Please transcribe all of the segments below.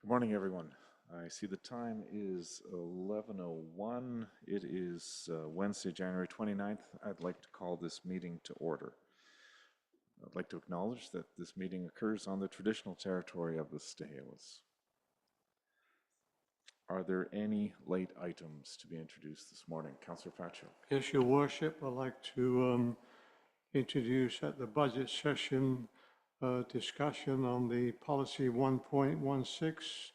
Good morning, everyone. I see the time is 11:01. It is Wednesday, January 29th. I'd like to call this meeting to order. I'd like to acknowledge that this meeting occurs on the traditional territory of the Stahelas. Are there any late items to be introduced this morning? Councillor Pacho. Yes, Your Worship, I'd like to introduce at the budget session discussion on the policy 1.16,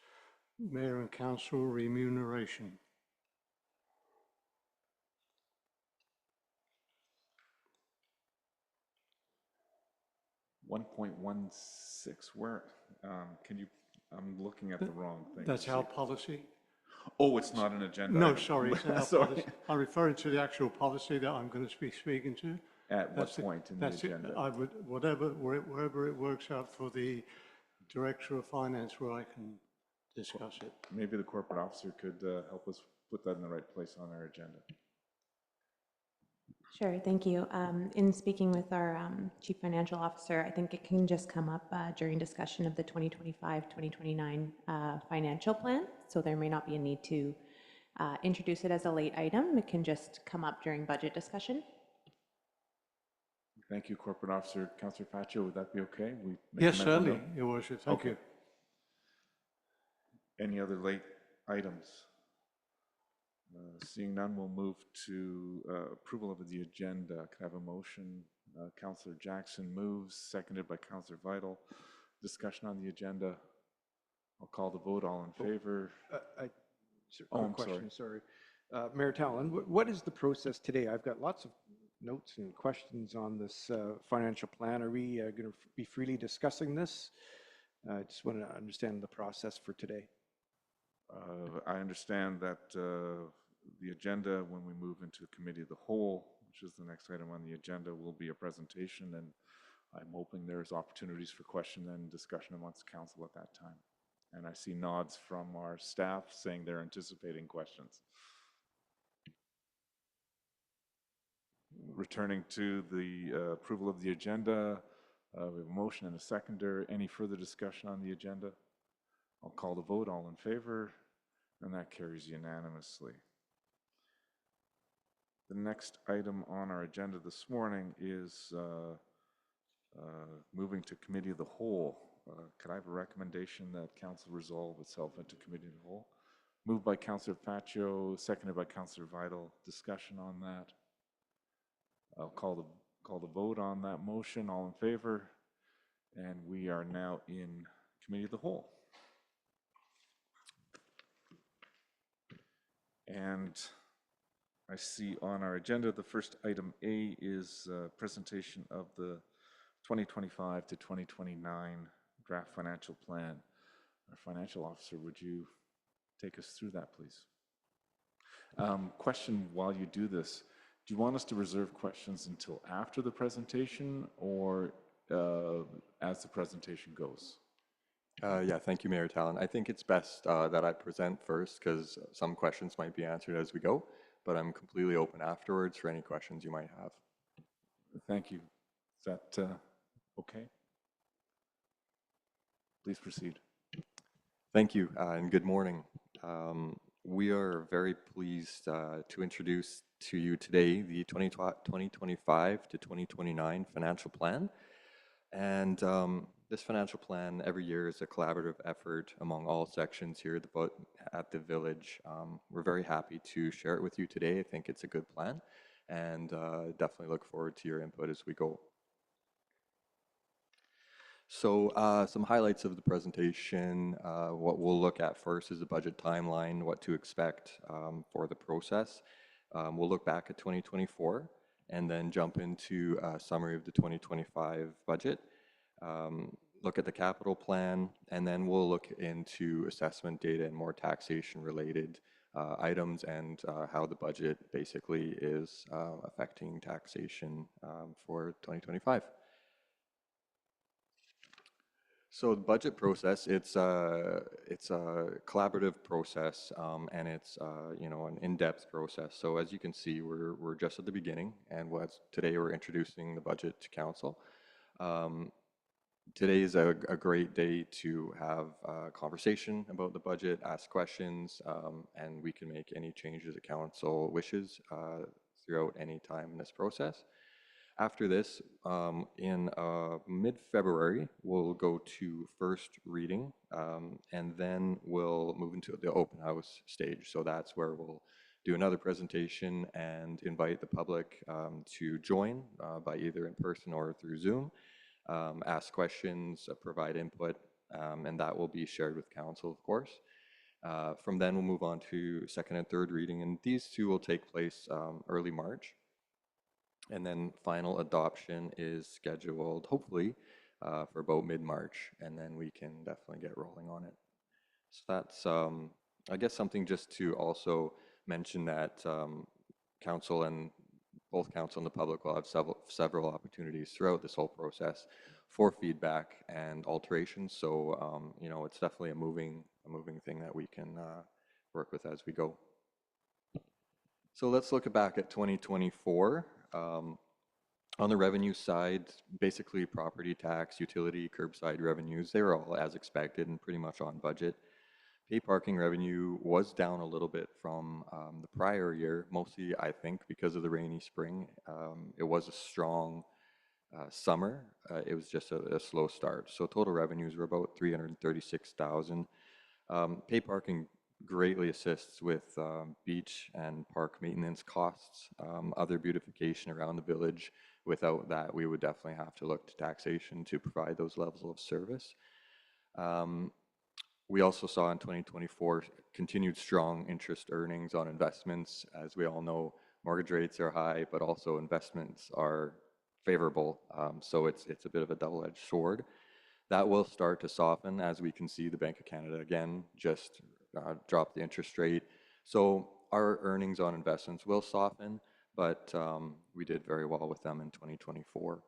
Mayor and Council remuneration. 1.16. Where can you? I'm looking at the wrong thing. That's our policy? Oh, it's not an agenda No, item. sorry, it's our Sorry. policy. I'm referring to the actual policy that I'm going to be speaking to. At what That's it. point in the That's it. agenda? I would, wherever it works out for the Director of Finance where I can discuss it. Maybe the corporate officer could help us put that in the right place on our agenda. Sure, thank you. In speaking with our Chief Financial Officer, I think it can just come up during discussion of the 2025-2029 financial plan. So there may not be a need to introduce it as a late item. It can just come up during budget discussion. Thank you, corporate officer. Councillor Pacho, would that be okay? We make Yes, a mental certainly, note? Your Worship. Thank Okay. you. Any other late items? Seeing none, we'll move to approval of the agenda. Could I have a motion? Councillor Jackson moves, seconded by Councillor Vital. Discussion on the agenda. I'll call the vote. All in favor? Quick question, sorry. Mayor Talon, what is the process today? I've got lots of notes and questions on this financial plan. Are we going to be freely discussing this? I just want to understand the process for today. I understand that the agenda, when we move into committee of the whole, which is the next item on the agenda, will be a presentation, and I'm hoping there's opportunities for question and discussion amongst council at that time. And I see nods from our staff saying they're anticipating questions. Returning to the approval of the agenda, we have a motion and a seconder. Any further discussion on the agenda? I'll call the vote. All in favor? And that carries unanimously. The next item on our agenda this morning is moving to committee of the whole. Could I have a recommendation that council resolve itself into committee of the whole? Moved by Councillor Pacho, seconded by Councillor Vital. Discussion on that. I'll call the vote on that motion. All in favor? And we are now in committee of the whole. And I see on our agenda, the first item A is presentation of the 2025 to 2029 draft financial plan. Our financial officer, would you take us through that, please? Question while you do this. Do you want us to reserve questions until after the presentation or as the presentation goes? Yeah, thank you, Mayor Talon. I think it's best that I present first because some questions might be answered as we go, but I'm completely open afterwards for any questions you might have. Thank you. Is that okay? Please proceed. Thank you, and good morning. We are very pleased to introduce to you today the 2025 to 2029 financial plan. And this financial plan every year is a collaborative effort among all sections here at the village. We're very happy to share it with you today. I think it's a good plan and definitely look forward to your input as we go. So some highlights of the presentation. What we'll look at first is the budget timeline, what to expect for the process. We'll look back at 2024 and then jump into a summary of the 2025 budget. Look at the capital plan, and then we'll look into assessment data and more taxation related items and how the budget basically is affecting taxation for 2025. So the budget process, it's a collaborative process, and it's an in-depth process. So as you can see, we're just at the beginning, and today we're introducing the budget to council. today is a great day to have a conversation about the budget, ask questions, and we can make any changes the council wishes throughout any time in this process. After this, in mid-February, we'll go to first reading, and then we'll move into the open house stage. So that's where we'll do another presentation and invite the public to join by either in person or through Zoom, ask questions, provide input, and that will be shared with council, of course. From then, we'll move on to second and third reading, and these two will take place early March. And then final adoption is scheduled, hopefully, for about mid-March, and then we can definitely get rolling on it. So that's, I guess, something just to also mention that council and both council and the public will have several opportunities throughout this whole process for feedback and alterations. So, you know, it's definitely a moving thing that we can work with as we go. So let's look back at 2024. On the revenue side, basically property tax, utility, curbside revenues, they were all as expected and pretty much on budget. Pay parking revenue was down a little bit from the prior year, mostly I think because of the rainy spring. It was a strong summer. It was just a slow start. So total revenues were about $336,000. Pay parking greatly assists with beach and park maintenance costs, other beautification around the village. Without that, we would definitely have to look to taxation to provide those levels of service. We also saw in 2024 continued strong interest earnings on investments. As we all know, mortgage rates are high, but also investments are favorable. So it's a bit of a double-edged sword. That will start to soften as we can see the Bank of Canada again just drop the interest rate. So our earnings on investments will soften, but we did very well with them in 2024.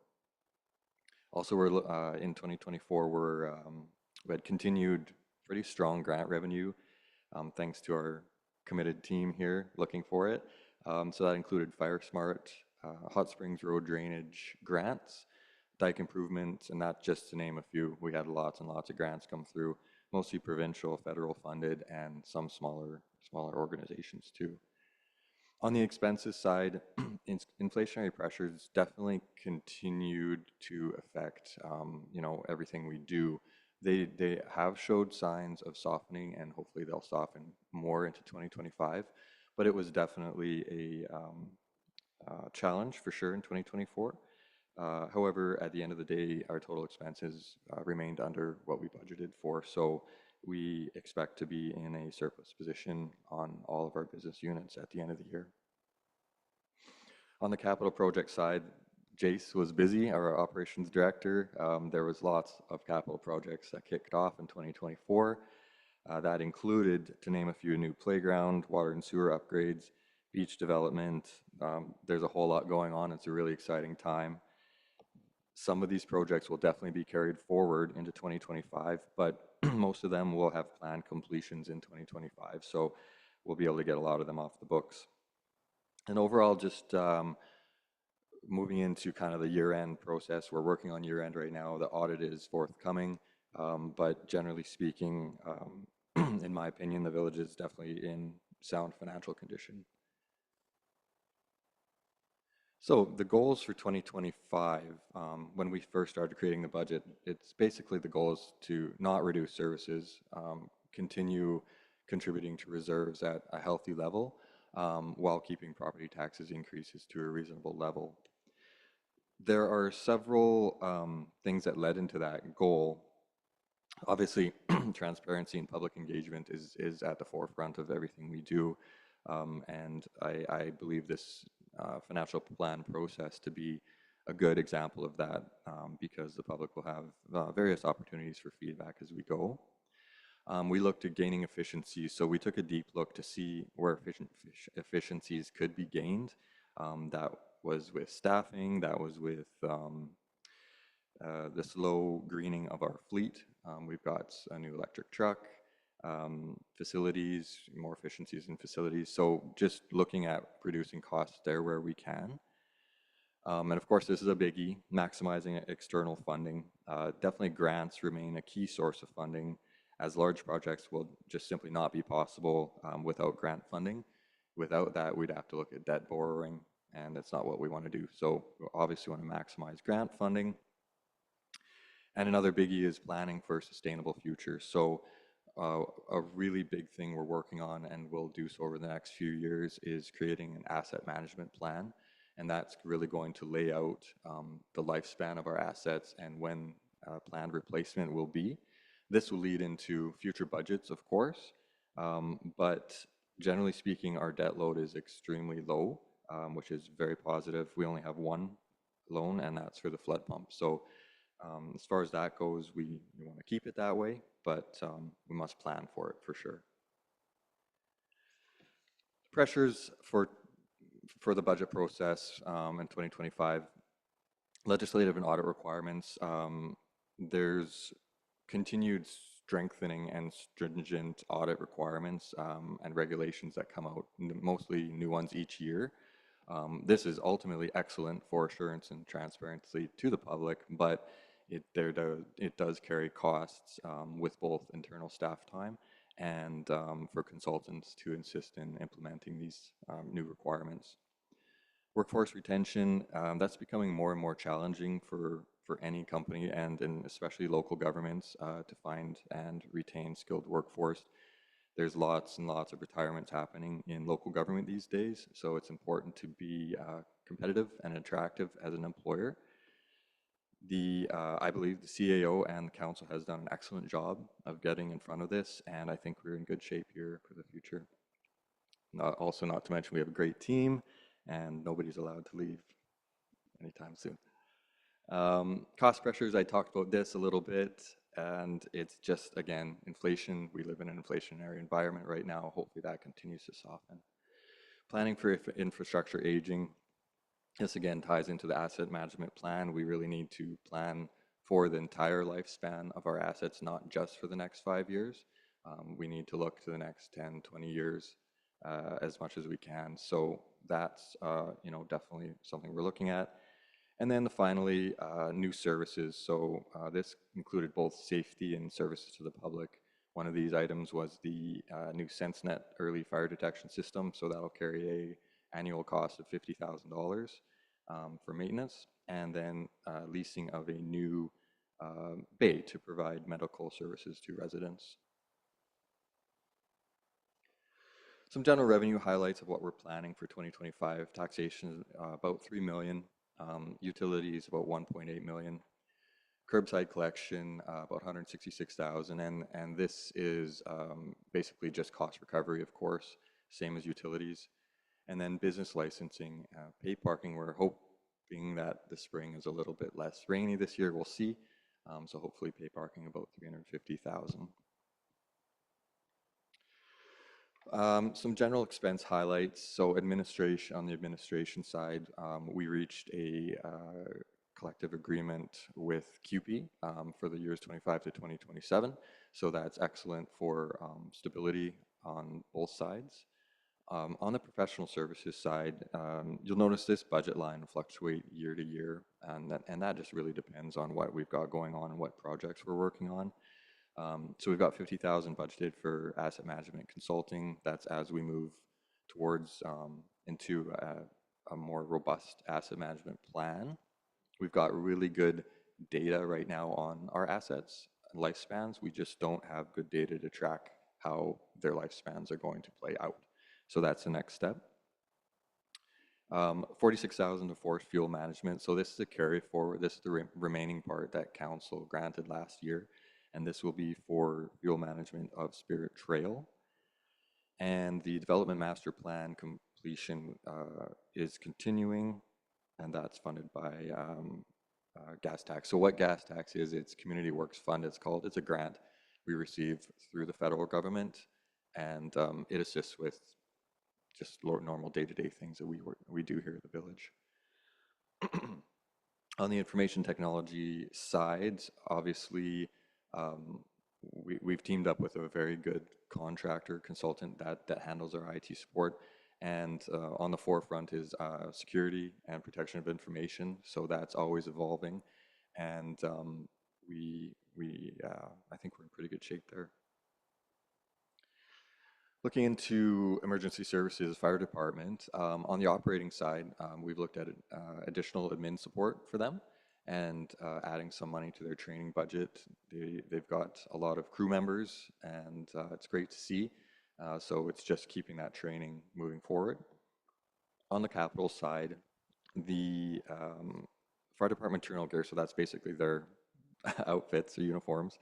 Also, we're in 2024, we had continued pretty strong grant revenue, thanks to our committed team here looking for it. So that included Fire Smart, Hot Springs Road drainage grants, dike improvements, and that's just to name a few. We had lots and lots of grants come through, mostly provincial, federal funded, and some smaller organizations too. On the expenses side, inflationary pressures definitely continued to affect, you know, everything we do. They have showed signs of softening, and hopefully they'll soften more into 2025. But it was definitely a challenge for sure in 2024. However, at the end of the day, our total expenses remained under what we budgeted for. So we expect to be in a surplus position on all of our business units at the end of the year. On the capital project side, Jace was busy, our operations director. There was lots of capital projects that kicked off in 2024. That included, to name a few, new playground, water and sewer upgrades, beach development. There's a whole lot going on. It's a really exciting time. Some of these projects will definitely be carried forward into 2025, but most of them will have planned completions in 2025. So we'll be able to get a lot of them off the books. And overall, just moving into kind of the year-end process. We're working on year-end right now. The audit is forthcoming, but generally speaking, in my opinion, the village is definitely in sound financial condition. So the goals for 2025, when we first started creating the budget, it's basically the goal is to not reduce services, continue contributing to reserves at a healthy level, while keeping property taxes increases to a reasonable level. There are several things that led into that goal. Obviously, transparency and public engagement is at the forefront of everything we do, and I believe this financial plan process to be a good example of that, because the public will have various opportunities for feedback as we go. We looked at gaining efficiencies, so we took a deep look to see where efficiencies could be gained. That was with staffing, that was with the slow greening of our fleet. We've got a new electric truck, facilities, more efficiencies in facilities. So just looking at reducing costs there where we can. And of course, this is a biggie, maximizing external funding. Definitely grants remain a key source of funding, as large projects will just simply not be possible without grant funding. Without that, we'd have to look at debt borrowing, and that's not what we want to do. So we obviously want to maximize grant funding. And another biggie is planning for a sustainable future. So a really big thing we're working on, and we'll do so over the next few years, is creating an asset management plan. And that's really going to lay out the lifespan of our assets and when planned replacement will be. This will lead into future budgets, of course, but generally speaking, our debt load is extremely low, which is very positive. We only have one loan, and that's for the flood pump. So as far as that goes, we want to keep it that way, but we must plan for it for sure. Pressures for the budget process in 2025, legislative and audit requirements. There's continued strengthening and stringent audit requirements and regulations that come out, mostly new ones each year. This is ultimately excellent for assurance and transparency to the public, but it does carry costs with both internal staff time and for consultants to insist in implementing these new requirements. Workforce retention, that's becoming more and more challenging for any company and especially local governments to find and retain skilled workforce. There's lots and lots of retirements happening in local government these days, so it's important to be competitive and attractive as an employer. I believe the CAO and the council has done an excellent job of getting in front of this, and I think we're in good shape here for the future. Also, not to mention, we have a great team, and nobody's allowed to leave anytime soon. Cost pressures, I talked about this a little bit, and it's just, again, inflation. We live in an inflationary environment right now. Hopefully that continues to soften. Planning for infrastructure aging. This again ties into the asset management plan. We really need to plan for the entire lifespan of our assets, not just for the next 5 years. We need to look to the next 10, 20 years as much as we can. So that's definitely something we're looking at. And then finally, new services. So this included both safety and services to the public. One of these items was the new SenseNet early fire detection system. So that'll carry an annual cost of $50,000 for maintenance, and then leasing of a new bay to provide medical services to residents. Some general revenue highlights of what we're planning for 2025. Taxation about $3 million. Utilities about $1.8 million. Curbside collection about $166,000, and this is basically just cost recovery, of course, same as utilities. And then business licensing, paid parking. We're hoping that the spring is a little bit less rainy this year. We'll see. So hopefully, paid parking about $350,000. Some general expense highlights. So administration, on the administration side, we reached a collective agreement with CUPE for the years 25 to 2027. So that's excellent for stability on both sides. On the professional services side, you'll notice this budget line fluctuate year to year, and that just really depends on what we've got going on and what projects we're working on. So we've got $50,000 budgeted for asset management consulting. That's as we move towards into a more robust asset management plan. We've got really good data right now on our assets and lifespans. We just don't have good data to track how their lifespans are going to play out. So that's the next step. $46,000 to forest fuel management. So this is a carry forward. This is the remaining part that council granted last year. And this will be for fuel management of Spirit Trail. And the development master plan completion is continuing, and that's funded by gas tax. So what gas tax is, it's Community Works Fund, it's called. It's a grant we receive through the federal government, and it assists with just normal day-to-day things that we do here at the village. On the information technology side, obviously, we've teamed up with a very good contractor consultant that handles our IT support, And on the forefront is security and protection of information. So that's always evolving. And I think we're in pretty good shape there. Looking into emergency services, fire department, on the operating side, we've looked at additional admin support for them and adding some money to their training budget. They've got a lot of crew members, and it's great to see. So it's just keeping that training moving forward. On the capital side, the fire department turnout gear, so that's basically their outfits or uniforms.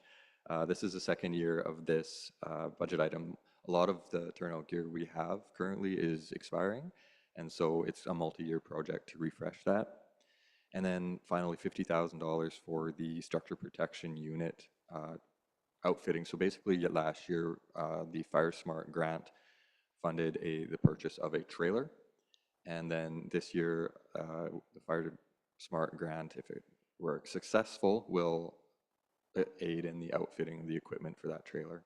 This is the second year of this budget item. A lot of the turnout gear we have currently is expiring, and so it's a multi-year project to refresh that. And then finally, $50,000 for the structure protection unit outfitting. So basically, last year, the FireSmart grant funded the purchase of a trailer. And then this year, the FireSmart grant, if it were successful, will aid in the outfitting of the equipment for that trailer.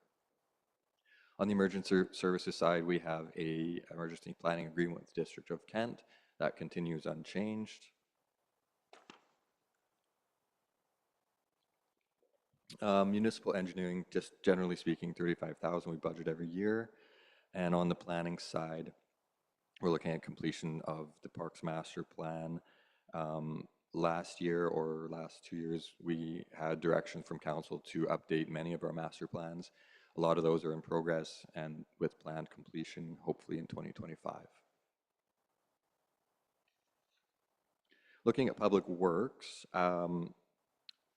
On the emergency services side, we have an emergency planning agreement with the District of Kent that continues unchanged. Municipal engineering, just generally speaking, $35,000 we budget every year. And on the planning side, we're looking at completion of the Parks Master Plan. Last year or last 2 years, we had direction from council to update many of our master plans. A lot of those are in progress and with planned completion, hopefully in 2025. Looking at public works,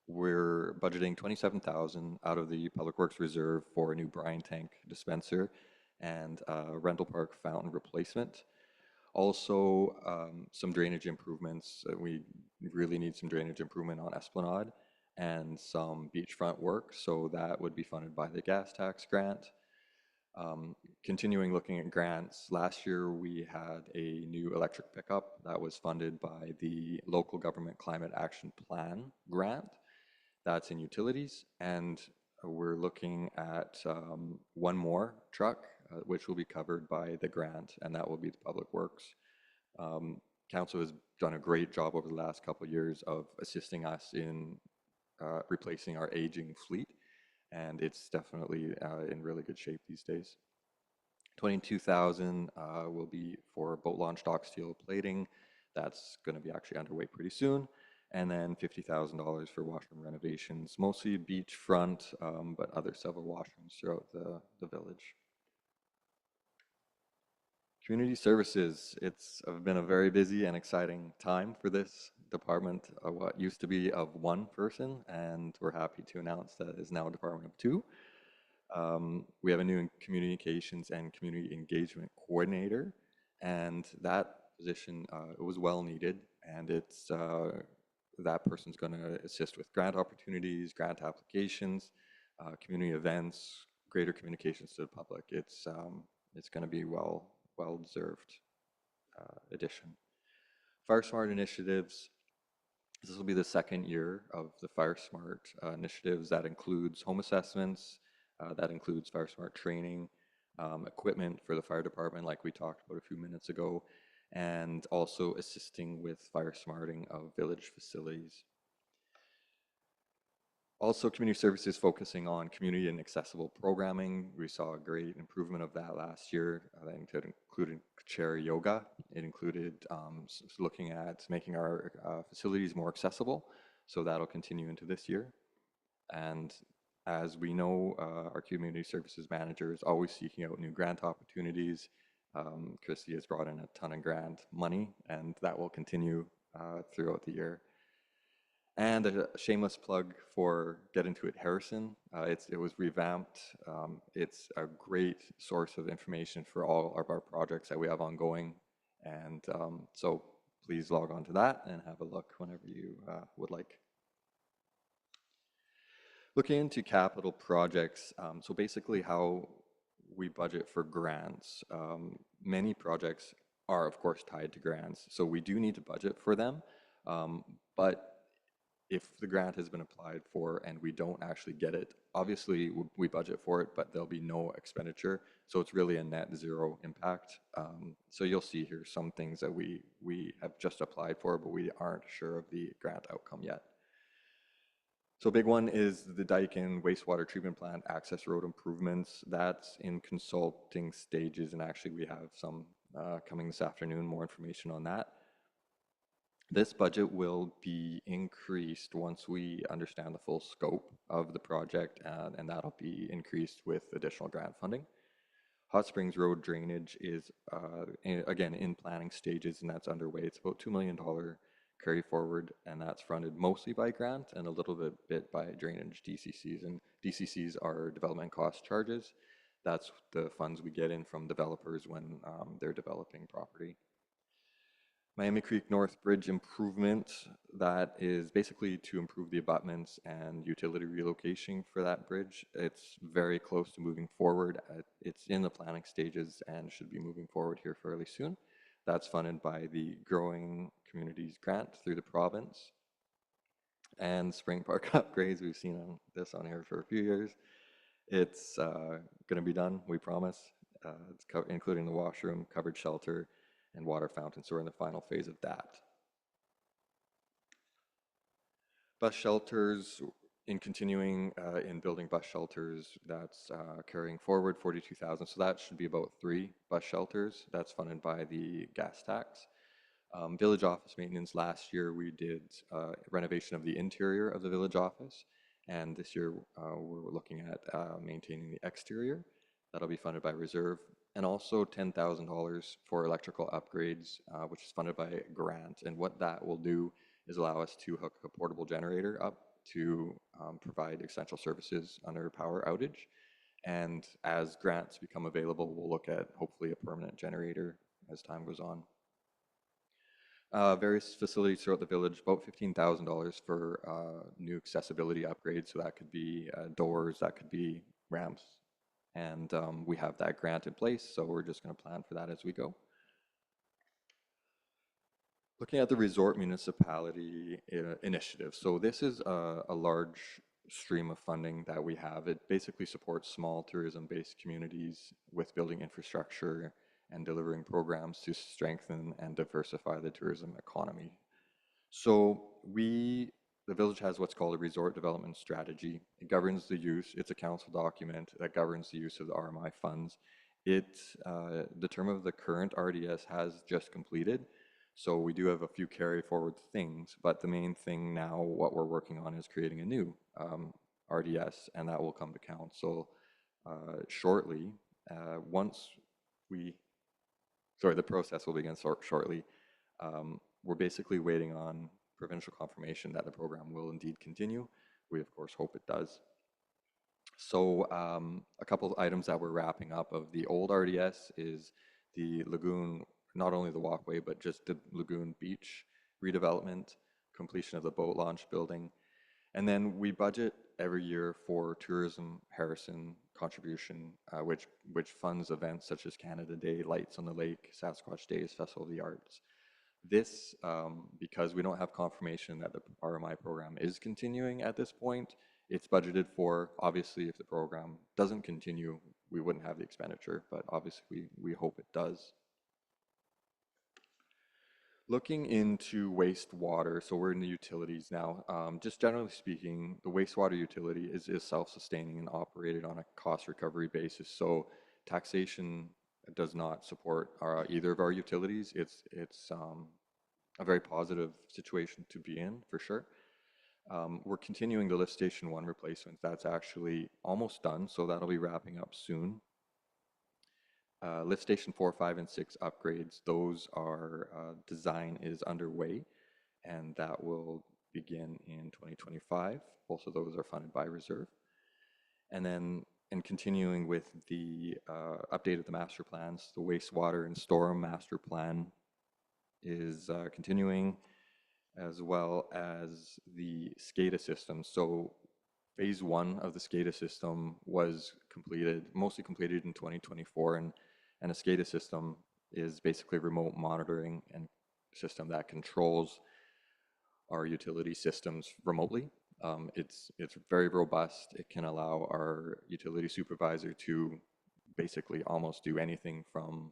we're budgeting $27,000 out of the Public Works Reserve for a new brine tank dispenser and rental park fountain replacement. Also, some drainage improvements. We really need some drainage improvement on Esplanade and some beachfront work, so that would be funded by the gas tax grant. Continuing looking at grants, last year we had a new electric pickup that was funded by the Local Government Climate Action Plan grant. That's in utilities, and we're looking at one more truck, which will be covered by the grant, and that will be the Public Works. Council has done a great job over the last couple of years of assisting us in replacing our aging fleet, and it's definitely in really good shape these days. $22,000 will be for boat launch dock steel plating. That's going to be actually underway pretty soon. And then $50,000 for washroom renovations, mostly beachfront, but other several washrooms throughout the village. Community services, it's been a very busy and exciting time for this department, what used to be of one person, and we're happy to announce that it is now a department of two. We have a new communications and community engagement coordinator, and that position it was well needed, and it's that person's going to assist with grant opportunities, grant applications, community events, greater communications to the public. It's going to be well-deserved addition. FireSmart initiatives. This will be the second year of the FireSmart initiatives. That includes home assessments, that includes FireSmart training, equipment for the fire department like we talked about a few minutes ago, and also assisting with fire smarting of village facilities. Also, community services focusing on community and accessible programming. We saw a great improvement of that last year. That included chair yoga. It included looking at making our facilities more accessible. So that'll continue into this year. And as we know, our community services manager is always seeking out new grant opportunities. Christy has brought in a ton of grant money, and that will continue throughout the year. And a shameless plug for Get Into It Harrison. It was revamped. It's a great source of information for all of our projects that we have ongoing. And so please log on to that and have a look whenever you would like. Looking into capital projects, so basically how we budget for grants. Many projects are, of course, tied to grants, so we do need to budget for them. But if the grant has been applied for and we don't actually get it, obviously we budget for it, but there'll be no expenditure. So it's really a net zero impact. So you'll see here some things that we have just applied for, but we aren't sure of the grant outcome yet. So big one is the Daikin wastewater treatment plant access road improvements. That's in consulting stages, and actually we have some coming this afternoon, more information on that. This budget will be increased once we understand the full scope of the project, and that'll be increased with additional grant funding. Hot Springs Road drainage is, again, in planning stages, and that's underway. It's about $2 million carry forward, and that's funded mostly by grant and a little bit by drainage DCCs. And DCCs are development cost charges. That's the funds we get in from developers when they're developing property. Miami Creek North Bridge improvement, that is basically to improve the abutments and utility relocation for that bridge. It's very close to moving forward. It's in the planning stages and should be moving forward here fairly soon. That's funded by the Growing Communities Grant through the province. And Spring Park upgrades, we've seen this on here for a few years. It's going to be done, we promise. It's including the washroom, covered shelter, and water fountain. So we're in the final phase of that. Bus shelters, in continuing in building bus shelters, that's carrying forward 42,000. So that should be about 3 bus shelters. That's funded by the gas tax. Village office maintenance, last year we did renovation of the interior of the village office. And this year we're looking at maintaining the exterior. That'll be funded by reserve. And also $10,000 for electrical upgrades, which is funded by a grant. And what that will do is allow us to hook a portable generator up to provide essential services under a power outage. And as grants become available, we'll look at hopefully a permanent generator as time goes on. Various facilities throughout the village, about $15,000 for new accessibility upgrades. So that could be doors, that could be ramps. And we have that grant in place, so we're just going to plan for that as we go. Looking at the resort municipality initiative. So this is a large stream of funding that we have. It basically supports small tourism-based communities with building infrastructure and delivering programs to strengthen and diversify the tourism economy. So the village has what's called a resort development strategy. It governs the use. It's a council document that governs the use of the RMI funds. The term of the current RDS has just completed. So we do have a few carry forward things, but the main thing now, what we're working on, is creating a new RDS, and that will come to council shortly. The process will begin shortly. We're basically waiting on provincial confirmation that the program will indeed continue. We, of course, hope it does. So a couple of items that we're wrapping up of the old RDS is the lagoon, not only the walkway, but just the lagoon beach redevelopment, completion of the boat launch building. And then we budget every year for Tourism Harrison contribution, which funds events such as Canada Day, Lights on the Lake, Sasquatch Days, Festival of the Arts. This, because we don't have confirmation that the RMI program is continuing at this point, it's budgeted for. Obviously, if the program doesn't continue, we wouldn't have the expenditure, but obviously we hope it does. Looking into wastewater, so we're in the utilities now. Just generally speaking, the wastewater utility is self-sustaining and operated on a cost recovery basis. So taxation does not support either of our utilities. It's a very positive situation to be in, for sure. We're continuing the lift station 1 replacement. That's actually almost done, so that'll be wrapping up soon. Lift station 4, 5, and 6 upgrades, those are, design is underway, and that will begin in 2025. Both of those are funded by reserve. And then, in continuing with the update of the master plans, the wastewater and storm master plan is continuing, as well as the SCADA system. So phase 1 of the SCADA system was mostly completed in 2024, and a SCADA system is basically a remote monitoring and system that controls our utility systems remotely. It's very robust. It can allow our utility supervisor to basically almost do anything from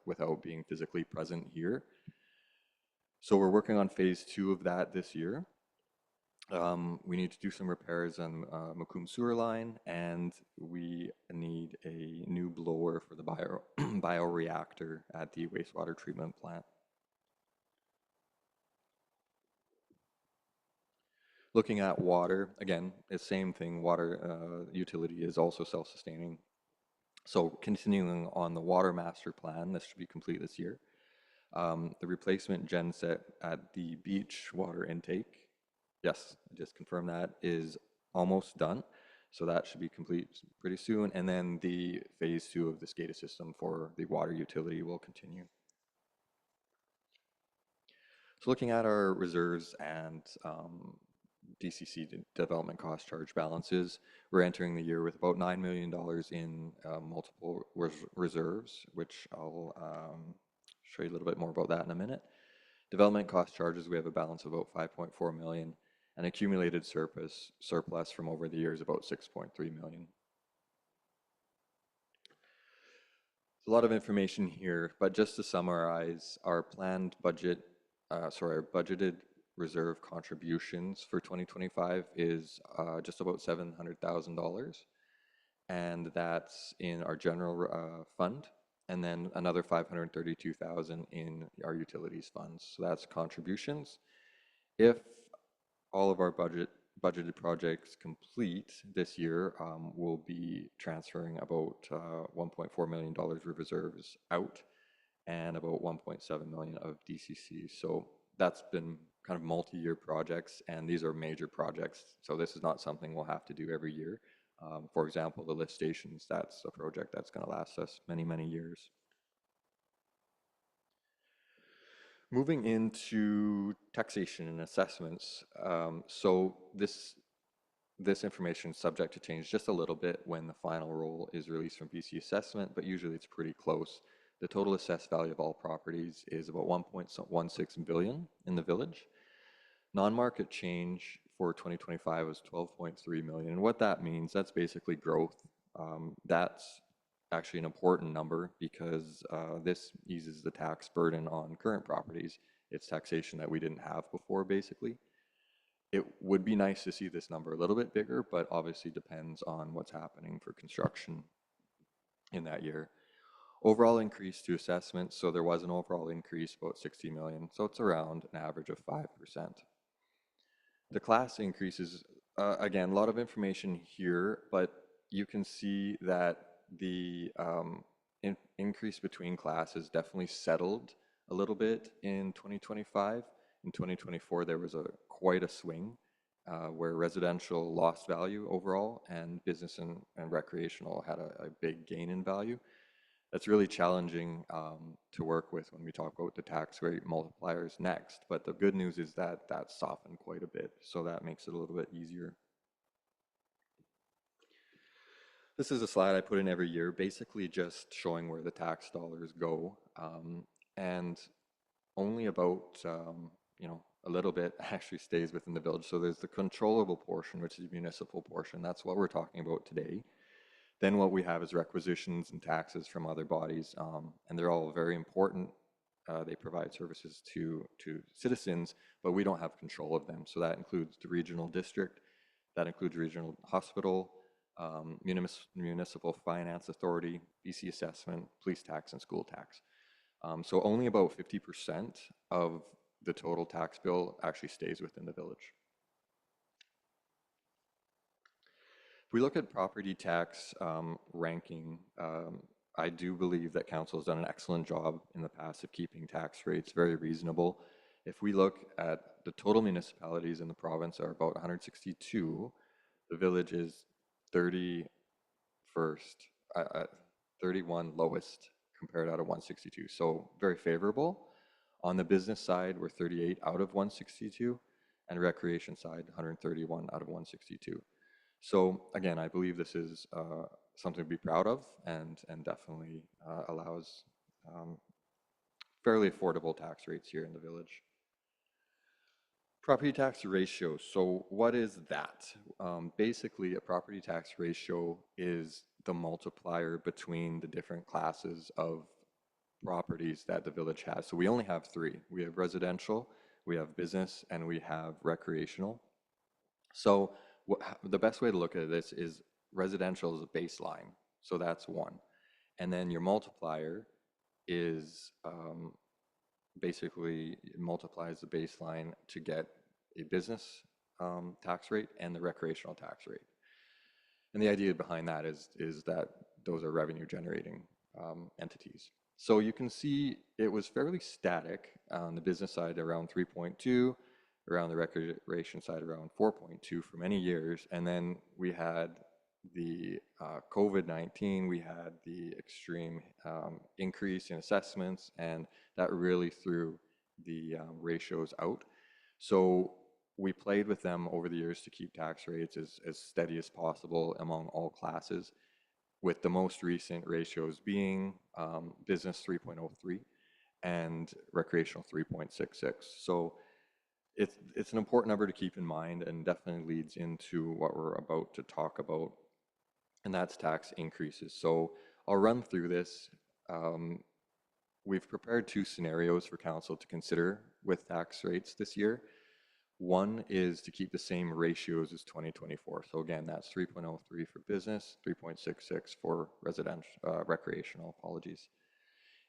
without being physically present here. So we're working on phase 2 of that this year. We need to do some repairs on Macomb sewer line, and we need a new blower for the bioreactor at the wastewater treatment plant. Looking at water, again, the same thing. Water utility is also self-sustaining. So continuing on the water master plan, this should be complete this year. The replacement genset at the beach water intake, yes, I just confirmed that, is almost done. So that should be complete pretty soon. And then the phase 2 of the SCADA system for the water utility will continue. So looking at our reserves and DCC development cost charge balances, we're entering the year with about $9 million in multiple reserves, which I'll show you a little bit more about that in a minute. Development cost charges, we have a balance of about 5.4 million, and accumulated surplus from over the years about 6.3 million. A lot of information here, but just to summarize, our planned budget, our budgeted reserve contributions for 2025 is just about $700,000, and that's in our general fund, and then another $532,000 in our utilities funds. So that's contributions. If all of our budgeted projects complete this year, we'll be transferring about $1.4 million of reserves out and about 1.7 million of DCC. So that's been kind of multi-year projects, and these are major projects. So this is not something we'll have to do every year. For example, the lift stations, that's a project that's going to last us many, many years. Moving into taxation and assessments. So this information is subject to change just a little bit when the final roll is released from BC Assessment, but usually it's pretty close. The total assessed value of all properties is about 1.16 billion in the village. Non-market change for 2025 was 12.3 million. And what that means, that's basically growth. That's actually an important number because this eases the tax burden on current properties. It's taxation that we didn't have before, basically. It would be nice to see this number a little bit bigger, but obviously depends on what's happening for construction in that year. Overall increase to assessments, so there was an overall increase, about 60 million, so it's around an average of 5%. The class increases, again, a lot of information here, but you can see that the increase between classes definitely settled a little bit in 2025. In 2024, there was quite a swing where residential lost value overall and business and recreational had a big gain in value. That's really challenging to work with when we talk about the tax rate multipliers next. But the good news is that that's softened quite a bit, so that makes it a little bit easier. This is a slide I put in every year, basically just showing where the tax dollars go, and only about a little bit actually stays within the village. So there's the controllable portion, which is the municipal portion. That's what we're talking about today. Then what we have is requisitions and taxes from other bodies, and they're all very important. They provide services to citizens, but we don't have control of them. So that includes the regional district, that includes regional hospital, municipal finance authority, BC assessment, police tax, and school tax. So only about 50% of the total tax bill actually stays within the village. If we look at property tax ranking, I do believe that council has done an excellent job in the past of keeping tax rates very reasonable. If we look at the total municipalities in the province are about 162, the village is 31st, 31 lowest compared out of 162. So very favorable. On the business side, we're 38 out of 162, and recreation side, 131 out of 162. So again, I believe this is something to be proud of and definitely allows fairly affordable tax rates here in the village. Property tax ratio. So what is that? Basically, a property tax ratio is the multiplier between the different classes of properties that the village has. So we only have three. We have residential, we have business, and we have recreational. So the best way to look at this is residential is a baseline. So that's one. And then your multiplier is basically it multiplies the baseline to get a business tax rate and the recreational tax rate. And the idea behind that is that those are revenue generating entities. So you can see it was fairly static on the business side around 3.2, around the recreation side around 4.2 for many years. And then we had the COVID-19, we had the extreme increase in assessments, and that really threw the ratios out. So we played with them over the years to keep tax rates as steady as possible among all classes, with the most recent ratios being business 3.03 and recreational 3.66. So it's an important number to keep in mind and definitely leads into what we're about to talk about, and that's tax increases. So I'll run through this. We've prepared two scenarios for council to consider with tax rates this year. One is to keep the same ratios as 2024. So again, that's 3.03 for business, 3.66 for residential, recreational, apologies.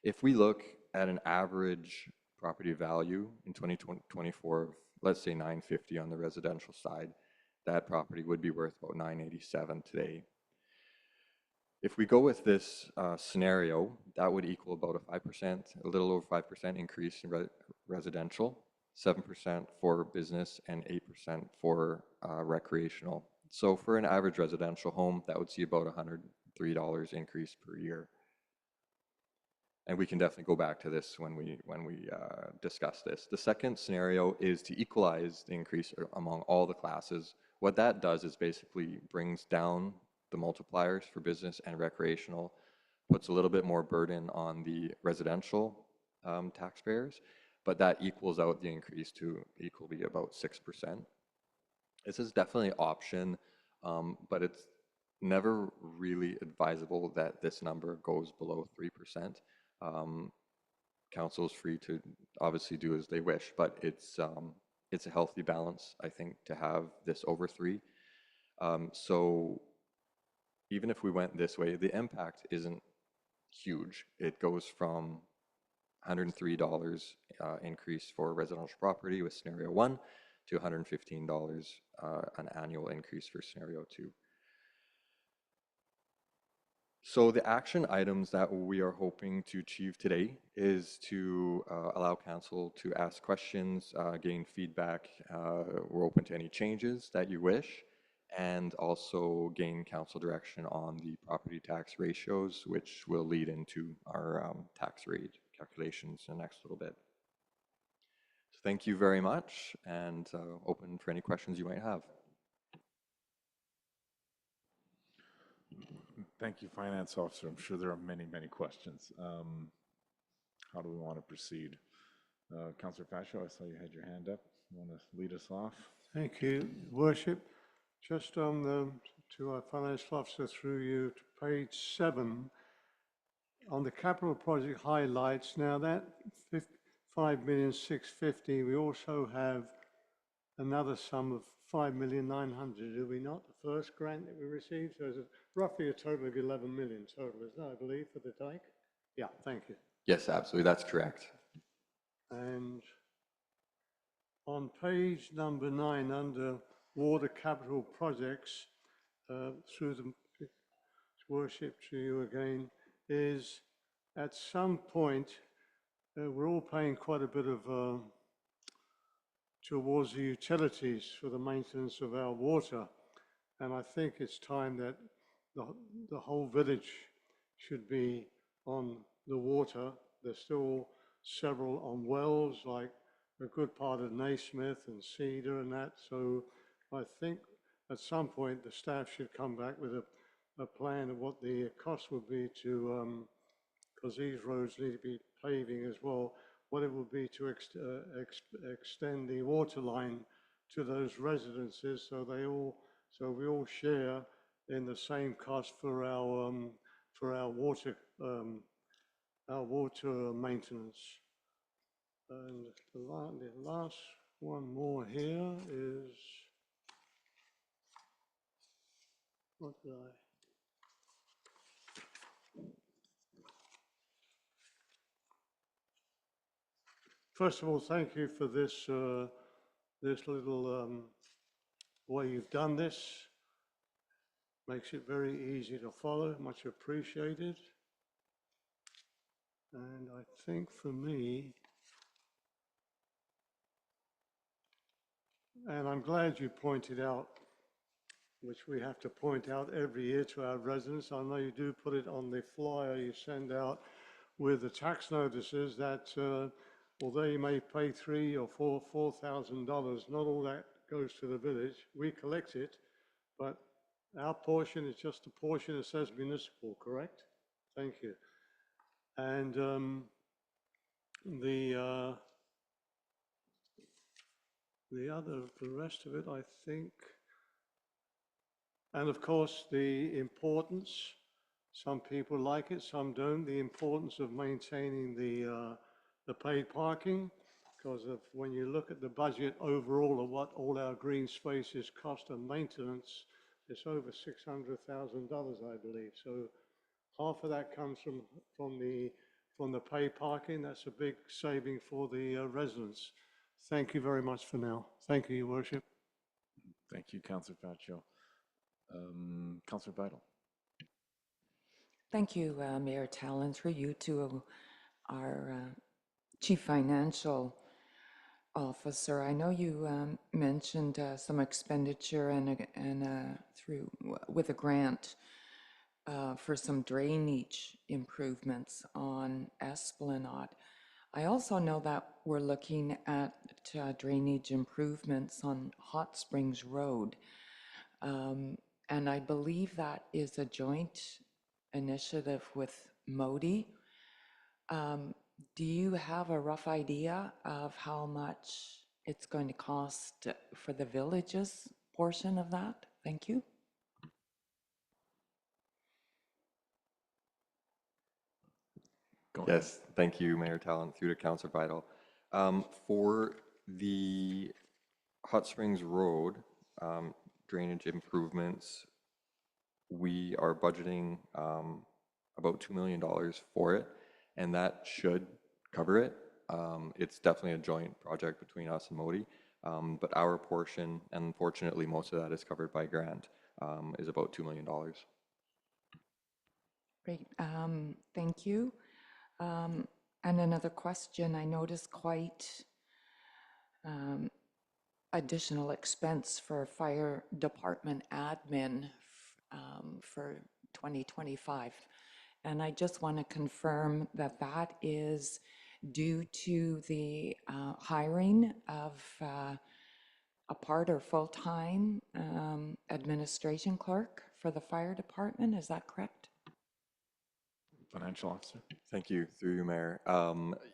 If we look at an average property value in 2024 of, let's say, $950 on the residential side, that property would be worth about $987 today. If we go with this scenario, that would equal about a 5%, a little over 5% increase in residential, 7% for business, and 8% for recreational. So for an average residential home, that would see about $103 increase per year. And we can definitely go back to this when we discuss this. The second scenario is to equalize the increase among all the classes. What that does is basically brings down the multipliers for business and recreational, puts a little bit more burden on the residential taxpayers, but that equals out the increase to equally about 6%. This is definitely an option, but it's never really advisable that this number goes below 3%. Council is free to obviously do as they wish, but it's a healthy balance, I think, to have this over 3. So even if we went this way, the impact isn't huge. It goes from $103 increase for residential property with scenario 1 to $115 an annual increase for scenario 2. So the action items that we are hoping to achieve today is to allow council to ask questions, gain feedback. We're open to any changes that you wish, and also gain council direction on the property tax ratios, which will lead into our tax rate calculations in the next little bit. So thank you very much, and open for any questions you might have. Thank you, Finance Officer. I'm sure there are many, many questions. How do we want to proceed? Councillor Pacho, I saw you had your hand up. You want to lead us off? Thank you, Worship. Just on to our financial officer through you to page 7 on the capital project highlights. Now that 5,650,000, we also have another sum of 5,900,000, do we not? The first grant that we received, so it's roughly a total of 11 million total, isn't it, I believe, for the dike? Yeah, thank you. Yes, absolutely, that's correct. And on page number 9, under water capital projects, through the Worship to you again, is at some point, we're all paying quite a bit of towards the utilities for the maintenance of our water. And I think it's time that the whole village should be on the water. There's still several on wells, like a good part of Naismith and Cedar and that. So I think at some point the staff should come back with a plan of what the cost would be to, because these roads need to be paving as well. what it would be to extend the water line to those residences so we all share in the same cost for our water maintenance. And the last one more here is, what did I? First of all, thank you for this, this little way you've done this. Makes it very easy to follow, much appreciated. And I think for me, and I'm glad you pointed out, which we have to point out every year to our residents. I know you do put it on the flyer you send out with the tax notices that although you may pay $3,000 or $4,000, not all that goes to the village. We collect it, but our portion is just a portion that says municipal, correct? Thank you. And the rest of it, I think, and of course, the importance, some people like it, some don't, the importance of maintaining the paid parking, because when you look at the budget overall of what all our green spaces cost and maintenance, it's over $600,000, I believe. So half of that comes from the paid parking. That's a big saving for the residents. Thank you very much for now. Thank you, Your Worship. Thank you, Councillor Pacho. Councillor Vital. Thank you, Mayor Talon, through you to our Chief Financial Officer. I know you mentioned some expenditure with a grant for some drainage improvements on Esplanade. I also know that we're looking at drainage improvements on Hot Springs Road. And I believe that is a joint initiative with Modi. Do you have a rough idea of how much it's going to cost for the village's portion of that? Thank you. Yes, thank you, Mayor Talon, through to Councillor Vital. For the Hot Springs Road drainage improvements, we are budgeting about $2 million for it, and that should cover it. It's definitely a joint project between us and Modi, but our portion, and unfortunately most of that is covered by grant, is about $2 million. Great, thank you. And another question, I noticed quite additional expense for fire department admin for 2025. And I just want to confirm that that is due to the hiring of a part or full-time administration clerk for the fire department. Is that correct? Financial Officer. Thank you, through you, Mayor.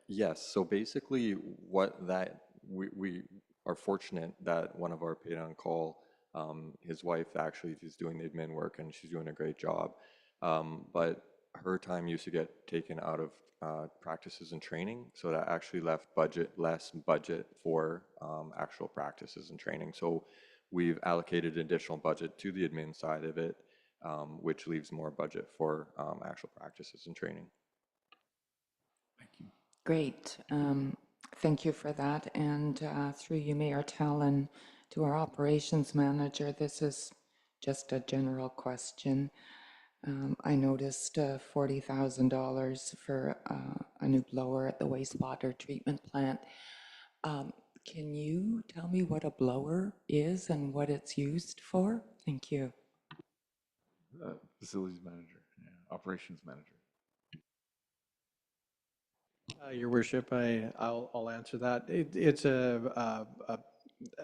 Yes, so basically what that, we are fortunate that one of our paid on call, his wife actually is doing the admin work and she's doing a great job. But her time used to get taken out of practices and training, so that actually left less budget for actual practices and training. So we've allocated additional budget to the admin side of it, which leaves more budget for actual practices and training. Thank you. Great. Thank you for that. And through you, Mayor Talon, to our operations manager, this is just a general question. I noticed $40,000 for a new blower at the wastewater treatment plant. Can you tell me what a blower is and what it's used for? Thank you. Facilities Manager, yeah, Operations Manager. Your Worship, I'll answer that. It's a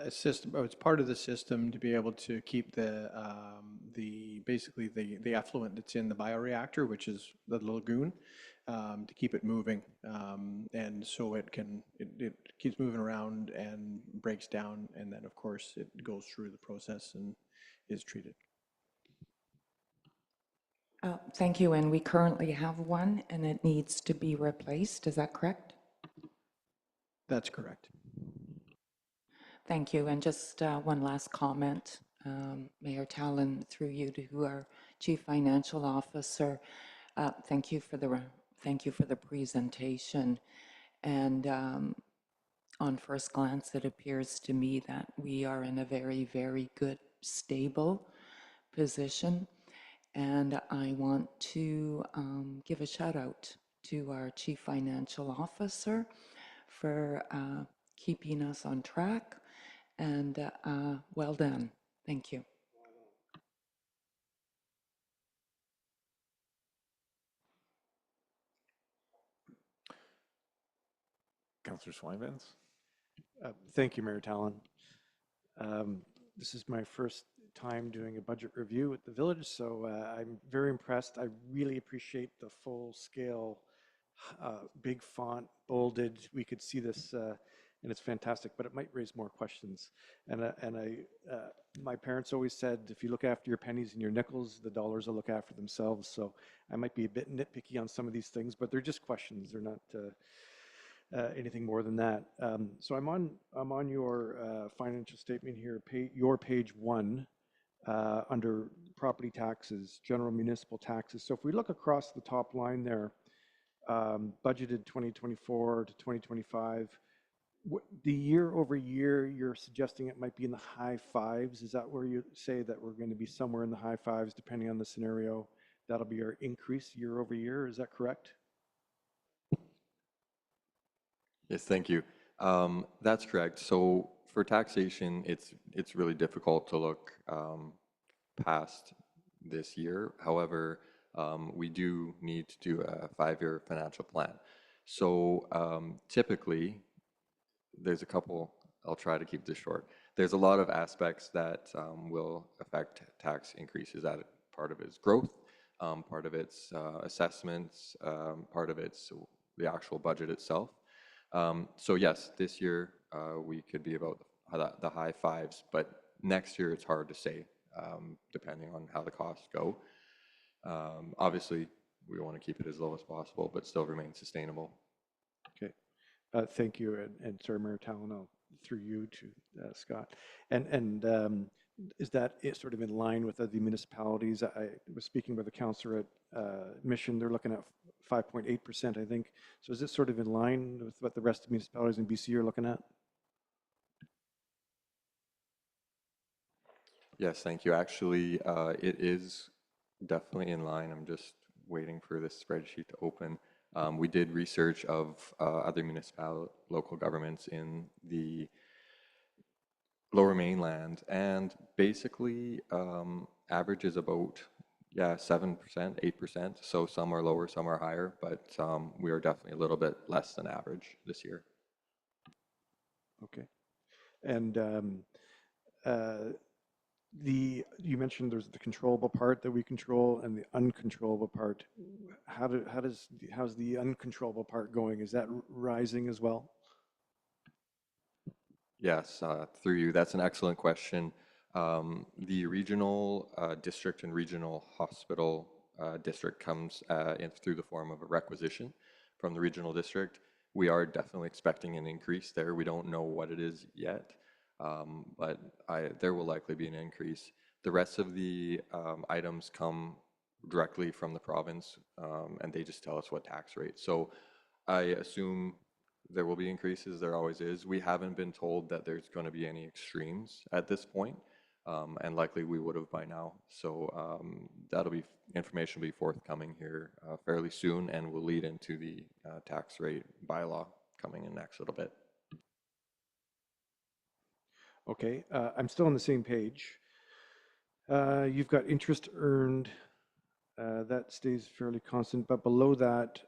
system, or it's part of the system to be able to keep basically the effluent that's in the bioreactor, which is the lagoon, to keep it moving. And so it keeps moving around and breaks down, and then of course it goes through the process and is treated. Thank you, and we currently have one, and it needs to be replaced, is that correct? That's correct. Thank you, and just one last comment. Mayor Talon, through you to our Chief Financial Officer, thank you for the presentation. And on first glance, it appears to me that we are in a very, very good, stable position. And I want to give a shout out to our Chief Financial Officer for keeping us on track. And well done. Thank you. Councillor Swinevans? Thank you, Mayor Talon. This is my first time doing a budget review at the village, so I'm very impressed. I really appreciate the full-scale, big font, bolded. We could see this, and it's fantastic, but it might raise more questions. My parents always said, if you look after your pennies and your nickels, the dollars will look after themselves. So I might be a bit nitpicky on some of these things, but they're just questions. They're not anything more than that. So I'm on your financial statement here, your page 1, under property taxes, general municipal taxes. So if we look across the top line there, budgeted 2024 to 2025, the year over year, you're suggesting it might be in the high 5s. Is that where you say that we're going to be somewhere in the high 5s, depending on the scenario? That'll be our increase year over year. Is that correct? Yes, thank you. That's correct. So for taxation, it's really difficult to look past this year. However, we do need to do a 5-year financial plan. So typically, there's a couple, I'll try to keep this short. There's a lot of aspects that will affect tax increases. That part of it is growth, part of it's assessments, part of it's the actual budget itself. So yes, this year we could be about the high 5s, but next year it's hard to say, depending on how the costs go. Obviously, we want to keep it as low as possible, but still remain sustainable. Okay, thank you, and sorry, Mayor Talon, I'll through you to Scott. And is that sort of in line with other municipalities? I was speaking with a councillor at Mission. They're looking at 5.8%, I think. So is this sort of in line with what the rest of the municipalities in BC are looking at? Yes, thank you. Actually, it is definitely in line. I'm just waiting for this spreadsheet to open. We did research of other local governments in the Lower Mainland, and basically average is about 7%, 8%. So some are lower, some are higher, but we are definitely a little bit less than average this year. Okay, and you mentioned there's the controllable part that we control and the uncontrollable part. How's the uncontrollable part going? Is that rising as well? Yes, through you. That's an excellent question. The regional district and regional hospital district comes in through the form of a requisition from the regional district. We are definitely expecting an increase there. We don't know what it is yet, but there will likely be an increase. The rest of the items come directly from the province, and they just tell us what tax rate. So I assume there will be increases. There always is. We haven't been told that there's going to be any extremes at this point, and likely we would have by now. So information will be forthcoming here fairly soon, and will lead into the tax rate bylaw coming in next little bit. Okay, I'm still on the same page. You've got interest earned. That stays fairly constant, but below that,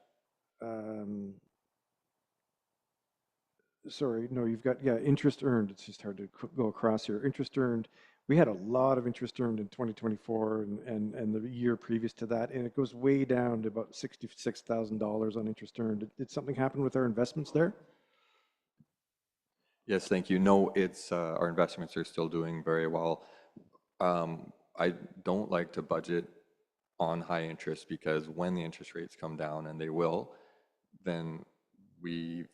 sorry, no, you've got, interest earned. It's just hard to go across here. Interest earned, we had a lot of interest earned in 2024 and the year previous to that, and it goes way down to about $66,000 on interest earned. Did something happen with our investments there? Yes, thank you. No, it's our investments are still doing very well. I don't like to budget on high interest because when the interest rates come down, and they will, then we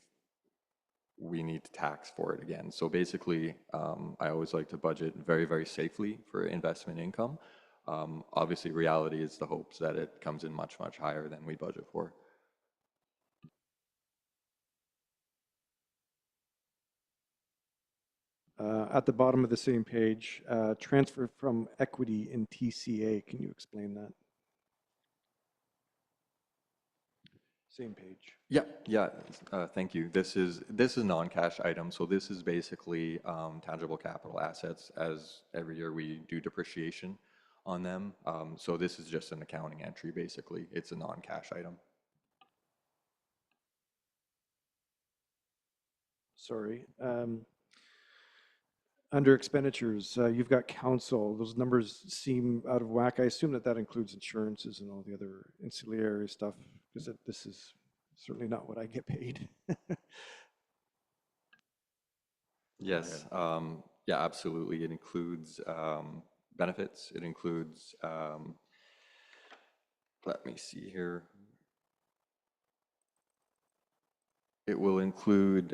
we need to tax for it again. So basically, I always like to budget very, very safely for investment income. Obviously, reality is the hopes that it comes in much, much higher than we budget for. At the bottom of the same page, transfer from equity in TCA. Can you explain that? Same page. Yeah, yeah. Thank you. This is a non-cash item, so this is basically tangible capital assets. As every year we do depreciation on them, so this is just an accounting entry. Basically, it's a non-cash item. Sorry. Under expenditures, you've got council. Those numbers seem out of whack. I assume that that includes insurances and all the other ancillary stuff, because this is certainly not what I get paid. Yes, yeah, absolutely. It includes benefits. It includes, let me see here. It will include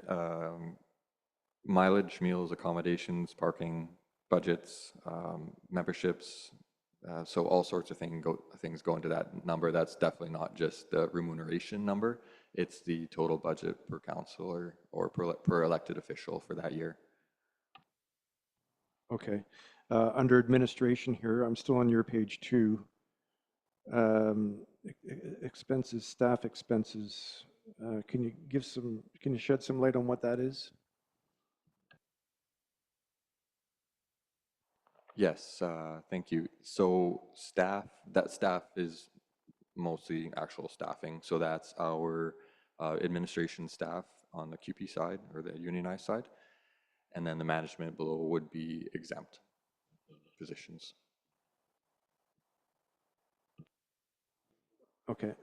mileage, meals, accommodations, parking, budgets, memberships. So all sorts of things go into that number. That's definitely not just the remuneration number. It's the total budget per councillor or per elected official for that year. Okay. Under administration here, I'm still on your page 2. Expenses, staff expenses. Can you shed some light on what that is? Yes, thank you. So that staff is mostly actual staffing. So that's our administration staff on the QP side or the unionized side. And then the management below would be exempt positions. Okay.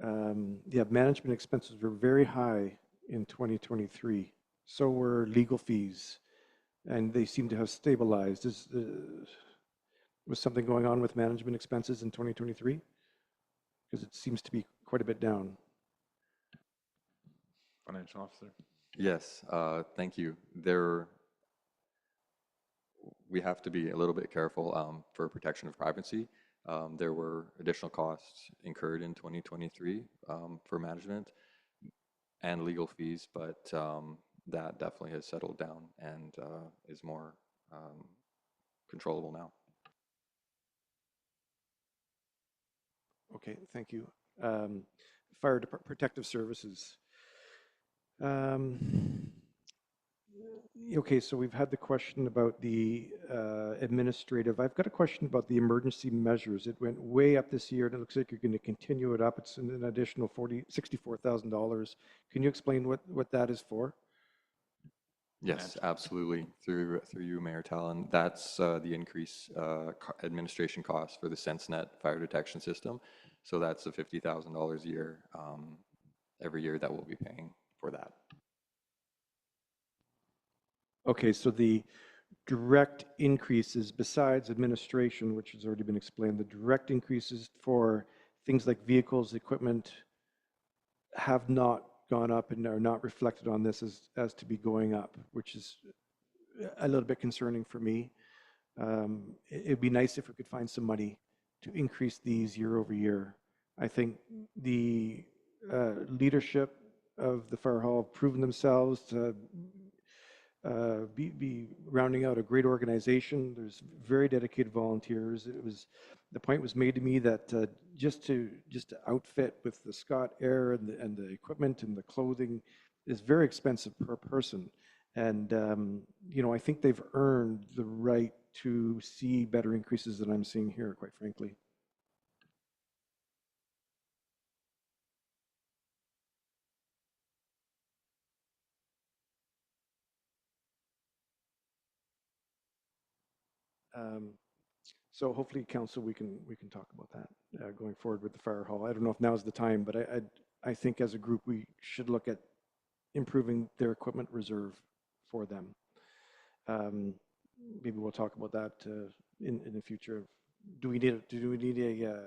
Yeah, management expenses were very high in 2023. So were legal fees, and they seem to have stabilized. Was something going on with management expenses in 2023? Because it seems to be quite a bit down. Financial officer. Yes, thank you. We have to be a little bit careful for protection of privacy. There were additional costs incurred in 2023 for management and legal fees, but that definitely has settled down and is more controllable now. Okay, thank you. Fire Protective Services. Okay, so we've had the question about the administrative. I've got a question about the emergency measures. It went way up this year, and it looks like you're going to continue it up. It's an additional $64,000. Can you explain what that is for? Yes, absolutely. Through you, Mayor Talon. That's the increased administration costs for the SenseNet fire detection system. So that's the $50,000 a year every year that we'll be paying for that. Okay, so the direct increases besides administration, which has already been explained, the direct increases for things like vehicles, equipment have not gone up and are not reflected on this as to be going up, which is a little bit concerning for me. It'd be nice if we could find some money to increase these year over year. I think the leadership of the fire hall have proven themselves to be rounding out a great organization. There's very dedicated volunteers. The point was made to me that just to outfit with the Scott Air and the equipment and the clothing is very expensive per person. And I think they've earned the right to see better increases than I'm seeing here, quite frankly. So hopefully, council, we can talk about that going forward with the fire hall. I don't know if now is the time, but I think as a group we should look at improving their equipment reserve for them. Maybe we'll talk about that in the future. Do we need a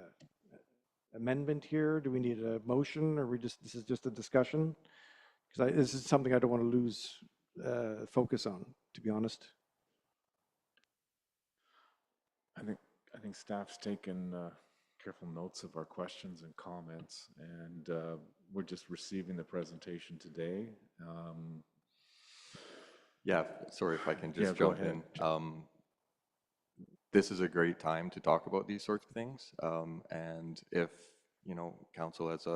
amendment here? Do we need a motion, or this is just a discussion? Because this is something I don't want to lose focus on, to be honest. I think staff's taken careful notes of our questions and comments, and we're just receiving the presentation today. Yeah, sorry if I can Yeah, just go jump ahead. in. This is a great time to talk about these sorts of things. And if, council as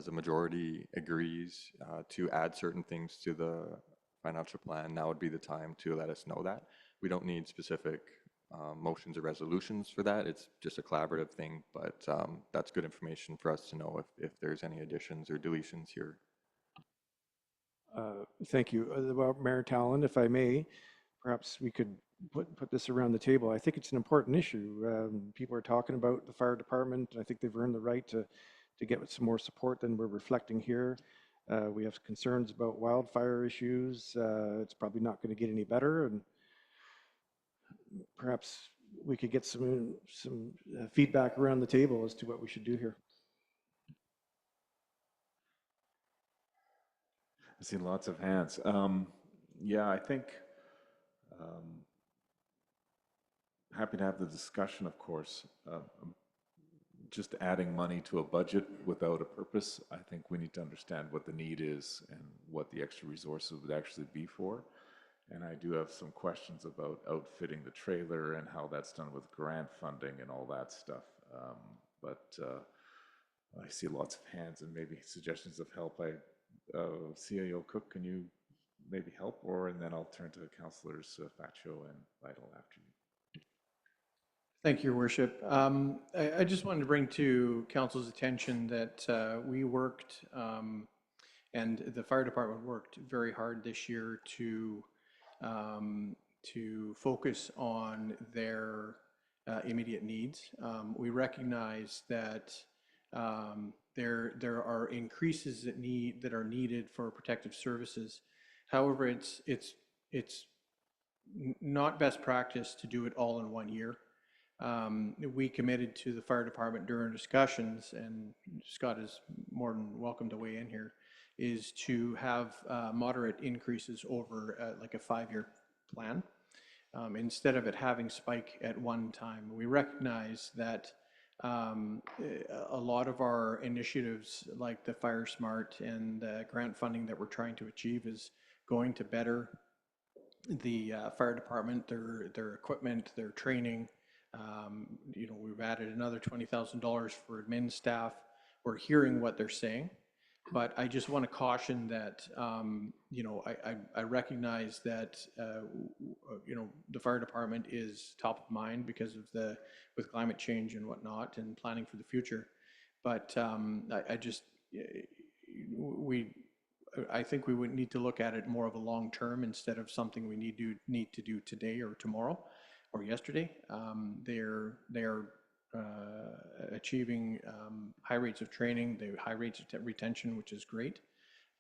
a majority agrees to add certain things to the financial plan, now would be the time to let us know that. We don't need specific motions or resolutions for that. It's just a collaborative thing, but that's good information for us to know if there's any additions or deletions here. Thank you. Well, Mayor Talon, if I may, perhaps we could put this around the table. I think it's an important issue. People are talking about the fire department, and I think they've earned the right to get some more support than we're reflecting here. We have concerns about wildfire issues. It's probably not going to get any better, and perhaps we could get some feedback around the table as to what we should do here. I see lots of hands. Yeah, I think happy to have the discussion, of course. Just adding money to a budget without a purpose, I think we need to understand what the need is and what the extra resources would actually be for. And I do have some questions about outfitting the trailer and how that's done with grant funding and all that stuff. But I see lots of hands and maybe suggestions of help. CAO Cook, can you maybe help? And then I'll turn to Councillors Faccio and Vital after you. Thank you, Your Worship. I just wanted to bring to Council's attention that we worked, and the fire department worked very hard this year to focus on their immediate needs. We recognize that there are increases that are needed for protective services. However, it's not best practice to do it all in 1 year. We committed to the fire department during discussions, and Scott is more than welcome to weigh in here, is to have moderate increases over like a 5-year plan, instead of it having spike at one time. We recognize that a lot of our initiatives like the Fire Smart and grant funding that we're trying to achieve is going to better the fire department, their equipment, their training. We've added another $20,000 for admin staff. We're hearing what they're saying, but I just want to caution that, I recognize that, the fire department is top of mind because of with climate change and whatnot and planning for the future. But I think we would need to look at it more of a long term instead of something we need to do today or tomorrow or yesterday. They're achieving high rates of training, high rates of retention, which is great.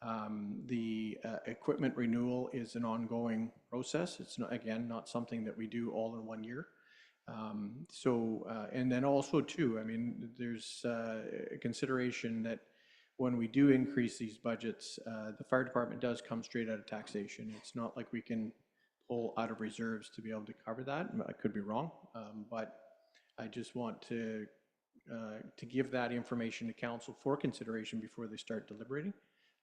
The equipment renewal is an ongoing process. It's not something that we do all in 1 year. And then also too, there's a consideration that when we do increase these budgets, the fire department does come straight out of taxation. It's not like we can pull out of reserves to be able to cover that. I could be wrong, but I just want to give that information to council for consideration before they start deliberating.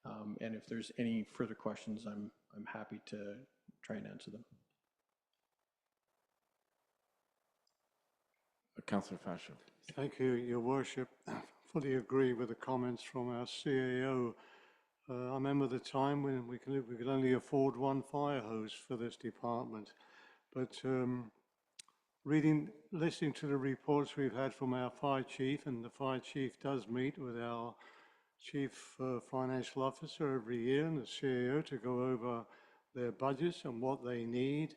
And if there's any further questions, I'm happy to try and answer them. Councillor Fascio. Thank you, Your Worship. Fully agree with the comments from our CAO. I remember the time when we could only afford one fire hose for this department. But listening to the reports we've had from our fire chief, and the fire chief does meet with our chief financial officer every year and the CAO to go over their budgets and what they need.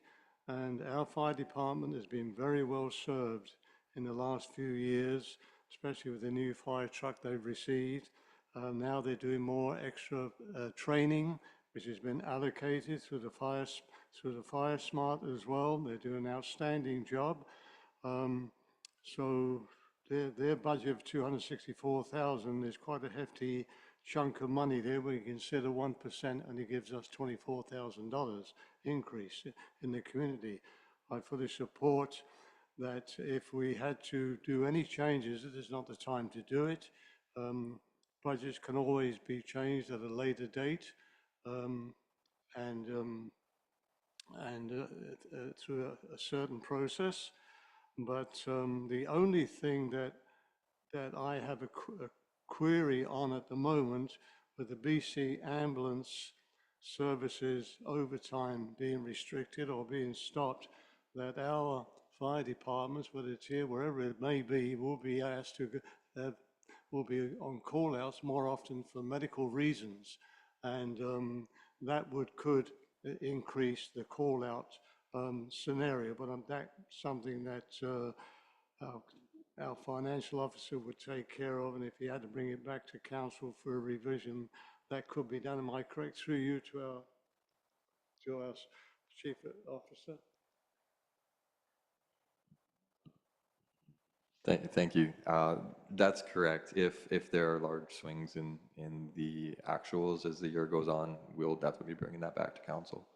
And our fire department has been very well served in the last few years, especially with the new fire truck they've received. Now they're doing more extra training, which has been allocated through the Fire Smart as well. They do an outstanding job. So their budget of 264,000 is quite a hefty chunk of money there. When you consider 1% only gives us $24,000 increase in the community. I fully support that if we had to do any changes, it is not the time to do it. Budgets can always be changed at a later date, and through a certain process. But the only thing that I have a query on at the moment with the BC ambulance services overtime being restricted or being stopped, that our fire departments, whether it's here, wherever it may be, will be asked to, will be on call outs more often for medical reasons. And that could increase the call out scenario, but that's something that our financial officer would take care of, and if he had to bring it back to council for a revision, that could be done. Am I correct through you to our chief officer? Thank you. That's correct. If there are large swings in the actuals as the year goes on, we'll definitely be bringing that back to council.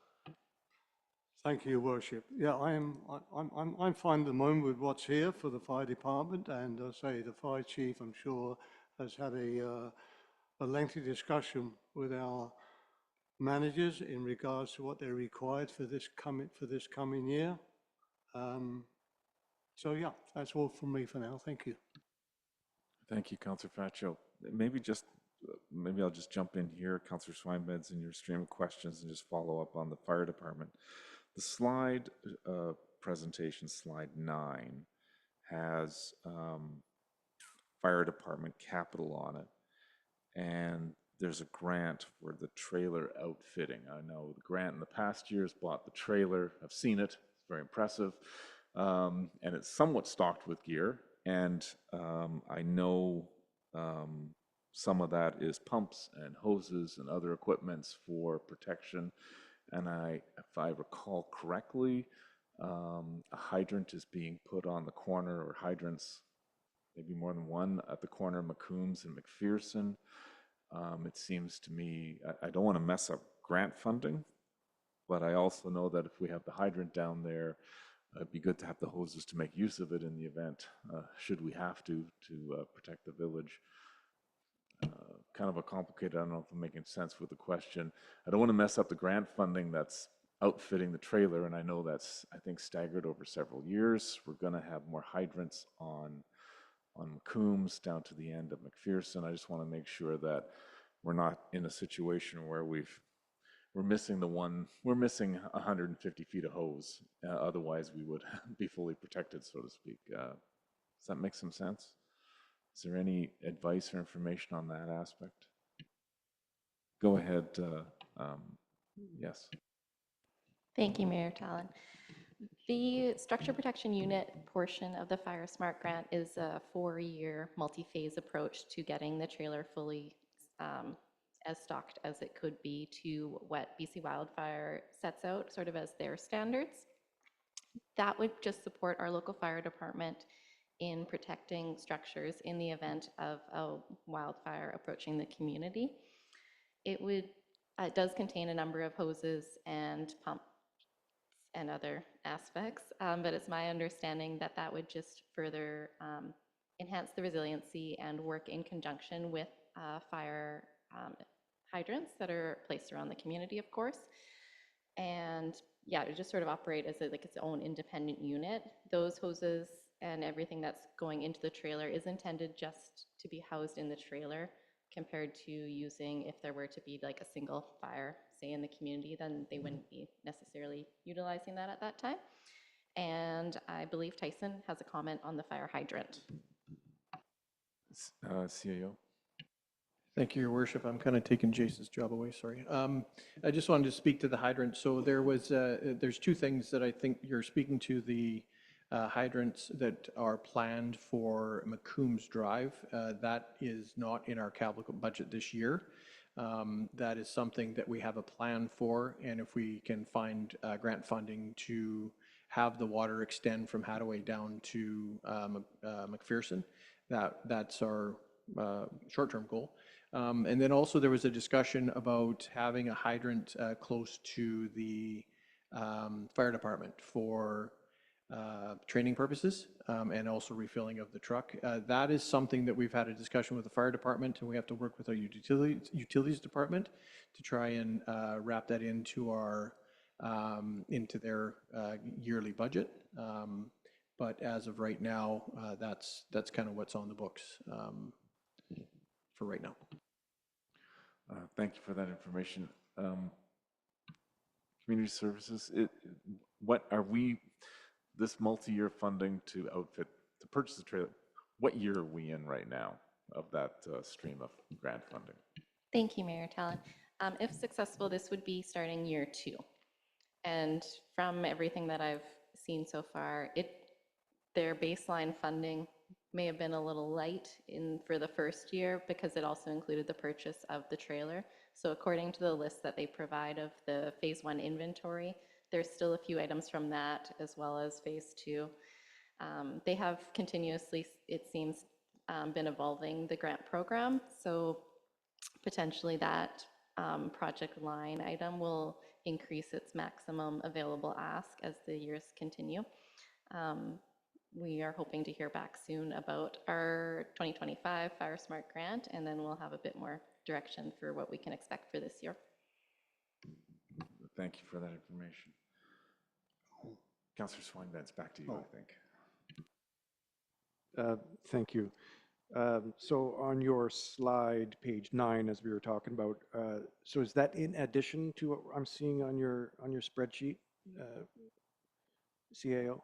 Thank you, Your Worship. Yeah, I'm fine at the moment with what's here for the fire department, and say the fire chief, I'm sure, has had a lengthy discussion with our managers in regards to what they're required for this coming year. So yeah, that's all from me for now. Thank you. Thank you, Councillor Faccio. Maybe I'll just jump in here, Councillor Swinebeds, in your stream of questions and just follow up on the fire department. The slide presentation, slide 9, has fire department capital on it, and there's a grant for the trailer outfitting. I know the grant in the past years bought the trailer. I've seen it. It's very impressive, and it's somewhat stocked with gear. And I know some of that is pumps and hoses and other equipments for protection. And if I recall correctly, a hydrant is being put on the corner, or hydrants, maybe more than one, at the corner of McCombs and McPherson. It seems to me, I don't want to mess up grant funding, but I also know that if we have the hydrant down there, it'd be good to have the hoses to make use of it in the event, should we have to protect the village. Kind of a complicated, I don't know if I'm making sense with the question. I don't want to mess up the grant funding that's outfitting the trailer, and I know that's, I think, staggered over several years. We're going to have more hydrants on McCombs down to the end of McPherson. I just want to make sure that we're not in a situation where we're missing 150 feet of hose. Otherwise, we would be fully protected, so to speak. Does that make some sense? Is there any advice or information on that aspect? Go ahead. Yes. Thank you, Mayor Tallon. The structure protection unit portion of the Fire Smart grant is a 4-year multi-phase approach to getting the trailer fully as stocked as it could be to what BC Wildfire sets out sort of as their standards. That would just support our local fire department in protecting structures in the event of a wildfire approaching the community. It does contain a number of hoses and pumps and other aspects, but it's my understanding that that would just further enhance the resiliency and work in conjunction with fire hydrants that are placed around the community, of course. And yeah, it would just sort of operate as like its own independent unit. Those hoses and everything that's going into the trailer is intended just to be housed in the trailer, compared to using, if there were to be like a single fire, say in the community, then they wouldn't be necessarily utilizing that at that time. And I believe Tyson has a comment on the fire hydrant. CAO. Thank you, Your Worship. I'm kind of taking Jason's job away, sorry. I just wanted to speak to the hydrant. So there's two things that I think you're speaking to, the hydrants that are planned for McCombs Drive. That is not in our capital budget this year. That is something that we have a plan for, and if we can find grant funding to have the water extend from Hadaway down to McPherson, that's our short-term goal. And then also there was a discussion about having a hydrant close to the fire department for training purposes and also refilling of the truck. That is something that we've had a discussion with the fire department, and we have to work with our utilities department to try and wrap that into our into their yearly budget. But as of right now, that's kind of what's on the books for right now. Thank you for that information. Community services, what are we, this multi-year funding to purchase the trailer, what year are we in right now of that stream of grant funding? Thank you, Mayor Talon. If successful, this would be starting year 2. And from everything that I've seen so far, their baseline funding may have been a little light for the first year because it also included the purchase of the trailer. So according to the list that they provide of the phase 1 inventory, there's still a few items from that as well as phase 2. They have continuously, it seems, been evolving the grant program. So potentially that project line item will increase its maximum available ask as the years continue. We are hoping to hear back soon about our 2025 Fire Smart grant, and then we'll have a bit more direction for what we can expect for this year. Thank you for that information. Councillor Swinbanks, back to you, I think. Thank you. So on your slide, page 9, as we were talking about, so is that in addition to what I'm seeing on your spreadsheet, CAO?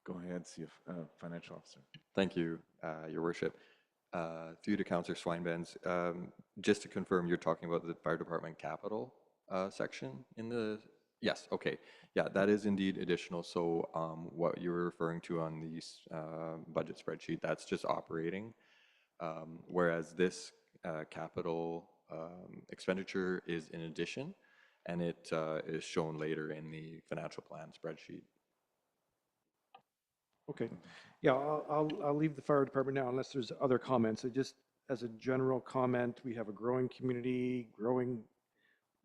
Go ahead, Financial Officer. Thank you, Your Worship. Through to Councillor Swinbanks, just to confirm, you're talking about the fire department capital section in the, yes, okay. Yeah, that is indeed additional. So what you're referring to on the budget spreadsheet, that's just operating. Whereas this capital expenditure is in addition, and it is shown later in the financial plan spreadsheet. Okay. Yeah, I'll leave the fire department now unless there's other comments. Just as a general comment, we have a growing community, growing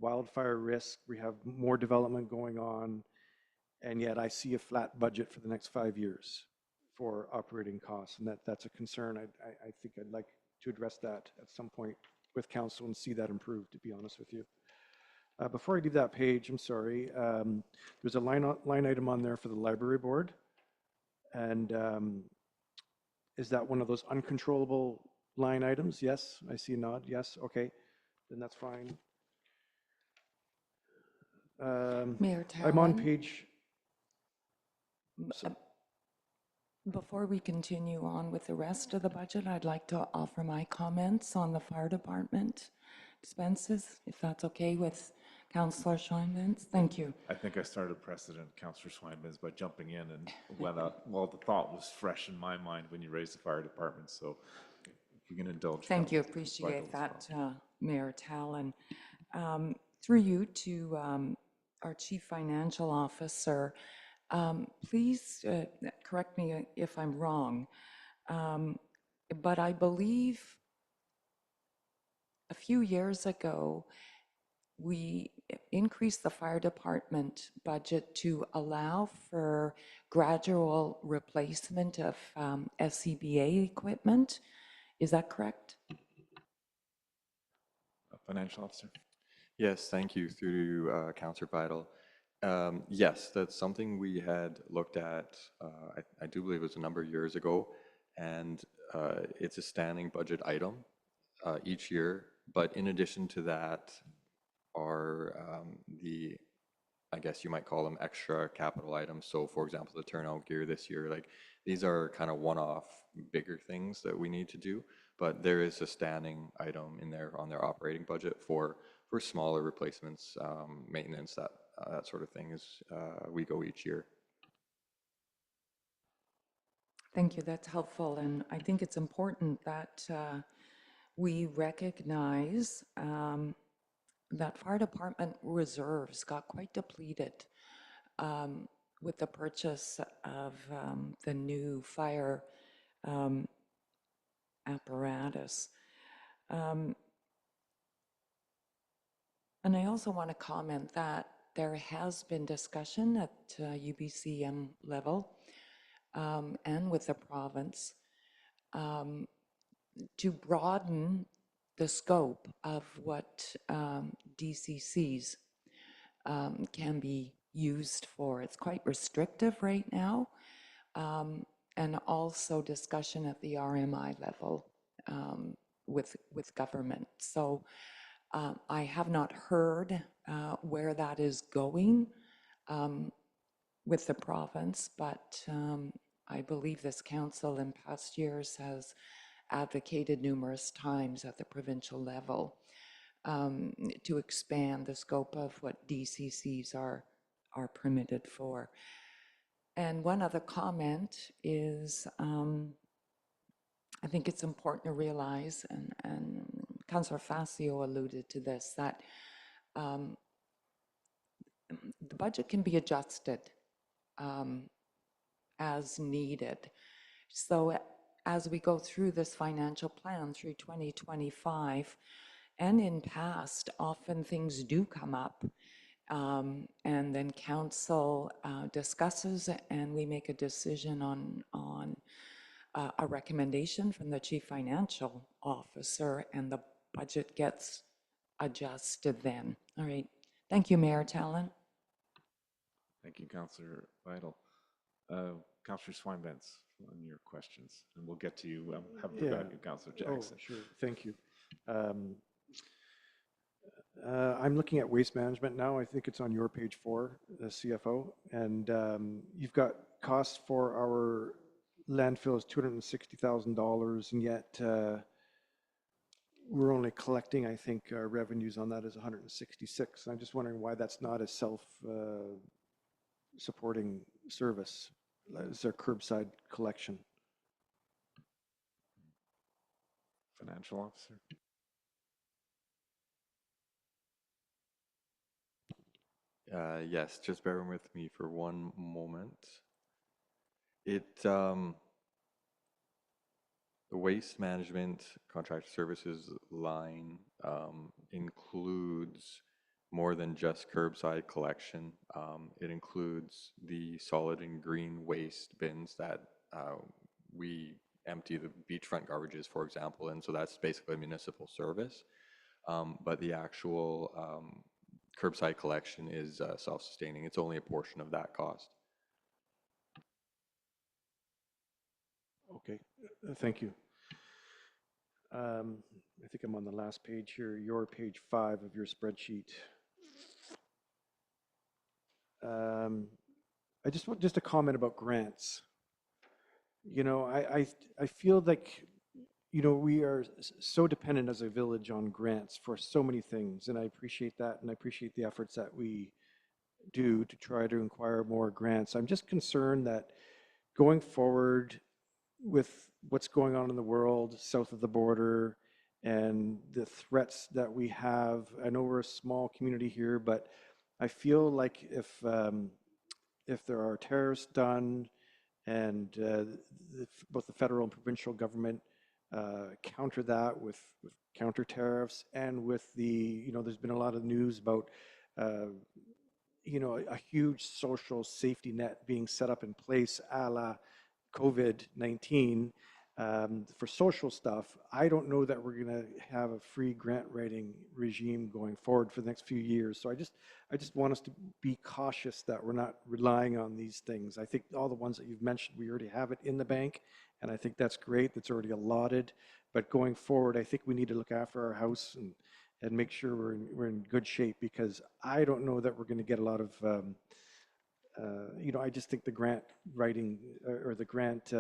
wildfire risk. We have more development going on, and yet I see a flat budget for the next 5 years for operating costs, and that's a concern. I think I'd like to address that at some point with council and see that improve, to be honest with you. Before I leave that page, I'm sorry, there's a line item on there for the library board. And is that one of those uncontrollable line items? Yes, I see a nod. Yes, okay, then that's fine. Mayor Talon? I'm on page. Before we continue on with the rest of the budget, I'd like to offer my comments on the fire department expenses, if that's okay with Councillor Swinbanks. Thank you. I think I started precedent, Councillor Swinbanks, by jumping in and well, the thought was fresh in my mind when you raised the fire department, so if you can indulge. Thank you, appreciate that, Mayor Talon. Through you to our Chief Financial Officer, please correct me if I'm wrong, but I believe a few years ago, we increased the fire department budget to allow for gradual replacement of SCBA equipment. Is that correct? Financial Officer. Yes, thank you. Through to Councillor Vital. Yes, that's something we had looked at, I do believe it was a number of years ago, and it's a standing budget item each year. But in addition to that, are the I guess you might call them extra capital items. So for example, the turnout gear this year, like these are kind of one-off bigger things that we need to do, but there is a standing item in there on their operating budget for smaller replacements, maintenance, that sort of thing as we go each year. Thank you, that's helpful. And I think it's important that we recognize that fire department reserves got quite depleted with the purchase of the new fire apparatus. And I also want to comment that there has been discussion at UBCM level and with the province to broaden the scope of what DCCs can be used for. It's quite restrictive right now, and also discussion at the RMI level with government. So I have not heard where that is going with the province, but I believe this council in past years has advocated numerous times at the provincial level to expand the scope of what DCCs are permitted for. And one other comment is I think it's important to realize, and Councillor Facio alluded to this, that the budget can be adjusted as needed. So as we go through this financial plan through 2025, and in past, often things do come up, and then council discusses and we make a decision on a recommendation from the chief financial officer, and the budget gets adjusted then. All right. Thank you, Mayor Tallon. Thank you, Councillor Vital. Councillor Swinebents, on your questions, and we'll get to you. Have forgotten you, Councillor Jackson. Oh, sure. Thank you. I'm looking at waste management now. I think it's on your page 4, the CFO, and you've got costs for our landfill is $260,000, and yet we're only collecting, I think, our revenues on that is 166. I'm just wondering why that's not a self-supporting service. Is there curbside collection? Financial officer. Yes, just bear with me for one moment. The waste management contract services line includes more than just curbside collection. It includes the solid and green waste bins that we empty the beachfront garbages, for example, and so that's basically a municipal service. But the actual curbside collection is self-sustaining. It's only a portion of that cost. Okay, thank you. I think I'm on the last page here, your page 5 of your spreadsheet. I just want a comment about grants. You know, I feel like, you know, we are so dependent as a village on grants for so many things, and I appreciate that, and I appreciate the efforts that we do to try to acquire more grants. I'm just concerned that going forward with what's going on in the world south of the border and the threats that we have, I know we're a small community here, but I feel like if there are tariffs done and both the federal and provincial government counter that with counter tariffs, and with the, you know, there's been a lot of news about you know, a huge social safety net being set up in place a la COVID-19 for social stuff. I don't know that we're going to have a free grant writing regime going forward for the next few years. So I just want us to be cautious that we're not relying on these things. I think all the ones that you've mentioned, we already have it in the bank, and I think that's great. That's already allotted. But going forward, I think we need to look after our house and make sure we're in good shape, because I don't know that we're going to get a lot of, I just think the grant writing or the grant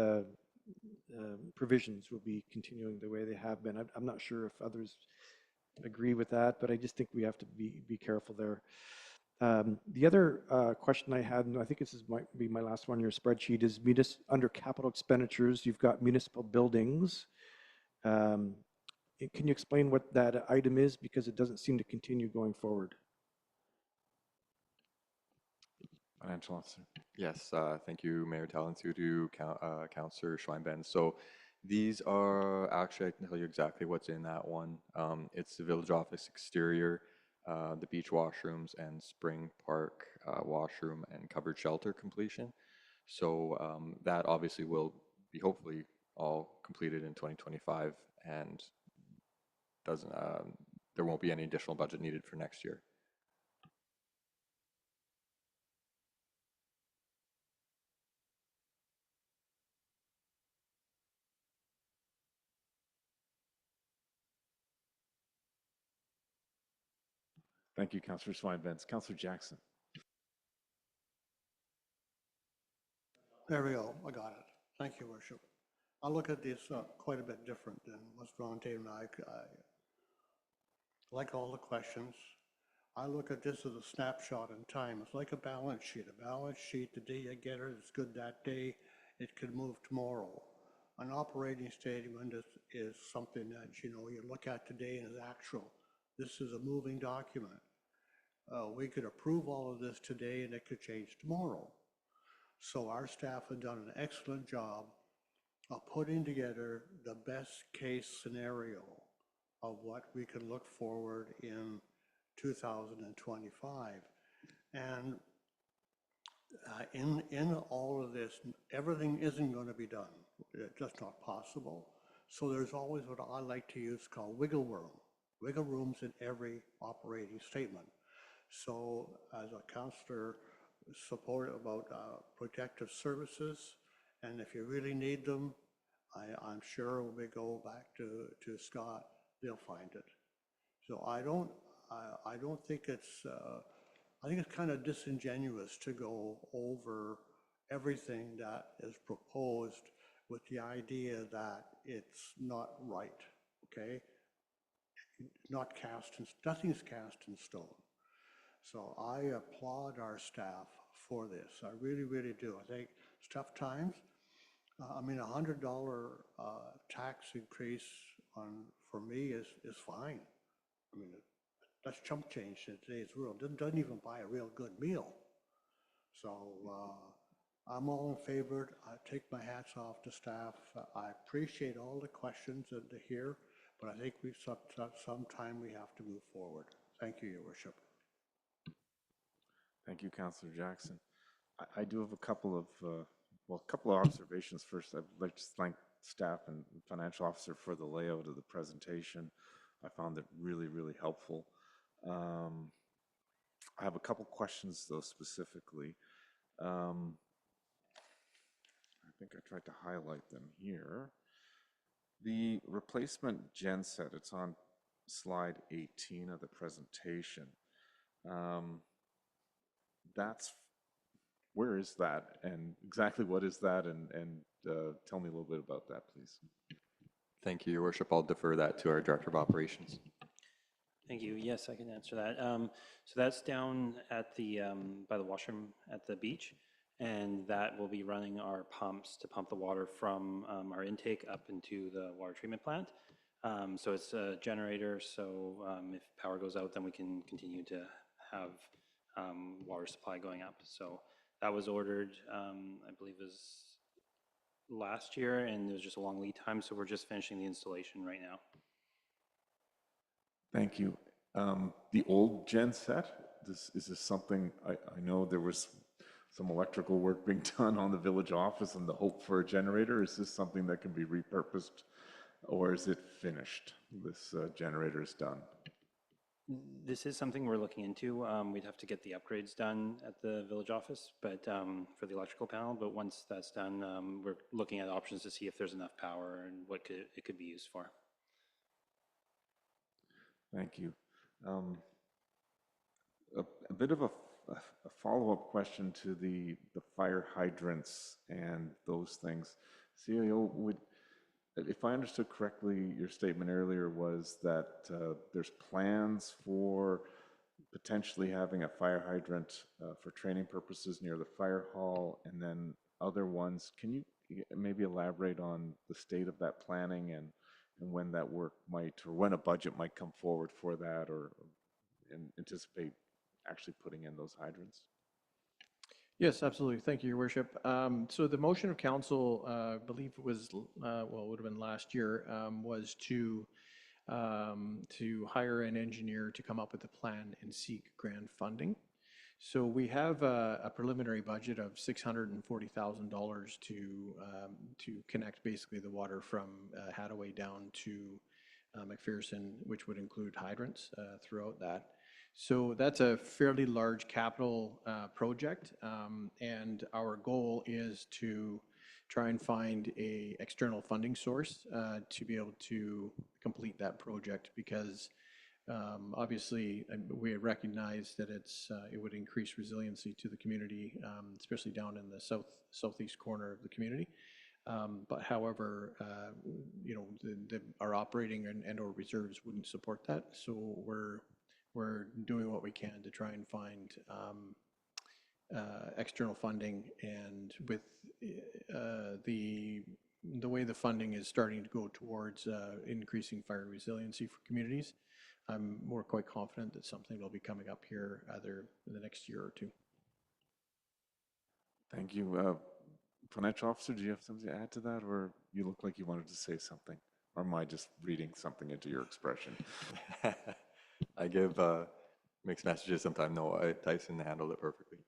provisions will be continuing the way they have been. I'm not sure if others agree with that, but I just think we have to be careful there. The other question I had, and I think might be my last one on your spreadsheet, is under capital expenditures, you've got municipal buildings. Can you explain what that item is? Because it doesn't seem to continue going forward. Financial officer. Yes, thank you, Mayor Talon, to Councillor Schweinben. So these are, actually, I can tell you exactly what's in that one. It's the village office exterior, the beach washrooms, and Spring Park washroom and covered shelter completion. So that obviously will be hopefully all completed in 2025, and there won't be any additional budget needed for next year. Thank you, Councillor Swinevents. Councillor Jackson. There we go. I got it. Thank you, Worship. I look at this quite a bit different than what's Ron Tatum and I like all the questions. I look at this as a snapshot in time. It's like a balance sheet. A balance sheet, the day you get it, it's good that day. It could move tomorrow. An operating statement is something that, you look at today and is actual. This is a moving document. We could approve all of this today and it could change tomorrow. So our staff have done an excellent job of putting together the best case scenario of what we can look forward in 2025. And in all of this, everything isn't going to be done. It's just not possible. So there's always what I like to use called wiggle rooms in every operating statement. So as a councillor, support about protective services, and if you really need them, I'm sure when we go back to Scott, they'll find it. So I don't think it's, I think it's kind of disingenuous to go over everything that is proposed with the idea that it's not right, okay? Nothing's cast in stone. So I applaud our staff for this. I really, really do. I think it's tough times. I mean, $100 tax increase for me is fine. I mean, that's chump change in today's world. Doesn't even buy a real good meal. So I'm all in favor. I take my hats off to staff. I appreciate all the questions and to hear, but I think sometime we have to move forward. Thank you, Your Worship. Thank you, Councillor Jackson. I do have a couple of observations. First, I'd like to thank staff and financial officer for the layout of the presentation. I found it really, really helpful. I have a couple questions, though, specifically. I think I tried to highlight them here. The replacement genset, it's on slide 18 of the presentation. Where is that, and exactly what is that, and tell me a little bit about that, please. Thank you, Your Worship. I'll defer that to our Director of Operations. Thank you. Yes, I can answer that. So that's down at the by the washroom at the beach, and that will be running our pumps to pump the water from our intake up into the water treatment plant. So it's a generator, so if power goes out, then we can continue to have water supply going up. So that was ordered, I believe it was last year, and there was just a long lead time, so we're just finishing the installation right now. Thank you. The old gen set, is this something, I know there was some electrical work being done on the village office and the hope for a generator. Is this something that can be repurposed, or is it finished? This generator is done. This is something we're looking into. We'd have to get the upgrades done at the village office, but for the electrical panel. But once that's done, we're looking at options to see if there's enough power and what it could be used for. Thank you. Um, a bit of a follow-up question to the fire hydrants and those things. CAO, if I understood correctly, your statement earlier was that there's plans for potentially having a fire hydrant for training purposes near the fire hall, and then other ones. Can you maybe elaborate on the state of that planning and when that work might, or when a budget might come forward for that, or anticipate actually putting in those hydrants? Yes, absolutely. Thank you, Your Worship. So the motion of council, I believe it was, well, it would have been last year, was to hire an engineer to come up with a plan and seek grant funding. So we have a preliminary budget of $640,000 to connect basically the water from Hadaway down to McPherson, which would include hydrants throughout that. So that's a fairly large capital project, and our goal is to try and find a external funding source to be able to complete that project, because obviously we recognize that it would increase resiliency to the community, especially down in the southeast corner of the community. But however, you know, our operating and/or reserves wouldn't support that, so we're doing what we can to try and find external funding. And with the way the funding is starting to go towards increasing fire resiliency for communities, I'm quite confident that something will be coming up here either in the next year or two. Thank you. Financial Officer, do you have something to add to that, or you look like you wanted to say something? Or am I just reading something into your expression? I give mixed messages sometimes. No, Tyson handled it perfectly.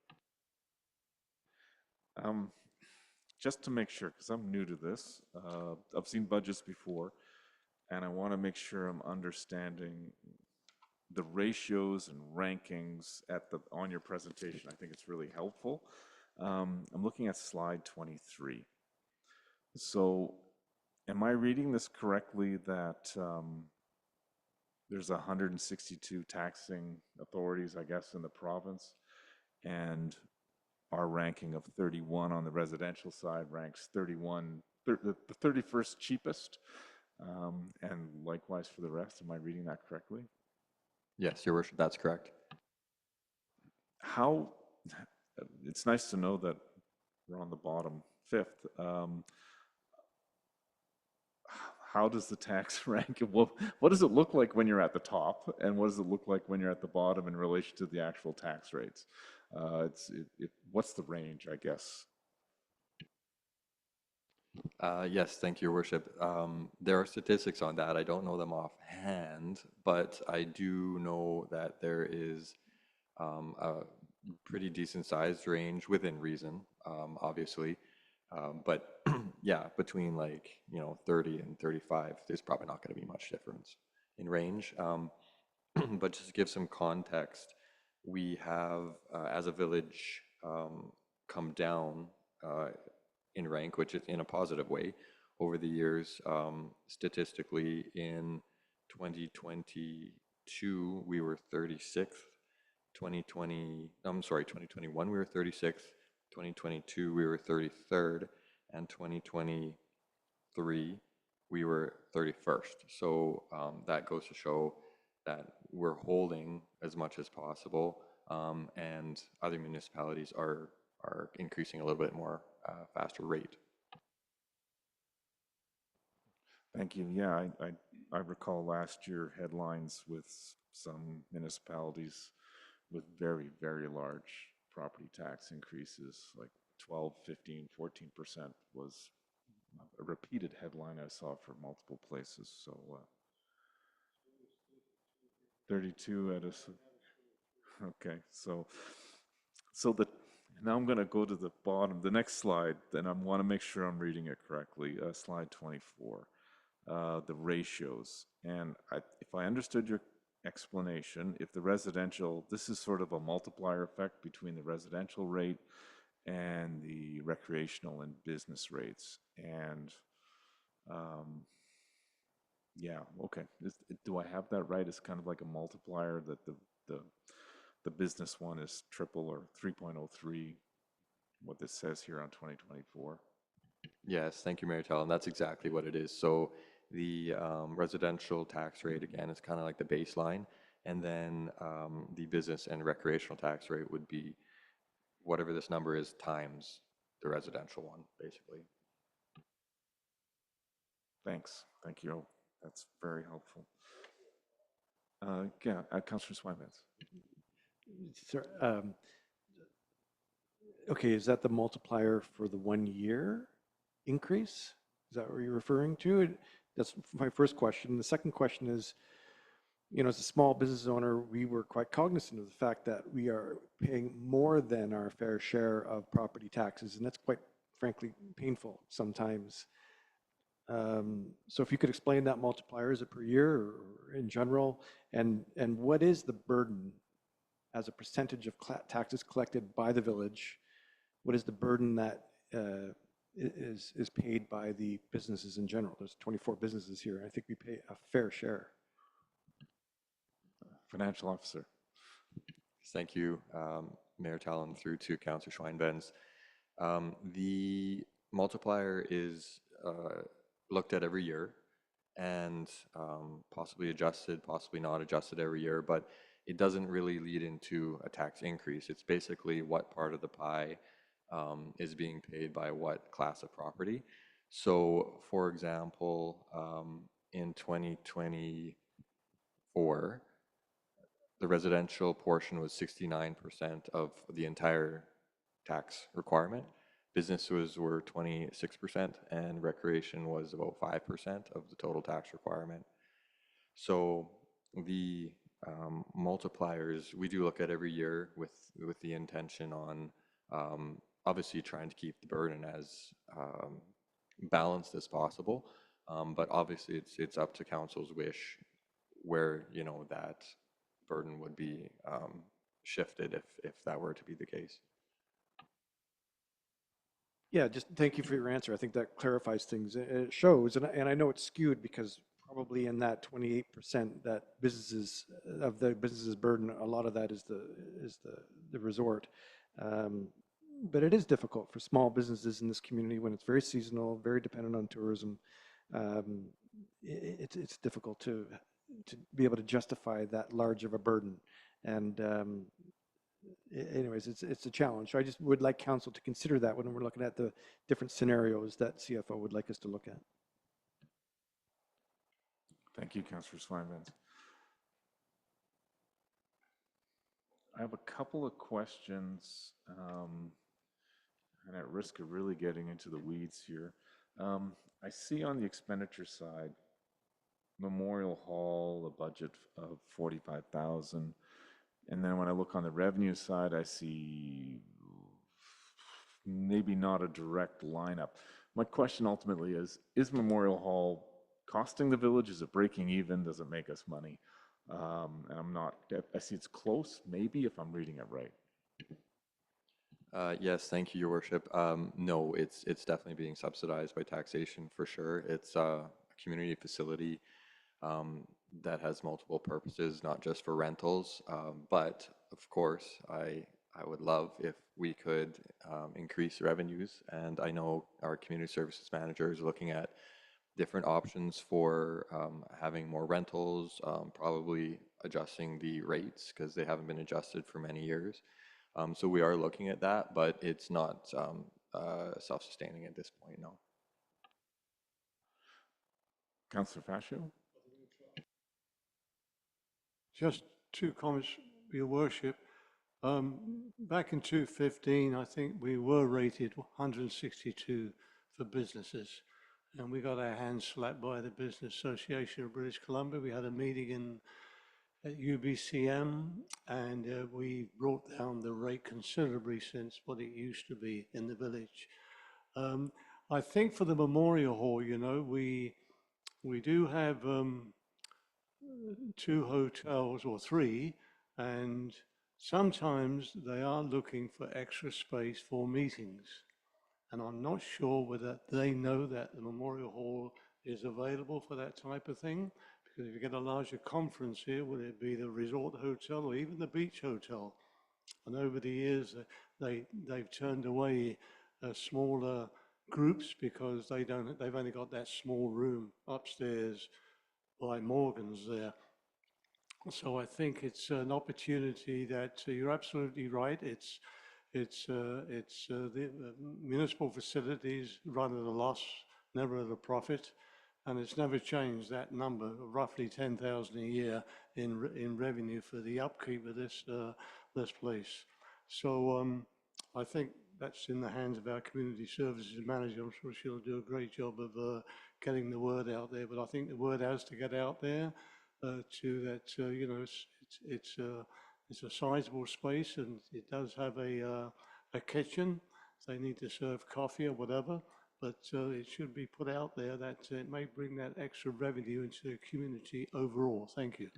Just to make sure, because I'm new to this, I've seen budgets before, and I want to make sure I'm understanding the ratios and rankings on your presentation. I think it's really helpful. I'm looking at slide 23. So am I reading this correctly that there's 162 taxing authorities, I guess, in the province, and our ranking of 31 on the residential side ranks the 31st cheapest, and likewise for the rest? Am I reading that correctly? Yes, Your Worship, that's correct. It's nice to know that we're on the bottom fifth. How does the tax rank? What does it look like when you're at the top, and what does it look like when you're at the bottom in relation to the actual tax rates? What's the range, I guess? Yes, thank you, Your Worship. There are statistics on that. I don't know them offhand, but I do know that there is a pretty decent sized range within reason, obviously. But yeah, between 30 and 35, there's probably not going to be much difference in range. But just to give some context, we have, as a village, come down in rank, which is in a positive way over the years. Statistically, in 2022, we were 36th. 2021, we were 36th. 2022, we were 33rd. And 2023, we were 31st. So that goes to show that we're holding as much as possible, and other municipalities are increasing a little bit more faster rate. Thank you. Yeah, I recall last year headlines with some municipalities with very, very large property tax increases, like 12, 15, 14% was a repeated headline I saw for multiple places. So 32 at a, okay. So now I'm going to go to the bottom, the next slide, and I want to make sure I'm reading it correctly. Slide 24, the ratios. And if I understood your explanation, if the residential, this is sort of a multiplier effect between the residential rate and the recreational and business rates. And Yeah, okay. Do I have that right? It's kind of like a multiplier that the business one is triple or 3.03, what this says here on 2024. Yes, thank you, Mayor Tallon. That's exactly what it is. So the residential tax rate, again, is kind of like the baseline. And then the business and recreational tax rate would be whatever this number is times the residential one, basically. Thanks. Thank you. That's very helpful. Yeah, Councillor Swinbanks. Sir, okay, is that the multiplier for the 1 year increase? Is that what you're referring to? That's my first question. The second question is, you know, as a small business owner, we were quite cognizant of the fact that we are paying more than our fair share of property taxes, and that's quite frankly painful sometimes. So if you could explain that multiplier, is it per year or in general? And what is the burden as a percentage of taxes collected by the village? What is the burden that is paid by the businesses in general? There's 24 businesses here. I think we pay a fair share. Financial Officer. Thank you, Mayor Tallon, through to Councillor Schweinbenz. The multiplier is looked at every year and possibly adjusted, possibly not adjusted every year, but it doesn't really lead into a tax increase. It's basically what part of the pie is being paid by what class of property. So, for example, in 2024, the residential portion was 69% of the entire tax requirement. Businesses were 26%, and recreation was about 5% of the total tax requirement. So the multipliers we do look at every year with the intention on obviously trying to keep the burden as balanced as possible, but obviously it's up to council's wish where, you know, that burden would be shifted if that were to be the case. Yeah, just thank you for your answer. I think that clarifies things. It shows, and I know it's skewed because probably in that 28% that businesses of the businesses burden, a lot of that is the resort. But it is difficult for small businesses in this community when it's very seasonal, very dependent on tourism. It's difficult to be able to justify that large of a burden. And anyways, it's a challenge. So I just would like council to consider that when we're looking at the different scenarios that CFO would like us to look at. Thank you, Councillor Swinbanks. I have a couple of questions, and at risk of really getting into the weeds here. I see on the expenditure side, Memorial Hall, a budget of 45,000. And then when I look on the revenue side, I see maybe not a direct lineup. My question ultimately is Memorial Hall costing the village? Is it breaking even? Does it make us money? And I'm not, I see it's close, maybe, if I'm reading it right. Yes, thank you, Your Worship. No, it's definitely being subsidized by taxation for sure. It's a community facility that has multiple purposes, not just for rentals, but of course, I would love if we could increase revenues, and I know our community services manager is looking at different options for having more rentals, probably adjusting the rates because they haven't been adjusted for many years. So we are looking at that, but it's not self-sustaining at this point, no. Councillor Fascio? Just two comments, Your Worship. Back in 2015, I think we were rated 162 for businesses, and we got our hands slapped by the Business Association of British Columbia. We had a meeting at UBCM, and we brought down the rate considerably since what it used to be in the village. I think for the Memorial Hall, you know, we do have 2 hotels or 3, and sometimes they are looking for extra space for meetings. And I'm not sure whether they know that the Memorial Hall is available for that type of thing. Because if you get a larger conference here, would it be the resort hotel or even the beach hotel? And over the years, they've turned away smaller groups because they've only got that small room upstairs by Morgan's there. So I think it's an opportunity that you're absolutely right. The municipal facilities run at a loss, never at a profit, and it's never changed that number, roughly 10,000 a year in revenue for the upkeep of this place. So I think that's in the hands of our community services manager. I'm sure she'll do a great job of getting the word out there. But I think the word has to get out there to that. You know, it's a sizable space, and it does have a kitchen. They need to serve coffee or whatever, but it should be put out there that it may bring that extra revenue into the community overall. Thank you.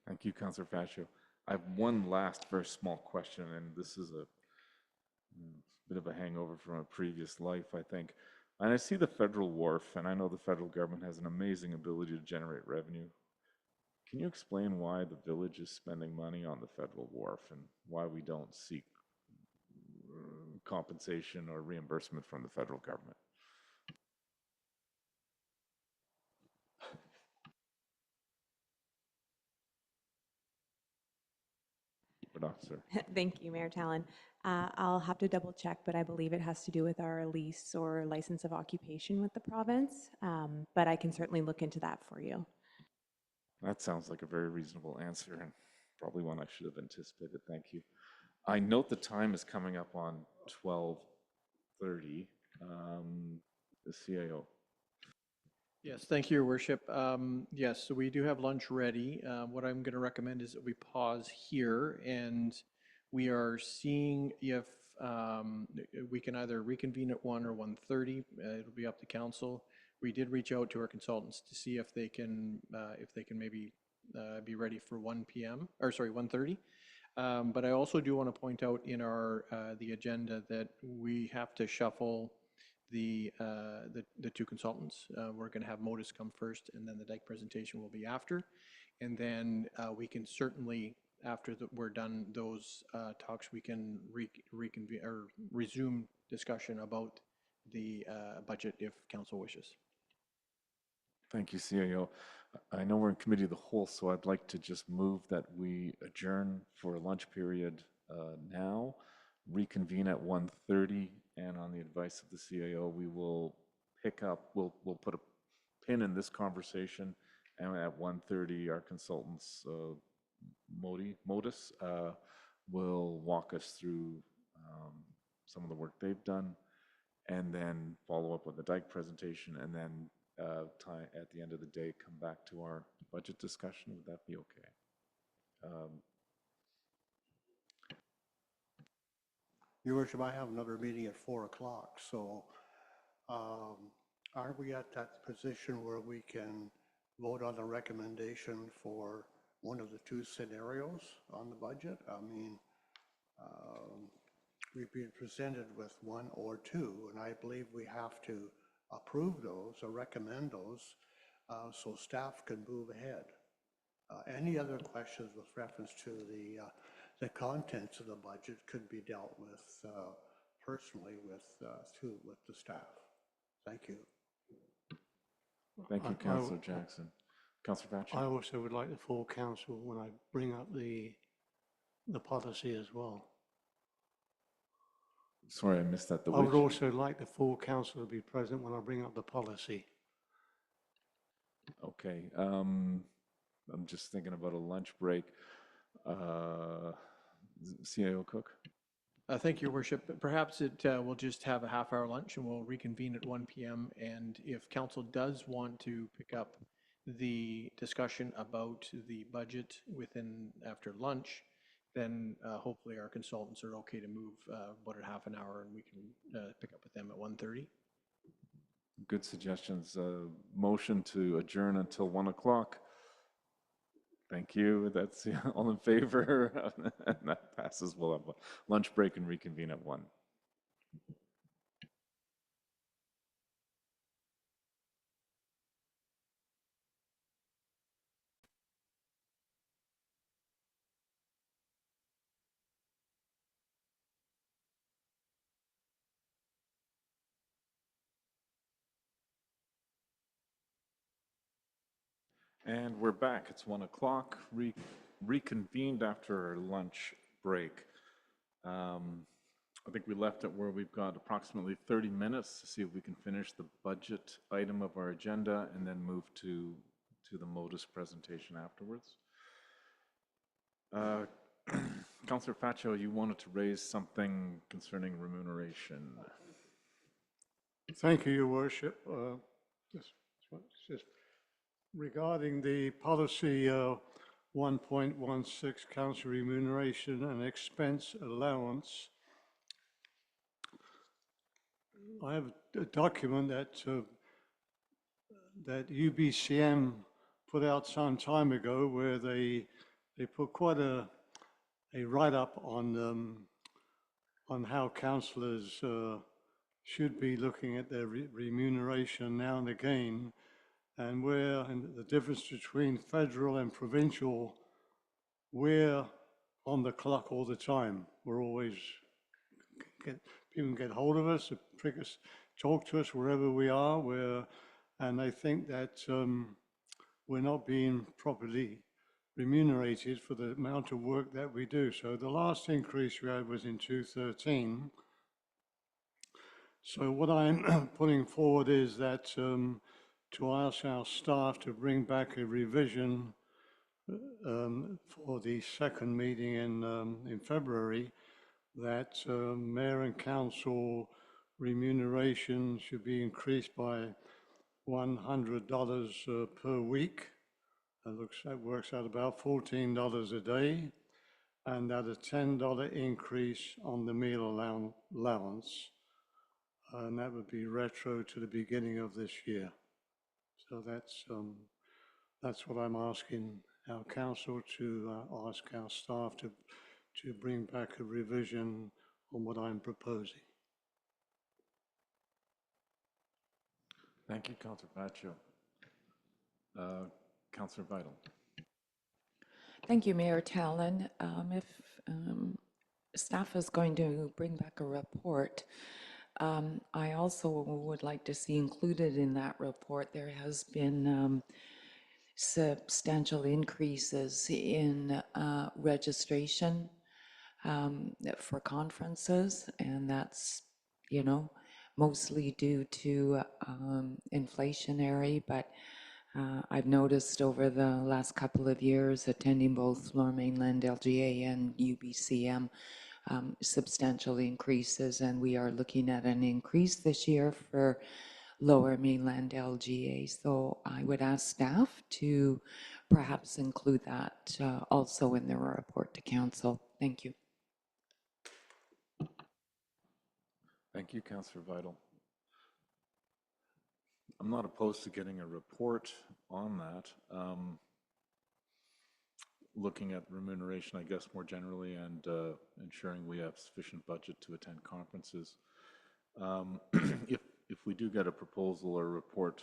Thank you, Councillor Faccio. I have one last very small question, and this is a bit of a hangover from a previous life, I think. And I see the federal wharf, and I know the federal government has an amazing ability to generate revenue. Can you explain why the village is spending money on the federal wharf and why we don't seek compensation or reimbursement from the federal government? Officer. Thank you, Mayor Talon. I'll have to double check, but I believe it has to do with our lease or license of occupation with the province. But I can certainly look into that for you. That sounds like a very reasonable answer and probably one I should have anticipated. Thank you. I note the time is coming up on 12:30. The CAO. Yes, thank you, Your Worship. Yes, so we do have lunch ready. What I'm going to recommend is that we pause here and we are seeing if we can either reconvene at 1 or 1:30. It'll be up to council. We did reach out to our consultants to see if they can maybe be ready for 1 p.m. or sorry, 1:30. But I also do want to point out in our the agenda that we have to shuffle the two consultants. We're going to have Modus come first, and then the Dyke presentation will be after. And then we can certainly, after we're done those talks, we can reconvene or resume discussion about the budget if council wishes. Thank you, CAO. I know we're in committee of the whole, so I'd like to just move that we adjourn for a lunch period now, reconvene at 1:30, and on the advice of the CAO, we will pick up, we'll put a pin in this conversation, and at 1:30, our consultants, Modus, will walk us through some of the work they've done, and then follow up with the Dyke presentation, and then at the end of the day, come back to our budget discussion. Would that be okay? Your Worship, I have another meeting at 4 o'clock, so are we at that position where we can vote on a recommendation for one of the two scenarios on the budget? I mean, we've been presented with one or two, and I believe we have to approve those or recommend those so staff can move ahead. Any other questions with reference to the contents of the budget could be dealt with personally with the staff. Thank you. Thank you, Councillor Jackson. Councillor I Faccio. also would like the full council when I bring up the policy as well. Sorry, I missed that. I would also like the full council to be present when I bring up the policy. Okay. I'm just thinking about a lunch break. CAO Cook? Thank you, Your Worship. Perhaps we'll just have a half-hour lunch and we'll reconvene at 1 p.m. And if council does want to pick up the discussion about the budget after lunch, then hopefully our consultants are okay to move about a half an hour and we can pick up with them at 1:30. Good suggestions. Motion to adjourn until 1 o'clock. Thank you. That's all in favor. And that passes. We'll have a lunch break and reconvene at 1. And we're back. It's 1 o'clock, reconvened after our lunch break. I think we left it where we've got approximately 30 minutes to see if we can finish the budget item of our agenda and then move to the MODIS presentation afterwards. Councillor Faccio, you wanted to raise something concerning remuneration. Thank you, Your Worship. Just regarding the policy 1.16, council remuneration and expense allowance, I have a document that UBCM put out some time ago where they put quite a write-up on how councillors should be looking at their remuneration now and again, and the difference between federal and provincial, we're on the clock all the time. We're always, people can get hold of us, prick us, talk to us wherever we are, and they think that we're not being properly remunerated for the amount of work that we do. So the last increase we had was in 2013. So what I'm putting forward is that to ask our staff to bring back a revision for the second meeting in February, that mayor and council remuneration should be increased by $100 per week. That works out about $14 a day, and that a $10 increase on the meal allowance, and that would be retro to the beginning of this year. So that's what I'm asking our council to ask our staff to bring back a revision on what I'm proposing. Thank you, Councillor Faccio. Councillor Vital. Thank you, Mayor Tallon. If staff is going to bring back a report, I also would like to see included in that report, there has been substantial increases in registration for conferences, and that's, mostly due to inflationary, but I've noticed over the last couple of years attending both Lower Mainland LGA and UBCM, substantial increases, and we are looking at an increase this year for Lower Mainland LGA. So I would ask staff to perhaps include that also in their report to council. Thank you. Thank you, Councillor Vital. I'm not opposed to getting a report on that. Looking at remuneration, I guess, more generally, and ensuring we have sufficient budget to attend conferences. If we do get a proposal or report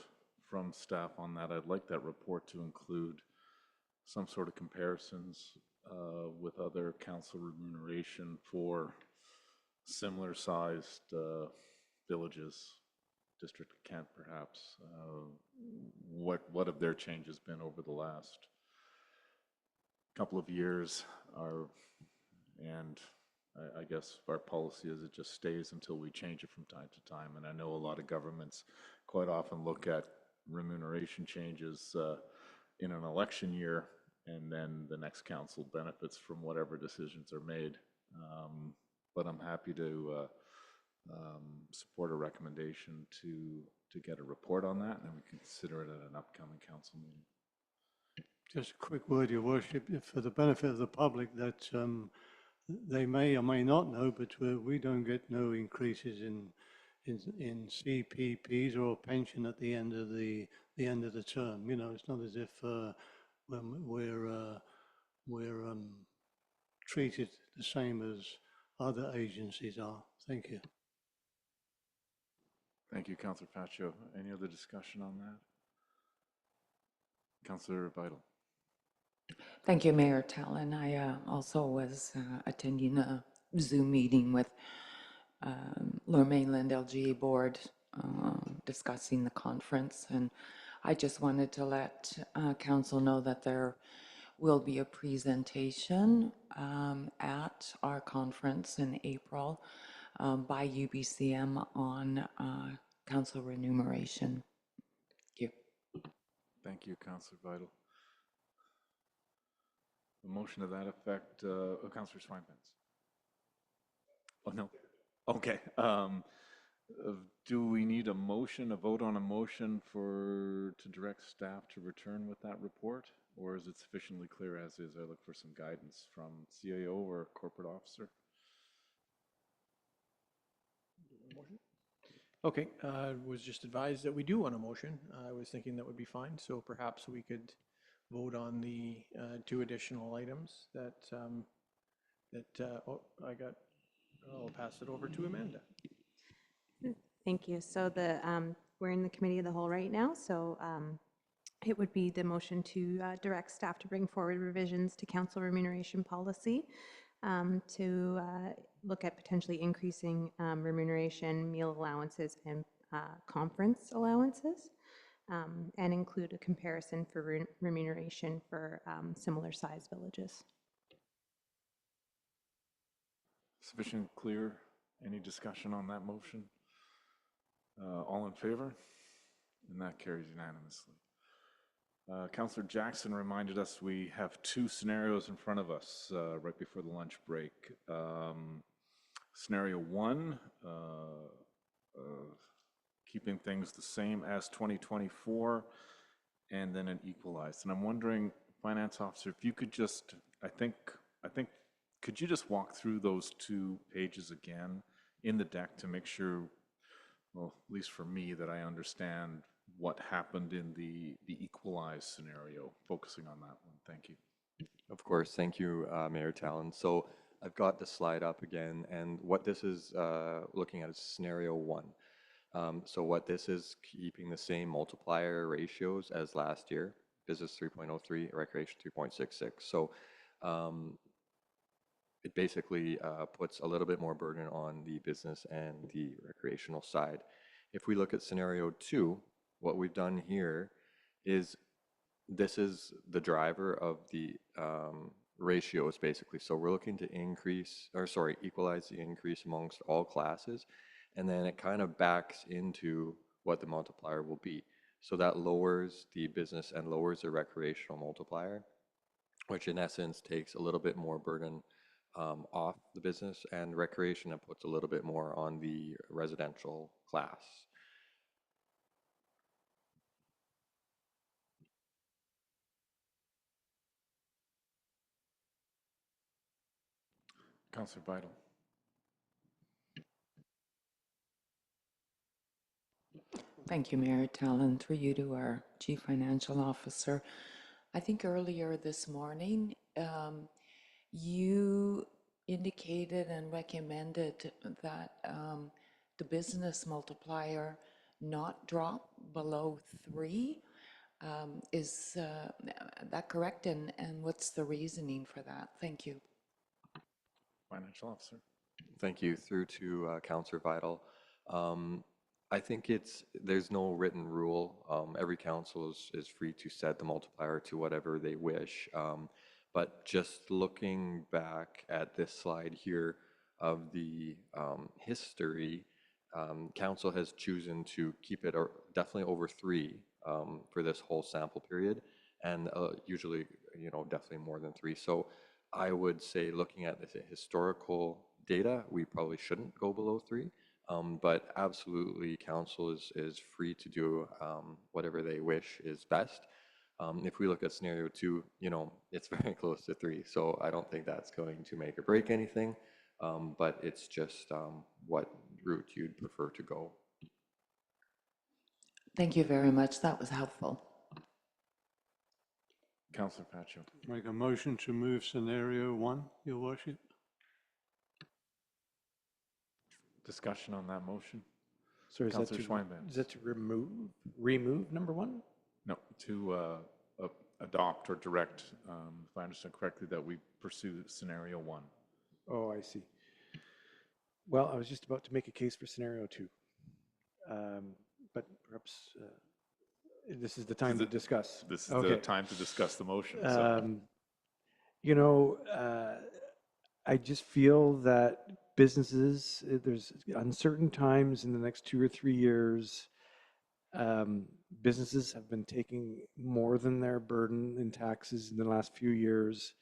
from staff on that, I'd like that report to include some sort of comparisons with other council remuneration for similar sized villages, District of Kent perhaps. What have their changes been over the last couple of years? And I guess our policy is it just stays until we change it from time to time. And I know a lot of governments quite often look at remuneration changes in an election year, and then the next council benefits from whatever decisions are made. But I'm happy to support a recommendation to get a report on that, and we can consider it at an upcoming council meeting. Just a quick word, Your Worship, for the benefit of the public, that they may or may not know, but we don't get no increases in CPPs or pension at the end of the term. It's not as if we're treated the same as other agencies are. Thank you. Thank you, Councillor Faccio. Any other discussion on that? Councillor Vital. Thank you, Mayor Tallon. I also was attending a Zoom meeting with Lower Mainland LGA Board discussing the conference, and I just wanted to let council know that there will be a presentation at our conference in April by UBCM on council remuneration. Thank you. Thank you, Councillor Vital. A motion to that effect, Councillor Swinepins. Oh, no. Okay. Do we need a motion, a vote on a motion to direct staff to return with that report? Or is it sufficiently clear as is? I look for some guidance from CAO or corporate officer. Okay, was just advised that we do want a motion. I was thinking that would be fine, so perhaps we could vote on the 2 additional items that, I'll pass it over to Amanda. Thank you. So we're in the committee of the whole right now, so it would be the motion to direct staff to bring forward revisions to council remuneration policy to look at potentially increasing remuneration, meal allowances, and conference allowances, and include a comparison for remuneration for similar size villages. Sufficient clear? Any discussion on that motion? All in favor? And that carries unanimously. Councillor Jackson reminded us we have 2 scenarios in front of us right before the lunch break. Scenario 1, keeping things the same as 2024, and then an equalized. And I'm wondering, Finance Officer, if you could just, could you just walk through those 2 pages again in the deck to make sure, well, at least for me, that I understand what happened in the equalized scenario, focusing on that one. Thank you. Of course, thank you, Mayor Talon. So I've got the slide up again, and what this is looking at is scenario 1. So what this is, keeping the same multiplier ratios as last year, business 3.03, recreation 3.66. So it basically puts a little bit more burden on the business and the recreational side. If we look at scenario 2, what we've done here is this is the driver of the ratios, basically. So we're looking to equalize the increase amongst all classes, and then it kind of backs into what the multiplier will be. So that lowers the business and lowers the recreational multiplier, which in essence takes a little bit more burden off the business and recreation and puts a little bit more on the residential class. Councillor Vital. Thank you, Mayor Talon. Through you to our Chief Financial Officer. I think earlier this morning, you indicated and recommended that the business multiplier not drop below 3. Is that correct? And what's the reasoning for that? Thank you. Financial Officer. Thank you. Through to Councillor Vital. I think there's no written rule. Every council is free to set the multiplier to whatever they wish. But just looking back at this slide here of the history, council has chosen to keep it definitely over 3 for this whole sample period, and usually, definitely more than 3. So I would say, looking at the historical data, we probably shouldn't go below 3. But absolutely, council is free to do whatever they wish is best. If we look at scenario 2, it's very close to 3, so I don't think that's going to make or break anything, but it's just what route you'd prefer to go. Thank you very much. That was helpful. Councillor Pacho. Make a motion to move scenario 1, Your Worship. Discussion on that motion? So is that Councillor Schweinbach. to remove number 1? No, to adopt or direct, if I understand correctly, that we pursue scenario 1. Oh, I see. Well, I was just about to make a case for scenario 2. But perhaps This is the time to discuss. This is the Okay. time to discuss the motion, so. You know, I just feel that businesses, there's uncertain times in the next 2 or 3 years. Businesses have been taking more than their burden in taxes in the last few years.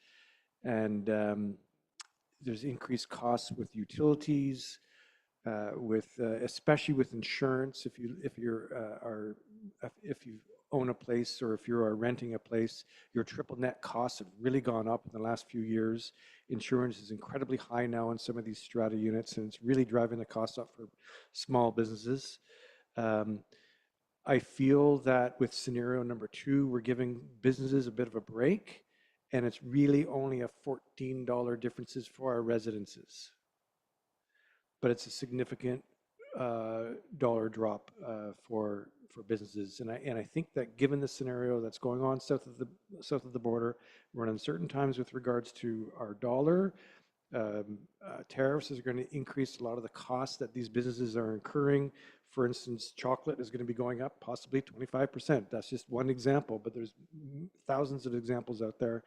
And there's increased costs with utilities, especially with insurance. If you own a place or if you are renting a place, your triple net costs have really gone up in the last few years. Insurance is incredibly high now in some of these strata units, and it's really driving the cost up for small businesses. I feel that with scenario number 2, we're giving businesses a bit of a break, and it's really only a $14 differences for our residences. But it's a significant dollar drop for businesses. And I think that given the scenario that's going on south of the border, we're in uncertain times with regards to our dollar. Tariffs is going to increase a lot of the costs that these businesses are incurring. For instance, chocolate is going to be going up possibly 25%. That's just one example, but there's thousands of examples out there.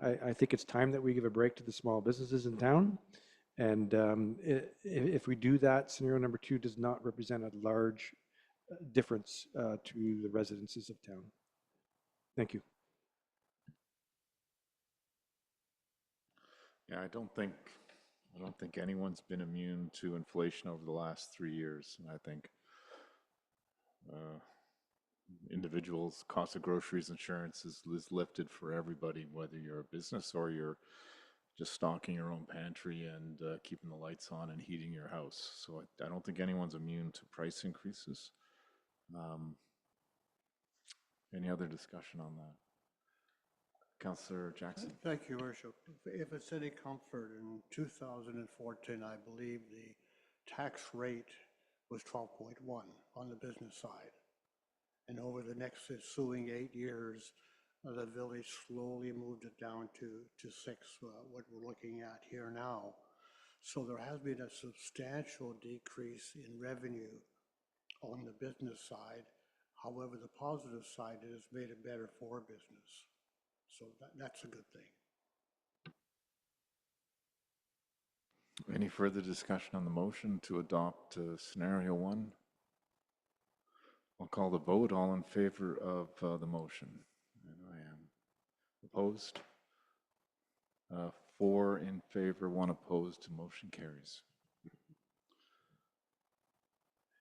I think it's time that we give a break to the small businesses in town. And if we do that, scenario number 2 does not represent a large difference to the residences of town. Thank you. Yeah, I don't think anyone's been immune to inflation over the last 3 years. And I think individuals' cost of groceries, insurance is lifted for everybody, whether you're a business or you're just stocking your own pantry and keeping the lights on and heating your house. So I don't think anyone's immune to price increases. Any other discussion on that? Councillor Jackson. Thank you, Worship. If it's any comfort, in 2014, I believe the tax rate was 12.1 on the business side. And over the next ensuing 8 years, the village slowly moved it down to 6, what we're looking at here now. So there has been a substantial decrease in revenue on the business side. However, the positive side is made it better for business. So that's a good thing. Any further discussion on the motion to adopt scenario 1? I'll call the vote. All in favor of the motion? And I am opposed. 4 in favor, 1 opposed. Motion carries.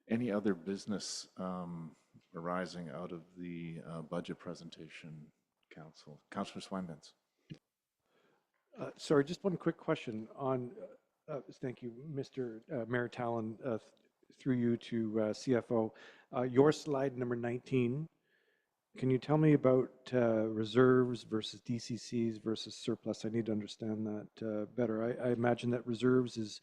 Any other business arising out of the budget presentation, Council? Councillor Swinbanks. Sorry, just one quick question on, thank you, Mr. Mayor Tallon, through you to CFO. Your slide number 19, can you tell me about reserves versus DCCs versus surplus? I need to understand that better. I imagine that reserves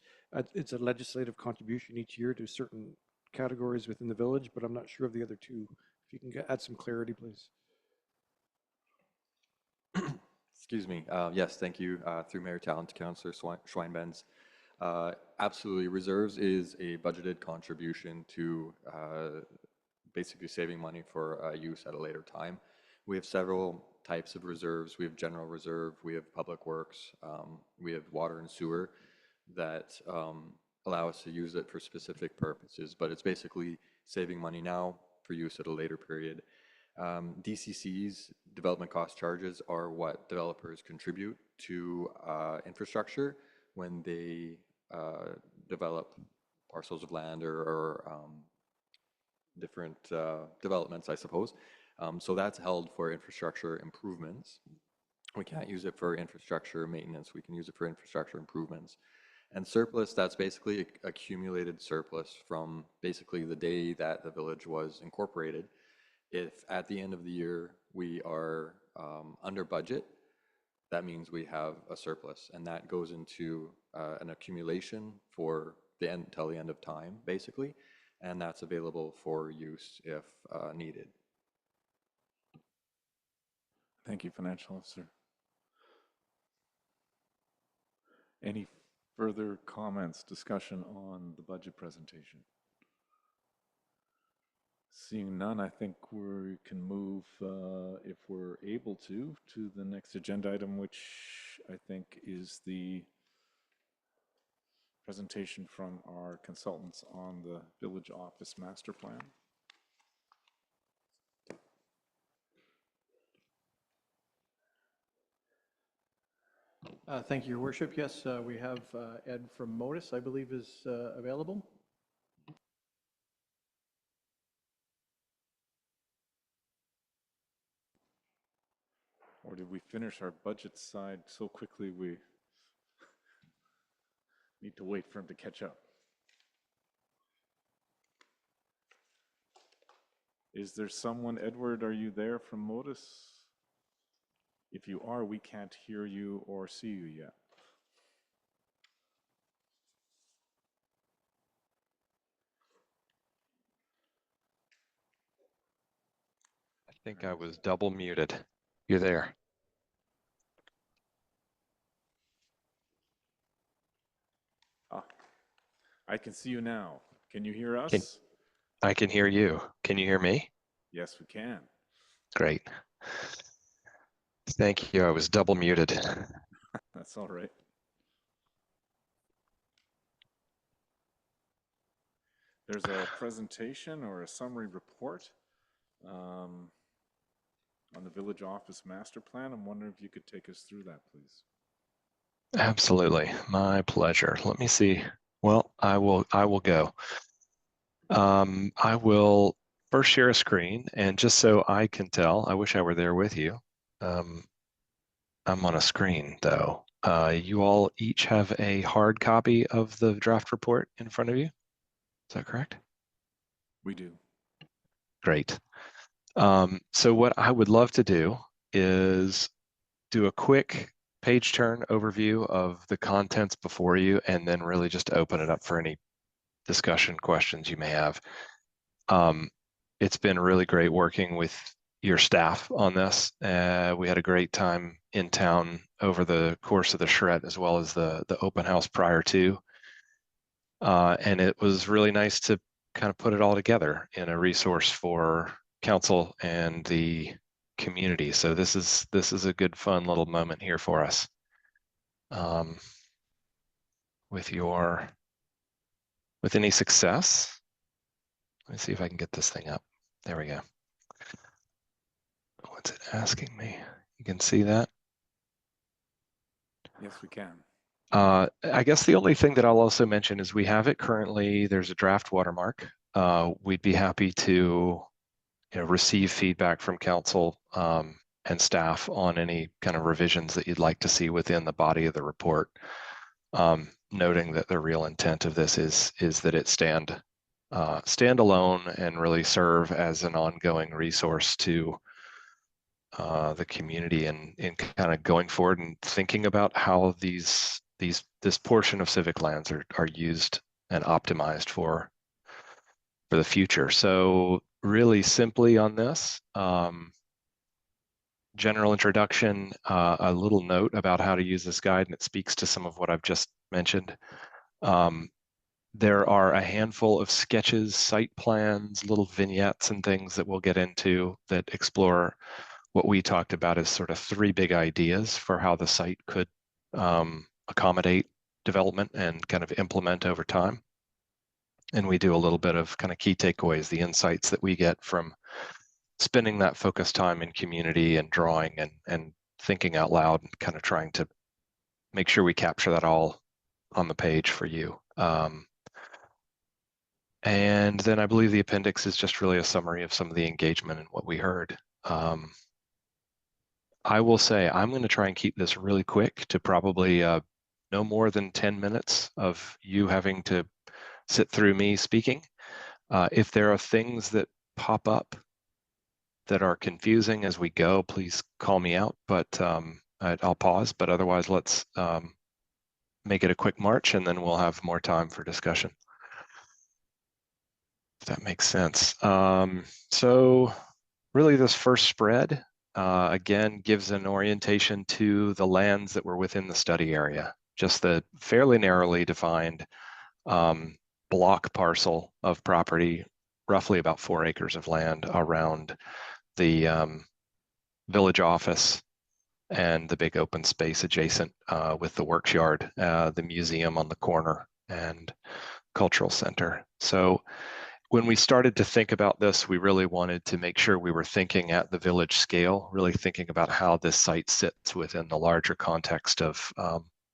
it's a legislative contribution each year to certain categories within the village, but I'm not sure of the other two. If you can add some clarity, please. Excuse me. Yes, thank you. Through Mayor Tallon to Councillor Schweinbenz. Absolutely, reserves is a budgeted contribution to basically saving money for use at a later time. We have several types of reserves. We have general reserve, we have public works, we have water and sewer that allow us to use it for specific purposes, but it's basically saving money now for use at a later period. DCCs, development cost charges, are what developers contribute to infrastructure when they develop parcels of land or different developments, I suppose. So that's held for infrastructure improvements. We can't use it for infrastructure maintenance. We can use it for infrastructure improvements. And surplus, that's basically accumulated surplus from basically the day that the village was incorporated. If at the end of the year we are under budget, that means we have a surplus, and that goes into an accumulation for the end till the end of time, basically, and that's available for use if needed. Thank you, Financial Officer. Any further comments, discussion on the budget presentation? Seeing none, I think we can move, if we're able to the next agenda item, which I think is the presentation from our consultants on the village office master plan. Thank you, Your Worship. Yes, we have Ed from Modus, I believe, is available. Or did we finish our budget side so quickly we need to wait for him to catch up? Is there someone, Edward, are you there from Modus? If you are, we can't hear you or see you yet. I think I was double muted. You're there. Ah, I can see you now. Can you hear us? I can hear you. Can you hear me? Yes, we can. Great. Thank you. I was double muted. That's all right. There's a presentation or a summary report on the village office master plan. I'm wondering if you could take us through that, please. Absolutely. My pleasure. Let me see. Well, I will go. I will first share a screen, and just so I can tell, I wish I were there with you. I'm on a screen though. You all each have a hard copy of the draft report in front of you. Is that correct? We do. Great. So what I would love to do is do a quick page turn overview of the contents before you, and then really just open it up for any discussion questions you may have. It's been really great working with your staff on this. We had a great time in town over the course of the charrette, as well as the open house prior to. And it was really nice to kind of put it all together in a resource for council and the community. So this is a good, fun little moment here for us. With any success, let me see if I can get this thing up. There we go. What's it asking me? You can see that? Yes, we can. I guess the only thing that I'll also mention is we have it currently, there's a draft watermark. We'd be happy to receive feedback from council and staff on any kind of revisions that you'd like to see within the body of the report. Noting that the real intent of this is that it stand alone and really serve as an ongoing resource to the community in kind of going forward and thinking about how this portion of civic lands are used and optimized for the future. So really simply on this, general introduction, a little note about how to use this guide, and it speaks to some of what I've just mentioned. There are a handful of sketches, site plans, little vignettes and things that we'll get into that explore what we talked about as sort of 3 big ideas for how the site could accommodate development and kind of implement over time. And we do a little bit of kind of key takeaways, the insights that we get from spending that focused time in community and drawing and thinking out loud and kind of trying to make sure we capture that all on the page for you. And then I believe the appendix is just really a summary of some of the engagement and what we heard. I will say I'm going to try and keep this really quick to probably no more than 10 minutes of you having to sit through me speaking. If there are things that pop up that are confusing as we go, please call me out, but I'll pause. But otherwise, let's make it a quick march, and then we'll have more time for discussion, if that makes sense. So really this first spread, again, gives an orientation to the lands that were within the study area, just the fairly narrowly defined block parcel of property roughly about 4 acres of land around the village office and the big open space adjacent with the works yard, the museum on the corner, and cultural center. So when we started to think about this, we really wanted to make sure we were thinking at the village scale, really thinking about how this site sits within the larger context of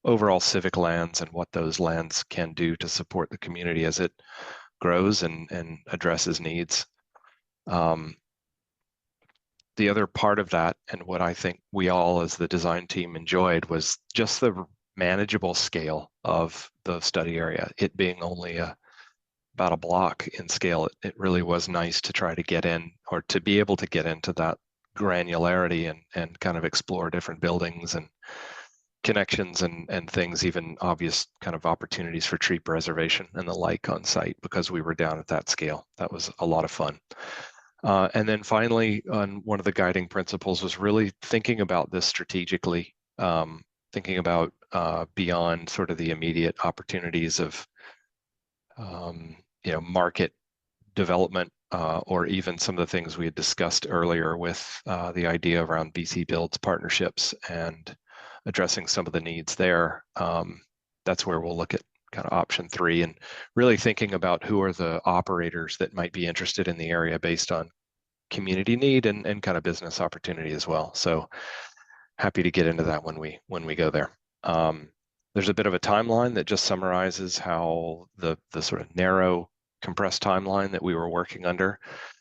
overall civic lands and what those lands can do to support the community as it grows and addresses needs. The other part of that, and what I think we all as the design team enjoyed, was just the manageable scale of the study area. It being only about a block in scale, it really was nice to try to get in, or to be able to get into that granularity and kind of explore different buildings and connections and things, even obvious kind of opportunities for tree preservation and the like on site, because we were down at that scale. That was a lot of fun. And then finally, on one of the guiding principles was really thinking about this strategically, thinking about beyond sort of the immediate opportunities of market development, or even some of the things we had discussed earlier with the idea around BC Builds partnerships and addressing some of the needs there. That's where we'll look at kind of option 3, and really thinking about who are the operators that might be interested in the area based on community need and kind of business opportunity as well. So happy to get into that when we go there. There's a bit of a timeline that just summarizes how the sort of narrow compressed timeline that we were working under,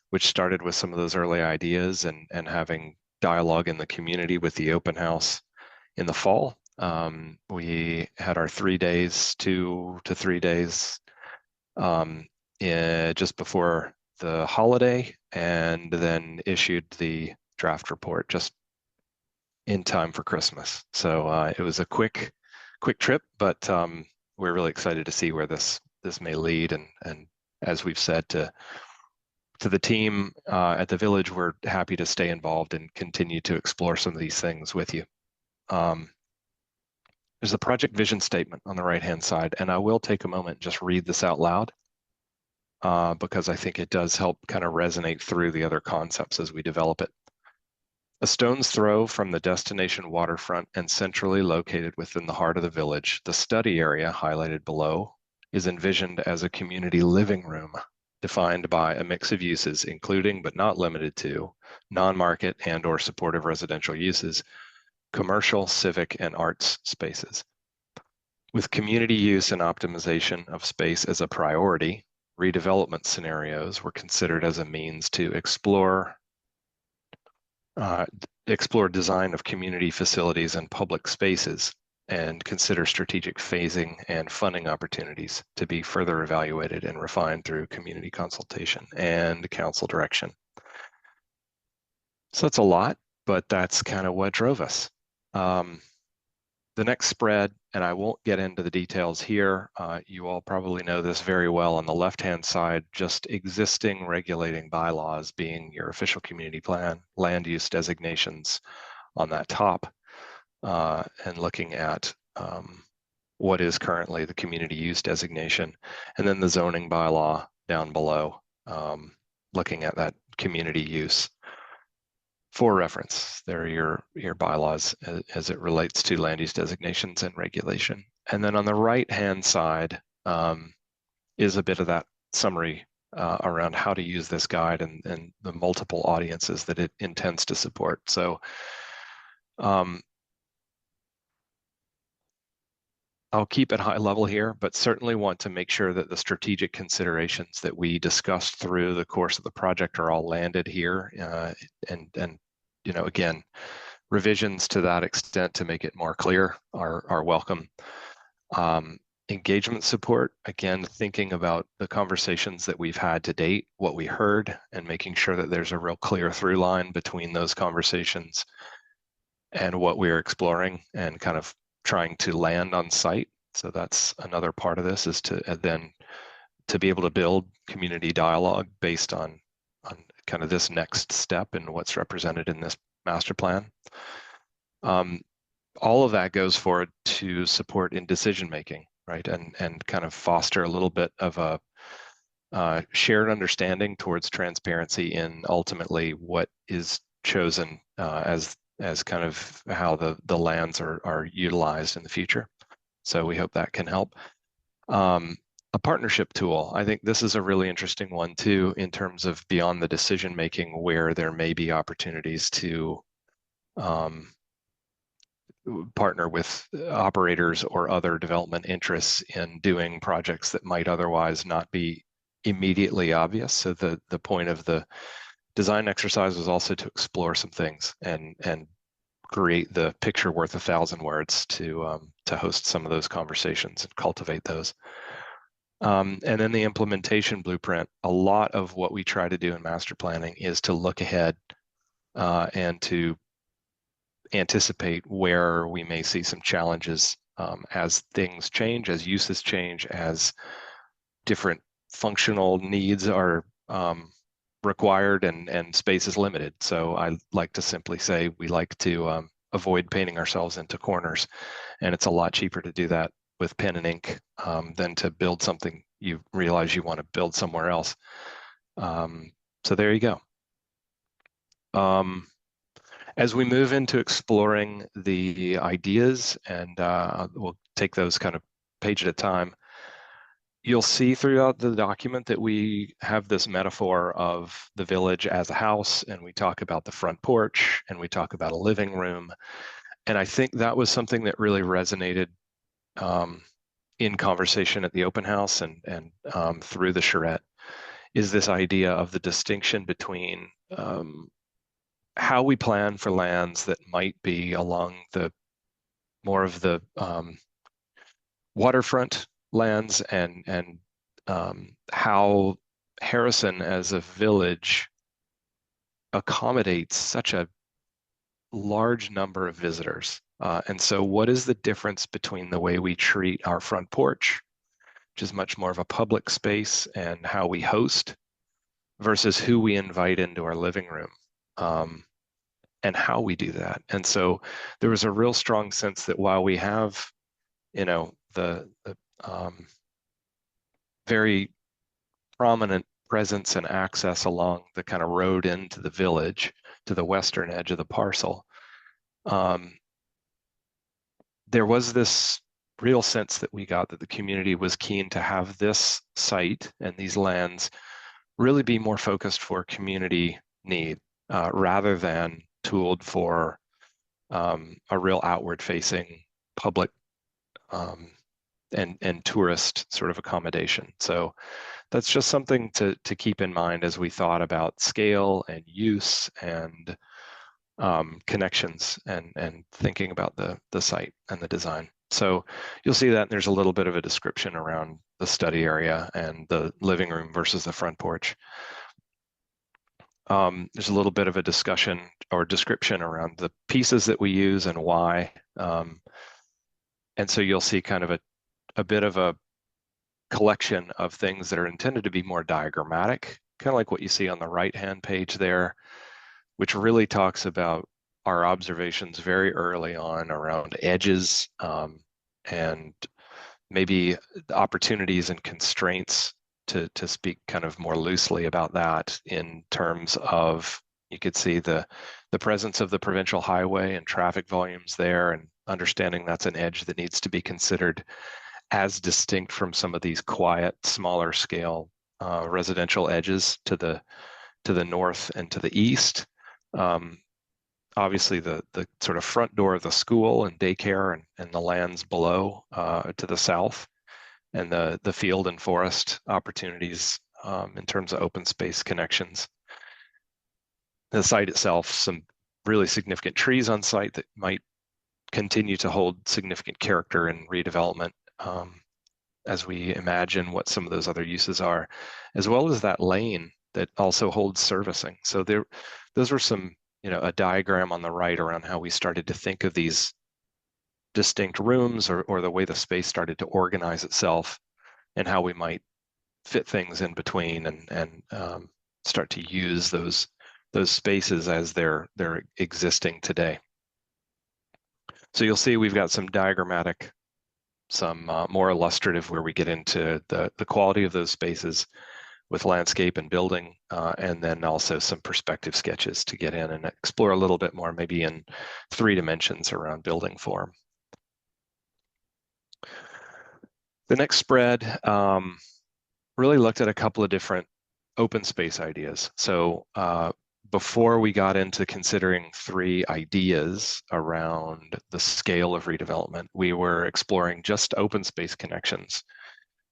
which started with some of those early ideas and having dialogue in the community with the open house in the fall. We had our 2 to 3 days just before the holiday, and then issued the draft report just in time for Christmas. So it was a quick trip, but we're really excited to see where this may lead. And as we've said to the team at the village, we're happy to stay involved and continue to explore some of these things with you. There's a project vision statement on the right-hand side, and I will take a moment and just read this out loud because I think it does help kind of resonate through the other concepts as we develop it. A stone's throw from the destination waterfront and centrally located within the heart of the village, the study area highlighted below is envisioned as a community living room defined by a mix of uses, including but not limited to non-market and/or supportive residential uses, commercial, civic, and arts spaces. With community use and optimization of space as a priority, redevelopment scenarios were considered as a means to explore design of community facilities and public spaces, and consider strategic phasing and funding opportunities to be further evaluated and refined through community consultation and council direction. So that's a lot, but that's kind of what drove us. The next spread, and I won't get into the details here, you all probably know this very well. On the left-hand side, just existing regulating bylaws being your official community plan, land use designations on that top, and looking at what is currently the community use designation, and then the zoning bylaw down below, looking at that community use. For reference, there are your bylaws as it relates to land use designations and regulation. And then on the right-hand side is a bit of that summary around how to use this guide and the multiple audiences that it intends to support. So I'll keep it high level here, but certainly want to make sure that the strategic considerations that we discussed through the course of the project are all landed here, and again, revisions to that extent to make it more clear are welcome. Engagement support, again, thinking about the conversations that we've had to date, what we heard, and making sure that there's a real clear through line between those conversations and what we're exploring and kind of trying to land on site. So that's another part of this, is to then to be able to build community dialogue based on kind of this next step and what's represented in this master plan. All of that goes forward to support in decision making, right? And kind of foster a little bit of shared understanding towards transparency in ultimately what is chosen as kind of how the lands are utilized in the future. So we hope that can help. A partnership tool, I think this is a really interesting one too, in terms of beyond the decision making, where there may be opportunities to partner with operators or other development interests in doing projects that might otherwise not be immediately obvious. So the point of the design exercise was also to explore some things and create the picture worth 1,000 words to host some of those conversations and cultivate those. And then the implementation blueprint, a lot of what we try to do in master planning is to look ahead and to anticipate where we may see some challenges as things change, as uses change, as different functional needs are required and space is limited. So I like to simply say we like to avoid painting ourselves into corners, and it's a lot cheaper to do that with pen and ink than to build something you realize you want to build somewhere else. So there you go. As we move into exploring the ideas, and we'll take those kind of page at a time, you'll see throughout the document that we have this metaphor of the village as a house, and we talk about the front porch, and we talk about a living room. And I think that was something that really resonated in conversation at the open house and through the charrette, is this idea of the distinction between how we plan for lands that might be along the more of the waterfront lands and how Harrison as a village accommodates such a large number of visitors. And so what is the difference between the way we treat our front porch, which is much more of a public space, and how we host, versus who we invite into our living room? And how we do that. And so there was a real strong sense that while we have, the very prominent presence and access along the kind of road into the village, to the western edge of the parcel, there was this real sense that we got that the community was keen to have this site and these lands really be more focused for community need rather than tooled for a real outward-facing public and tourist sort of accommodation. So that's just something to keep in mind as we thought about scale and use and connections and thinking about the site and the design. So you'll see that there's a little bit of a description around the study area and the living room versus the front porch. There's a little bit of a discussion or description around the pieces that we use and why. And so you'll see kind of a bit of a collection of things that are intended to be more diagrammatic, kind of like what you see on the right-hand page there, which really talks about our observations very early on around edges and maybe opportunities and constraints to speak kind of more loosely about that in terms of, you could see the presence of the provincial highway and traffic volumes there, and understanding that's an edge that needs to be considered as distinct from some of these quiet, smaller scale residential edges to the north and to the east. Obviously the sort of front door of the school and daycare and the lands below to the south, and the field and forest opportunities in terms of open space connections. The site itself, some really significant trees on site that might continue to hold significant character in redevelopment as we imagine what some of those other uses are, as well as that lane that also holds servicing. So those were some, a diagram on the right around how we started to think of these distinct rooms or the way the space started to organize itself, and how we might fit things in between and start to use those spaces as they're existing today. So you'll see we've got some diagrammatic, some more illustrative where we get into the quality of those spaces, with landscape and building, and then also some perspective sketches to get in and explore a little bit more, maybe in 3 dimensions around building form. The next spread really looked at a couple of different open space ideas. So before we got into considering 3 ideas around the scale of redevelopment, we were exploring just open space connections.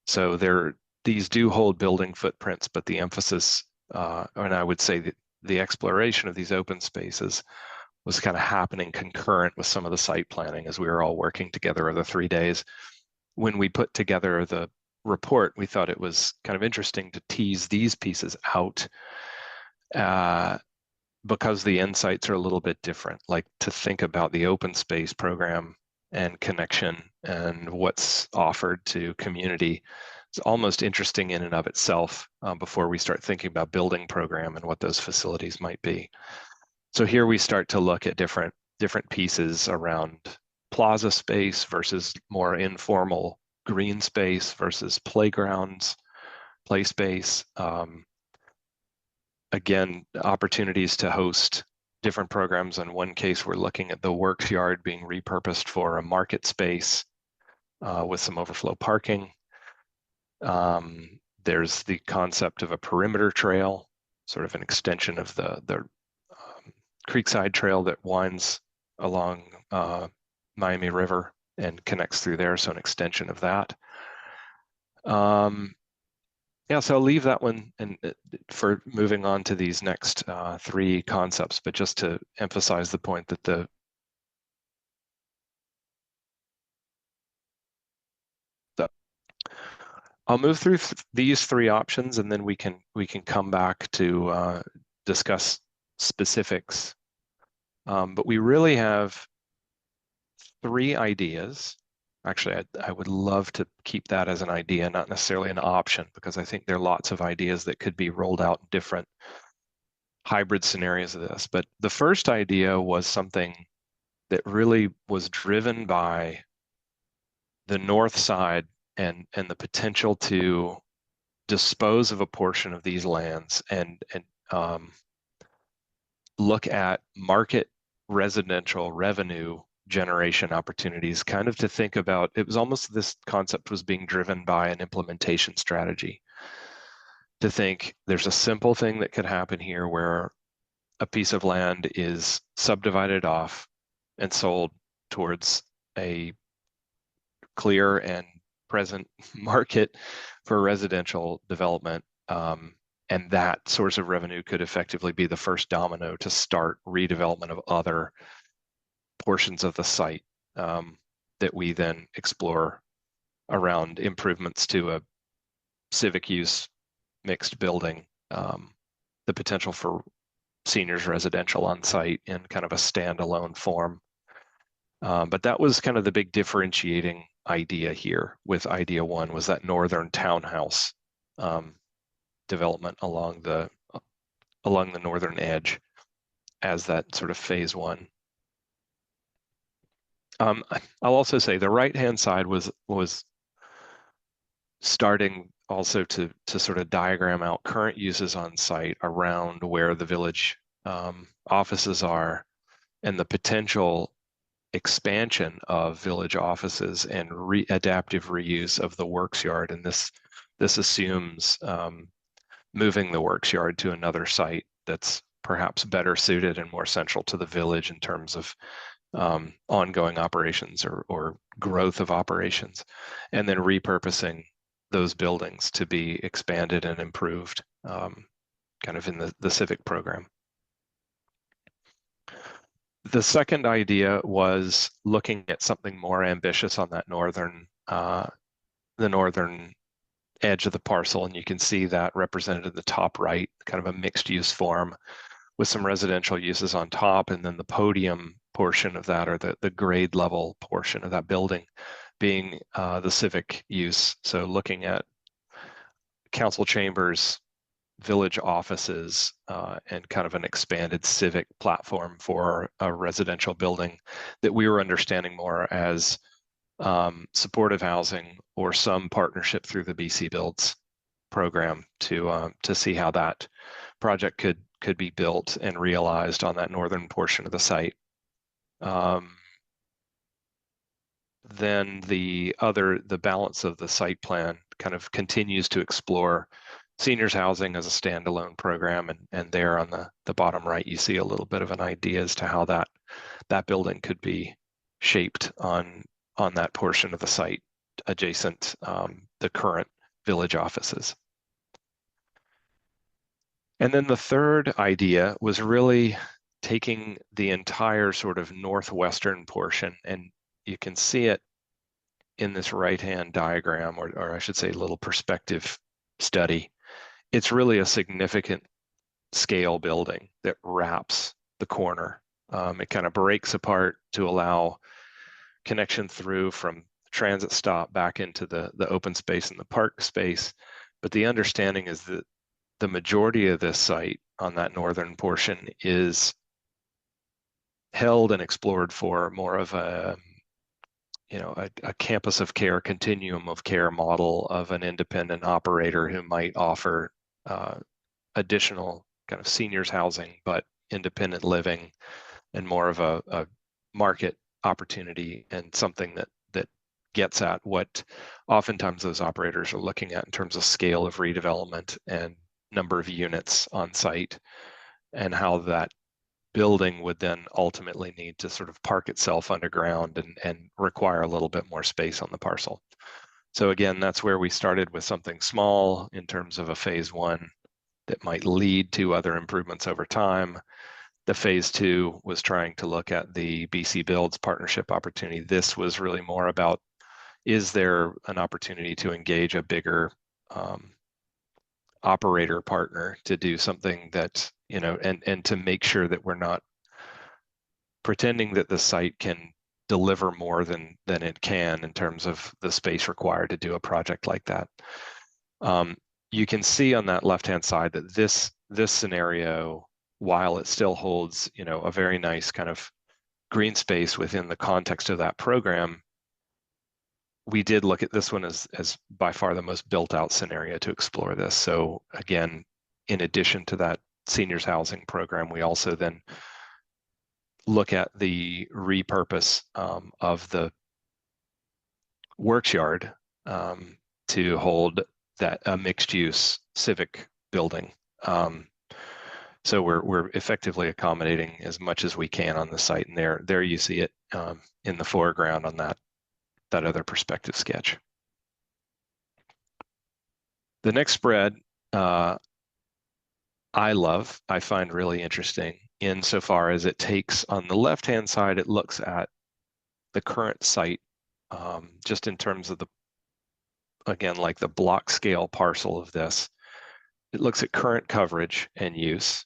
So these do hold building footprints, but the emphasis, and I would say that the exploration of these open spaces was kind of happening concurrent with some of the site planning as we were all working together over the 3 days. When we put together the report, we thought it was kind of interesting to tease these pieces out because the insights are a little bit different, like to think about the open space program and connection and what's offered to community. It's almost interesting in and of itself before we start thinking about building program and what those facilities might be. So here we start to look at different pieces around plaza space versus more informal green space versus playgrounds, play space. Again, opportunities to host different programs. In one case, we're looking at the works yard being repurposed for a market space with some overflow parking. There's the concept of a perimeter trail, sort of an extension of the Creekside Trail that winds along Miami River and connects through there, so an extension of that. Yeah, so I'll leave that one and for moving on to these next 3 concepts, but just to emphasize the point that I'll move through these 3 options, and then we can come back to discuss specifics. But we really have 3 ideas. Actually, I would love to keep that as an idea, not necessarily an option, because I think there are lots of ideas that could be rolled out in different hybrid scenarios of this. But the first idea was something that really was driven by the north side and the potential to dispose of a portion of these lands and look at market residential revenue generation opportunities, kind of to think about, it was almost this concept was being driven by an implementation strategy. To think there's a simple thing that could happen here where a piece of land is subdivided off and sold towards a clear and present market for residential development. And that source of revenue could effectively be the first domino to start redevelopment of other portions of the site that we then explore around improvements to a civic use mixed building, the potential for seniors residential on site in kind of a standalone form. But that was kind of the big differentiating idea here with idea 1, was that northern townhouse development along the northern edge as that sort of phase 1. I'll also say the right-hand side was starting also to sort of diagram out current uses on site around where the village offices are and the potential expansion of village offices and adaptive reuse of the works yard. And this assumes moving the works yard to another site that's perhaps better suited and more central to the village in terms of ongoing operations or growth of operations, and then repurposing those buildings to be expanded and improved kind of in the civic program. The second idea was looking at something more ambitious on that the northern edge of the parcel, and you can see that represented in the top right, kind of a mixed use form with some residential uses on top, and then the podium portion of that, or the grade level portion of that building being the civic use. So looking at council chambers, village offices, and kind of an expanded civic platform for a residential building that we were understanding more as supportive housing or some partnership through the BC Builds program to see how that project could be built and realized on that northern portion of the site. Then the balance of the site plan kind of continues to explore seniors housing as a standalone program, and there on the bottom right you see a little bit of an idea as to how that building could be shaped on that portion of the site adjacent the current village offices. And then the third idea was really taking the entire sort of northwestern portion, and you can see it in this right-hand diagram, or I should say little perspective study. It's really a significant scale building that wraps the corner. It kind of breaks apart to allow connection through from transit stop back into the open space and the park space. But the understanding is that the majority of this site on that northern portion is held and explored for more of a campus of care, continuum of care model of an independent operator who might offer additional kind of seniors housing, but independent living and more of a market opportunity, and something that gets at what oftentimes those operators are looking at in terms of scale of redevelopment and number of units on site, and how that building would then ultimately need to sort of park itself underground and require a little bit more space on the parcel. So again, that's where we started with something small in terms of a phase 1 that might lead to other improvements over time. The phase 2 was trying to look at the BC Builds partnership opportunity. This was really more about, is there an opportunity to engage a bigger operator partner to do something that, and to make sure that we're not pretending that the site can deliver more than it can in terms of the space required to do a project like that. You can see on that left-hand side that this scenario, while it still holds, a very nice kind of green space within the context of that program, we did look at this one as by far the most built out scenario to explore this. So again, in addition to that seniors housing program, we also then look at the repurpose of the works yard to hold that a mixed use civic building. So we're effectively accommodating as much as we can on the site, and there you see it in the foreground on that other perspective sketch. The next spread I find really interesting insofar as it takes, on the left-hand side, it looks at the current site just in terms of again, like the block scale parcel of this. It looks at current coverage and use,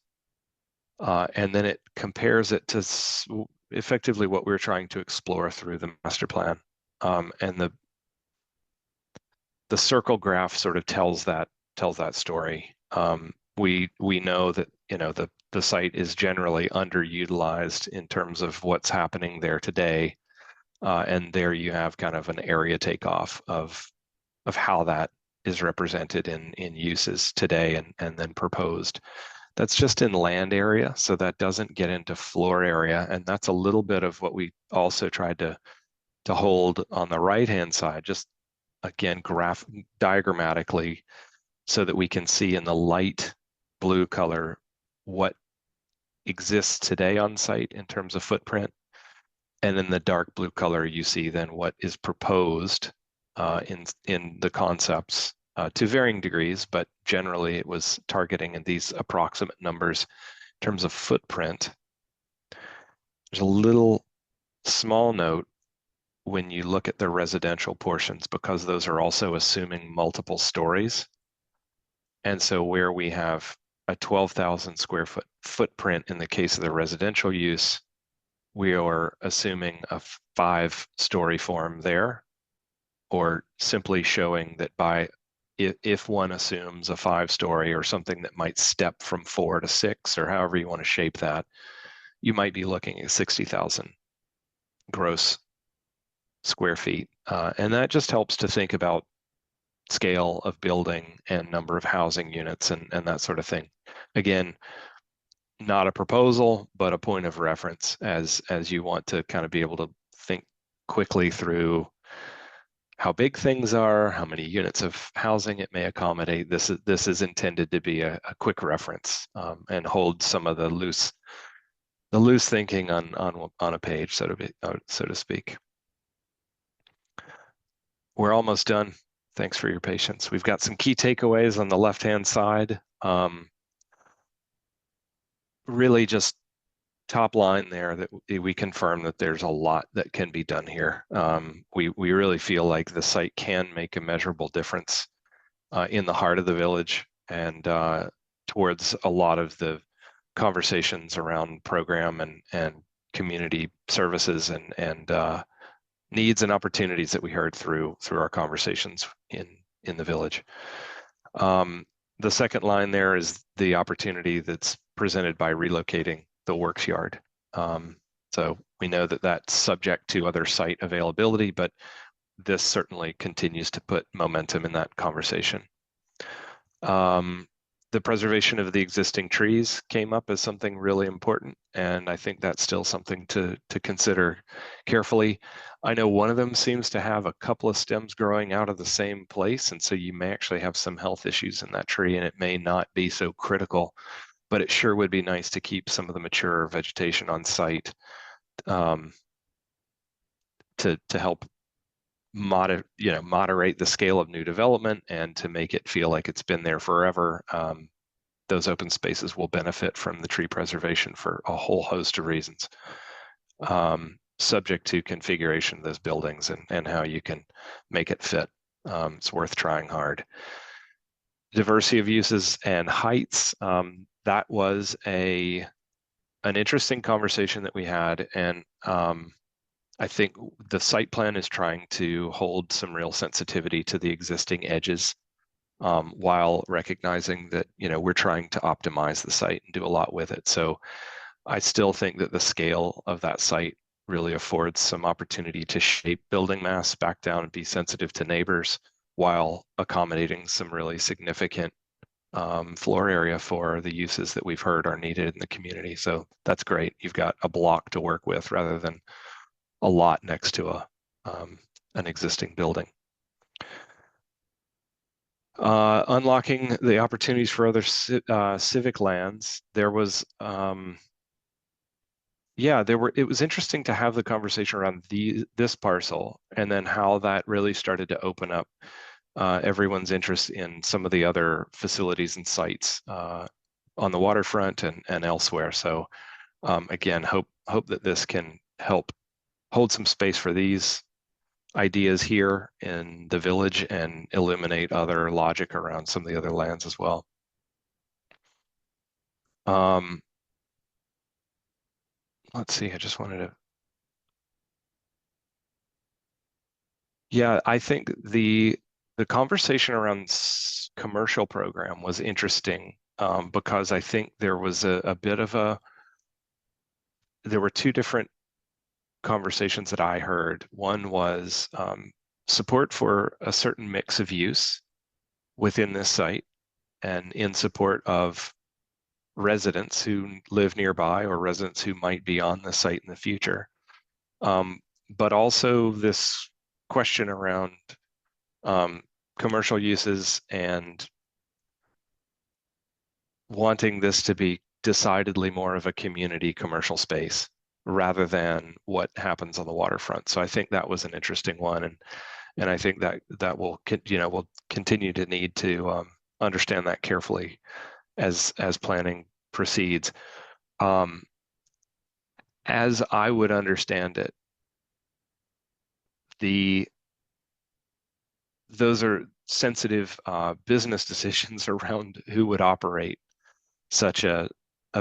and then it compares it to effectively what we're trying to explore through the master plan. And the circle graph sort of tells that story. We know that the site is generally underutilized in terms of what's happening there today, and there you have kind of an area takeoff of how that is represented in uses today and then proposed. That's just in land area, so that doesn't get into floor area, and that's a little bit of what we also tried to hold on the right-hand side, just again diagrammatically, so that we can see in the light blue color what exists today on site in terms of footprint, and in the dark blue color you see then what is proposed in the concepts to varying degrees, but generally it was targeting in these approximate numbers in terms of footprint. There's a little small note when you look at the residential portions, because those are also assuming multiple stories. And so where we have a 12,000 square foot footprint in the case of the residential use, we are assuming a 5-story form there, or simply showing that if one assumes a 5-story or something that might step from 4 to 6, or however you want to shape that, you might be looking at 60,000 gross square feet. And that just helps to think about scale of building and number of housing units and that sort of thing. Again, not a proposal, but a point of reference as you want to kind of be able to think quickly through how big things are, how many units of housing it may accommodate. This is intended to be a quick reference and hold some of the loose thinking on a page, so to speak. We're almost done. Thanks for your patience. We've got some key takeaways on the left-hand side. Really just top line there that we confirm that there's a lot that can be done here. We really feel like the site can make a measurable difference in the heart of the village and towards a lot of the conversations around program and community services and needs and opportunities that we heard through our conversations in the village. The second line there is the opportunity that's presented by relocating the works yard. So we know that that's subject to other site availability, but this certainly continues to put momentum in that conversation. The preservation of the existing trees came up as something really important, and I think that's still something to consider carefully. I know one of them seems to have a couple of stems growing out of the same place, and so you may actually have some health issues in that tree, and it may not be so critical, but it sure would be nice to keep some of the mature vegetation on site to help moderate the scale of new development and to make it feel like it's been there forever. Those open spaces will benefit from the tree preservation for a whole host of reasons, subject to configuration of those buildings and how you can make it fit. It's worth trying hard. Diversity of uses and heights, that was an interesting conversation that we had, and I think the site plan is trying to hold some real sensitivity to the existing edges while recognizing that, we're trying to optimize the site and do a lot with it. So I still think that the scale of that site really affords some opportunity to shape building mass back down and be sensitive to neighbors while accommodating some really significant floor area for the uses that we've heard are needed in the community. So that's great. You've got a block to work with rather than a lot next to an existing building. Unlocking the opportunities for other civic lands. There was, it was interesting to have the conversation around this parcel and then how that really started to open up everyone's interest in some of the other facilities and sites on the waterfront and elsewhere. So again, hope that this can help hold some space for these ideas here in the village and illuminate other logic around some of the other lands as well. Let's see, I just wanted to. Yeah, I think the conversation around commercial program was interesting because I think there was a bit of there were two different conversations that I heard. One was support for a certain mix of use within this site and in support of residents who live nearby or residents who might be on the site in the future. But also this question around commercial uses and wanting this to be decidedly more of a community commercial space rather than what happens on the waterfront. So I think that was an interesting one, and I think that will we'll continue to need to understand that carefully as planning proceeds. As I would understand it, those are sensitive business decisions around who would operate such a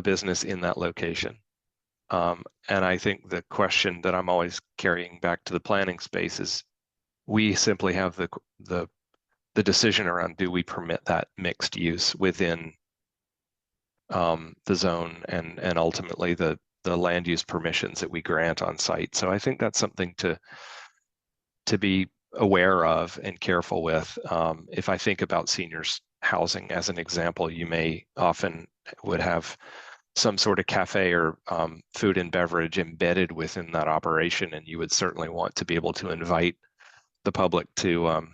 business in that location. And I think the question that I'm always carrying back to the planning space is we simply have the decision around, do we permit that mixed use within the zone and ultimately the land use permissions that we grant on site. So I think that's something to be aware of and careful with. If I think about seniors housing as an example, you may often would have some sort of cafe or food and beverage embedded within that operation, and you would certainly want to be able to invite the public to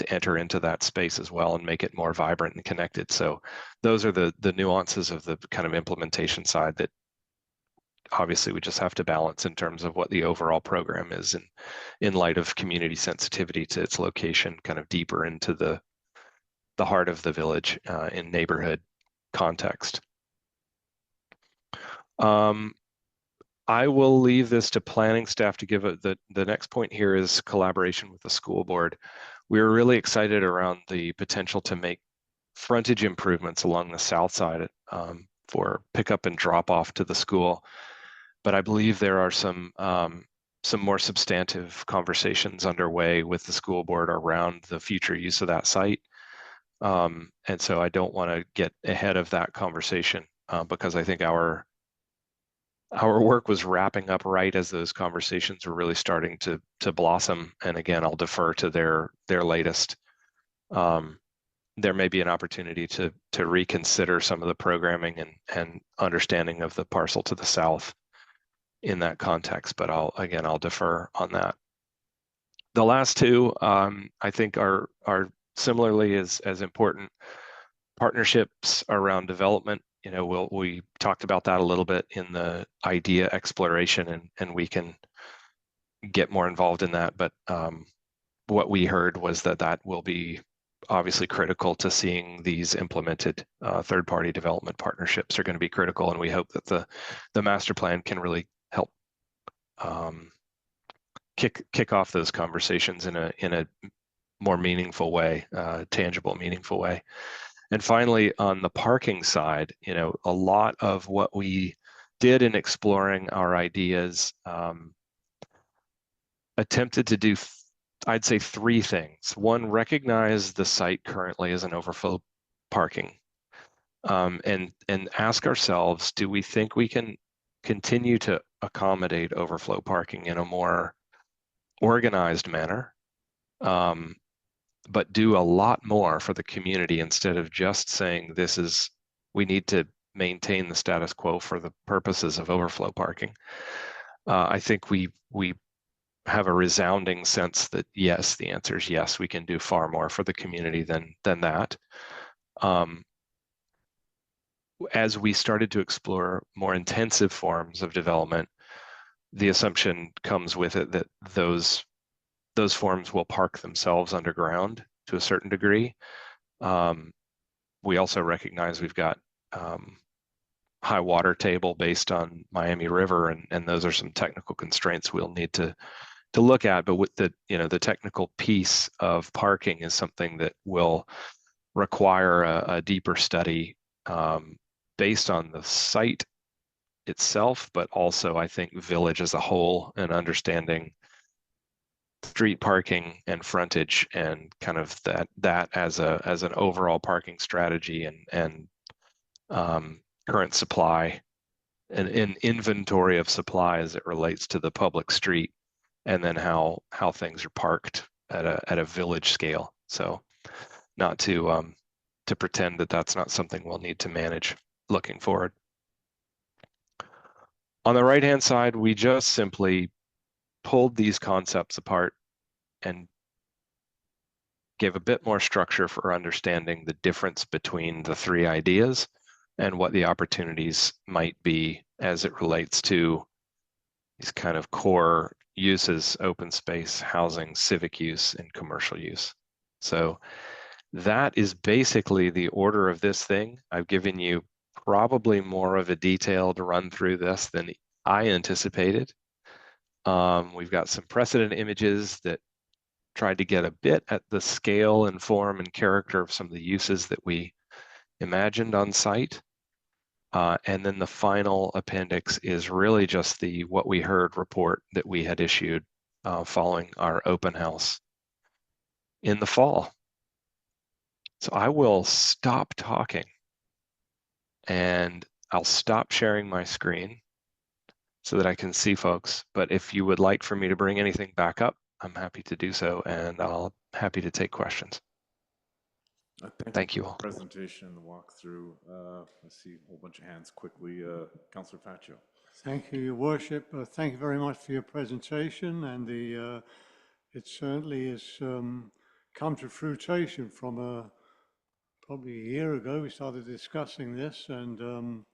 enter into that space as well and make it more vibrant and connected. So those are the nuances of the kind of implementation side that obviously we just have to balance in terms of what the overall program is, and in light of community sensitivity to its location, kind of deeper into the heart of the village in neighborhood context. I will leave this to planning staff to give the next point here is collaboration with the school board. We're really excited around the potential to make frontage improvements along the south side for pickup and drop off to the school. But I believe there are some more substantive conversations underway with the school board around the future use of that site. And so I don't want to get ahead of that conversation because I think our work was wrapping up right as those conversations were really starting to blossom. And again, I'll defer to their latest. There may be an opportunity to reconsider some of the programming and understanding of the parcel to the south in that context, but I'll defer on that. The last two, I think are similarly as important. Partnerships around development. You know, we talked about that a little bit in the idea exploration, and we can get more involved in that. But what we heard was that will be obviously critical to seeing these implemented. Third-party development partnerships are going to be critical, and we hope that the master plan can really help kick off those conversations in a more meaningful way, tangible, meaningful way. And finally, on the parking side, you know, a lot of what we did in exploring our ideas attempted to do, I'd say, three things. One, recognize the site currently as an overflow parking, and ask ourselves, do we think we can continue to accommodate overflow parking in a more organized manner, but do a lot more for the community instead of just saying we need to maintain the status quo for the purposes of overflow parking. I think we have a resounding sense that yes, the answer is yes, we can do far more for the community than that. As we started to explore more intensive forms of development, the assumption comes with it that those forms will park themselves underground to a certain degree. We also recognize we've got high water table based on Miami River, and those are some technical constraints we'll need to look at. But with the technical piece of parking is something that will require a deeper study based on the site itself, but also I think village as a whole, and understanding street parking and frontage and kind of that as an overall parking strategy and current supply and an inventory of supply as it relates to the public street, and then how things are parked at a village scale. So not to pretend that that's not something we'll need to manage looking forward. On the right-hand side, we just simply pulled these concepts apart and gave a bit more structure for understanding the difference between the three ideas and what the opportunities might be as it relates to these kind of core uses: open space, housing, civic use, and commercial use. So that is basically the order of this thing. I've given you probably more of a detailed run through this than I anticipated. We've got some precedent images that tried to get a bit at the scale and form and character of some of the uses that we imagined on site. And then the final appendix is really just the what we heard report that we had issued following our open house in the fall. So I will stop talking and I'll stop sharing my screen so that I can see folks. But if you would like for me to bring anything back up, I'm happy to do so, and I'll happy to take questions. Thank you for all. the presentation and the walkthrough. I see a whole bunch of hands quickly. Councillor Pacho. Thank you, Your Worship. Thank you very much for your presentation, and it certainly has come to fruition from probably a year ago. We started discussing this, and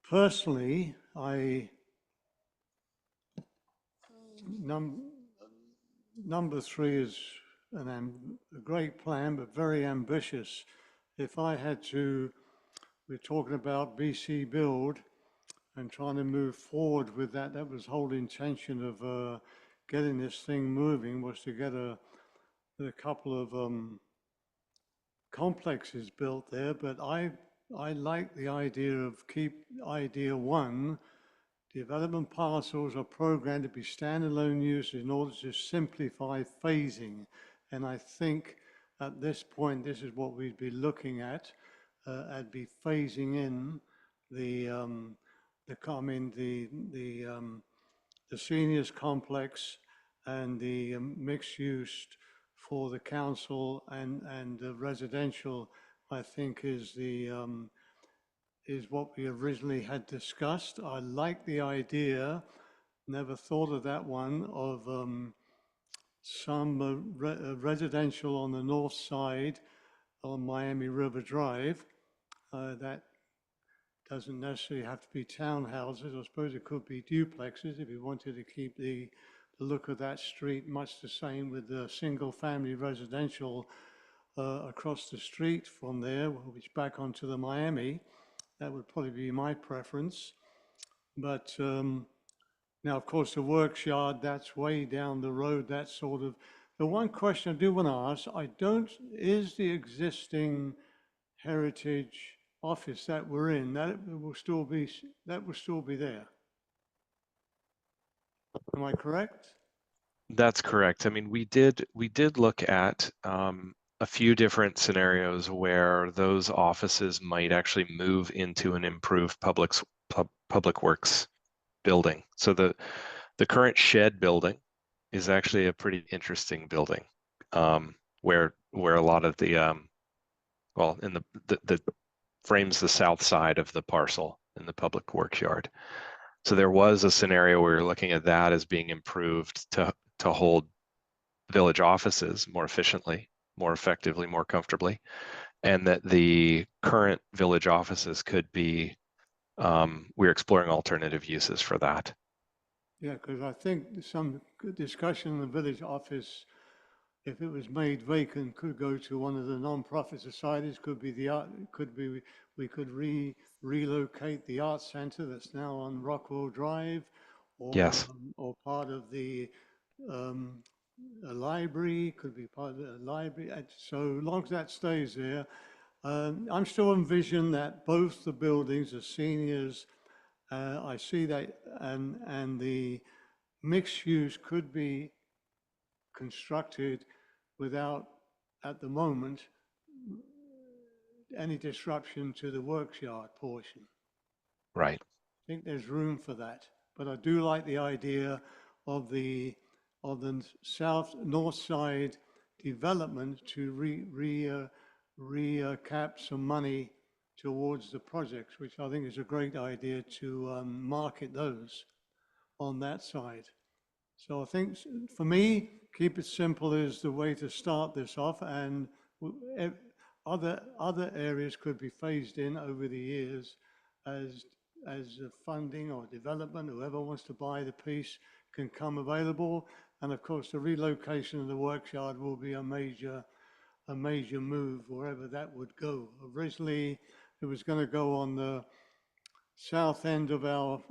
personally, number 3 is a great plan, but very ambitious. If I had to, we're talking about BC Build and trying to move forward with that. That was the whole intention of getting this thing moving, was to get a couple of complexes built there. But I like the idea of keep idea 1. Development parcels are programmed to be standalone use in order to simplify phasing. And I think at this point, this is what we'd be looking at. I'd be phasing in the seniors complex and the mixed use for the council and the residential, I think is what we originally had discussed. I like the idea, never thought of that one, of some residential on the north side on Miami River Drive. That doesn't necessarily have to be townhouses. I suppose it could be duplexes if you wanted to keep the look of that street much the same with the single family residential across the street from there, which back onto the Miami. That would probably be my preference. But now, of course, the works yard, that's way down the road, that sort of. The one question I do want to ask, is the existing heritage office that we're in, that will still be there? Am I correct? That's correct. I mean, we did look at a few different scenarios where those offices might actually move into an improved public works building. So the current shed building is actually a pretty interesting building, where a lot of the in the frames the south side of the parcel in the public works yard. So there was a scenario where we were looking at that as being improved to hold village offices more efficiently, more effectively, more comfortably, and that the current village offices could be, we're exploring alternative uses for that. Yeah, because I think some good discussion in the village office, if it was made vacant, could go to one of the non-profit societies, could be the art, we could relocate the art center that's now on Rockwell Drive, or, Yes. Or part of the a library, could be part of the library. So long as that stays there, I'm still envision that both the buildings, the seniors, I see that, and the mixed use could be constructed without, at the moment, any disruption to the works yard portion. Right. I think there's room for that, but I do like the idea of the north side development to recap some money towards the projects, which I think is a great idea to market those on that side. So I think for me, keep it simple is the way to start this off, and other areas could be phased in over the years as funding or development, whoever wants to buy the piece can come available. And of course, the relocation of the workshop will be a major move wherever that would go. Originally, it was going to go on the south end of our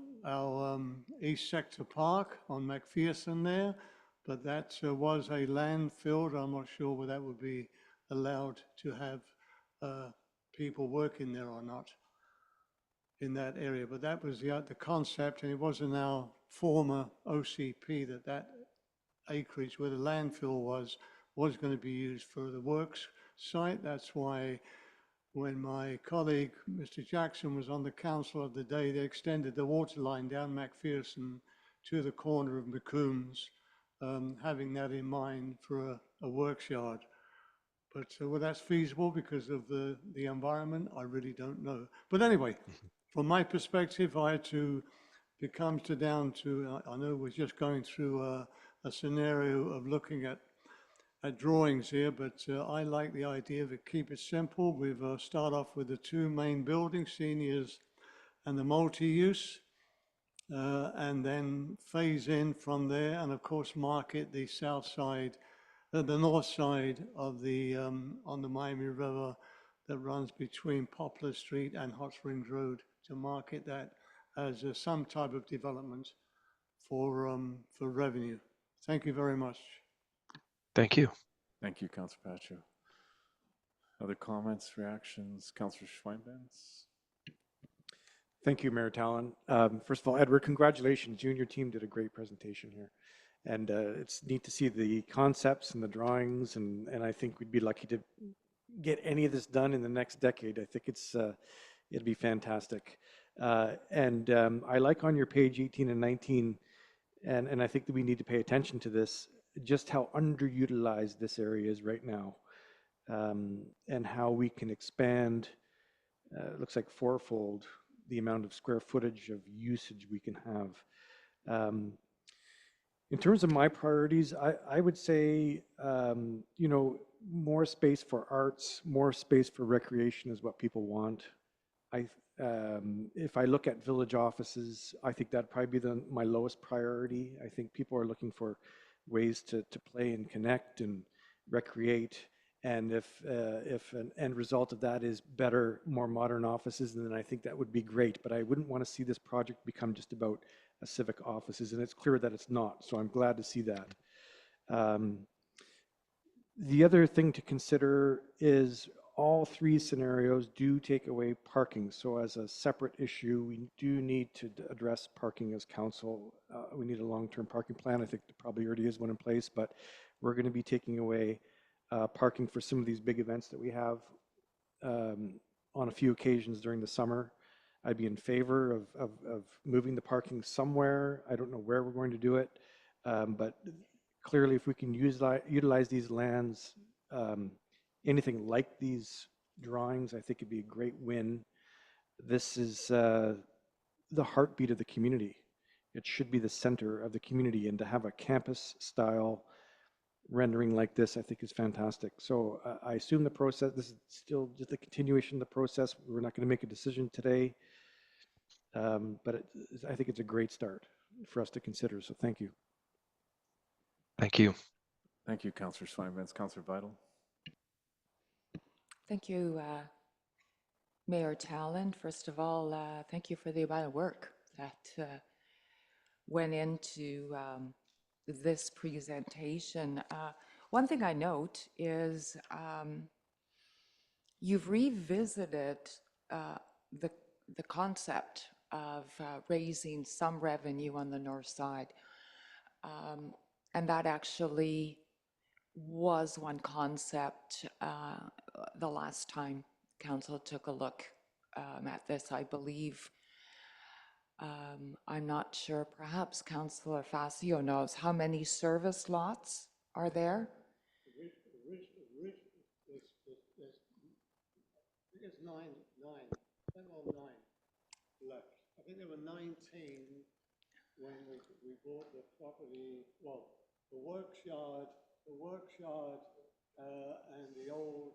East Sector Park on McPherson there, but that was a landfill. I'm not sure whether that would be allowed to have people working there or not in that area. But that was the concept, and it was in our former OCP that acreage where the landfill was going to be used for the works site. That's why when my colleague, Mr. Jackson, was on the council of the day, they extended the water line down McPherson to the corner of McCombs having that in mind for a works yard. But whether that's feasible because of the environment, I really don't know. But anyway, from my perspective, it comes down to, I know we're just going through a scenario of looking at drawings here, but I like the idea of it, keep it simple. We've start off with the two main buildings, seniors and the multi-use, and then phase in from there, and of course market the south side, the north side of the on the Miami River that runs between Poplar Street and Hot Springs Road, to market that as some type of development for revenue. Thank you very much. Thank you. Thank you, Councillor Pacho. Other comments, reactions? Councillor Schweinbenz? Thank you, Mayor Talon. First of all, Edward, congratulations. You and your team did a great presentation here. And it's neat to see the concepts and the drawings, and I think we'd be lucky to get any of this done in the next decade. I think it'd be fantastic. And I like on your page 18 and 19, and I think that we need to pay attention to this, just how underutilized this area is right now, and how we can expand, it looks like fourfold, the amount of square footage of usage we can have. In terms of my priorities, I would say, you know, more space for arts, more space for recreation is what people want. If I look at village offices, I think that'd probably be my lowest priority. I think people are looking for ways to play and connect and recreate. And if an end result of that is better, more modern offices, then I think that would be great. But I wouldn't want to see this project become just about civic offices, and it's clear that it's not. So I'm glad to see that. The other thing to consider is all three scenarios do take away parking. So as a separate issue, we do need to address parking as council. We need a long-term parking plan. I think there probably already is one in place, but we're going to be taking away parking for some of these big events that we have on a few occasions during the summer. I'd be in favor of moving the parking somewhere. I don't know where we're going to do it, but clearly if we can utilize these lands, anything like these drawings, I think it'd be a great win. This is the heartbeat of the community. It should be the center of the community, and to have a campus style rendering like this, I think is fantastic. So I assume the process, this is still just a continuation of the process. We're not going to make a decision today, but I think it's a great start for us to consider. So thank you. Thank you. Thank you, Councillor Schweinbenz. Councillor Vital? Thank you, Mayor Talon. First of all, thank you for the amount of work that went into this presentation. One thing I note is you've revisited the concept of raising some revenue on the north side. And that actually was one concept the last time council took a look at this, I believe. I'm not sure, perhaps Councillor Facio knows, how many service lots are there? It's nine left. I think there were 19 when we bought the property. Well, the works yard, and the old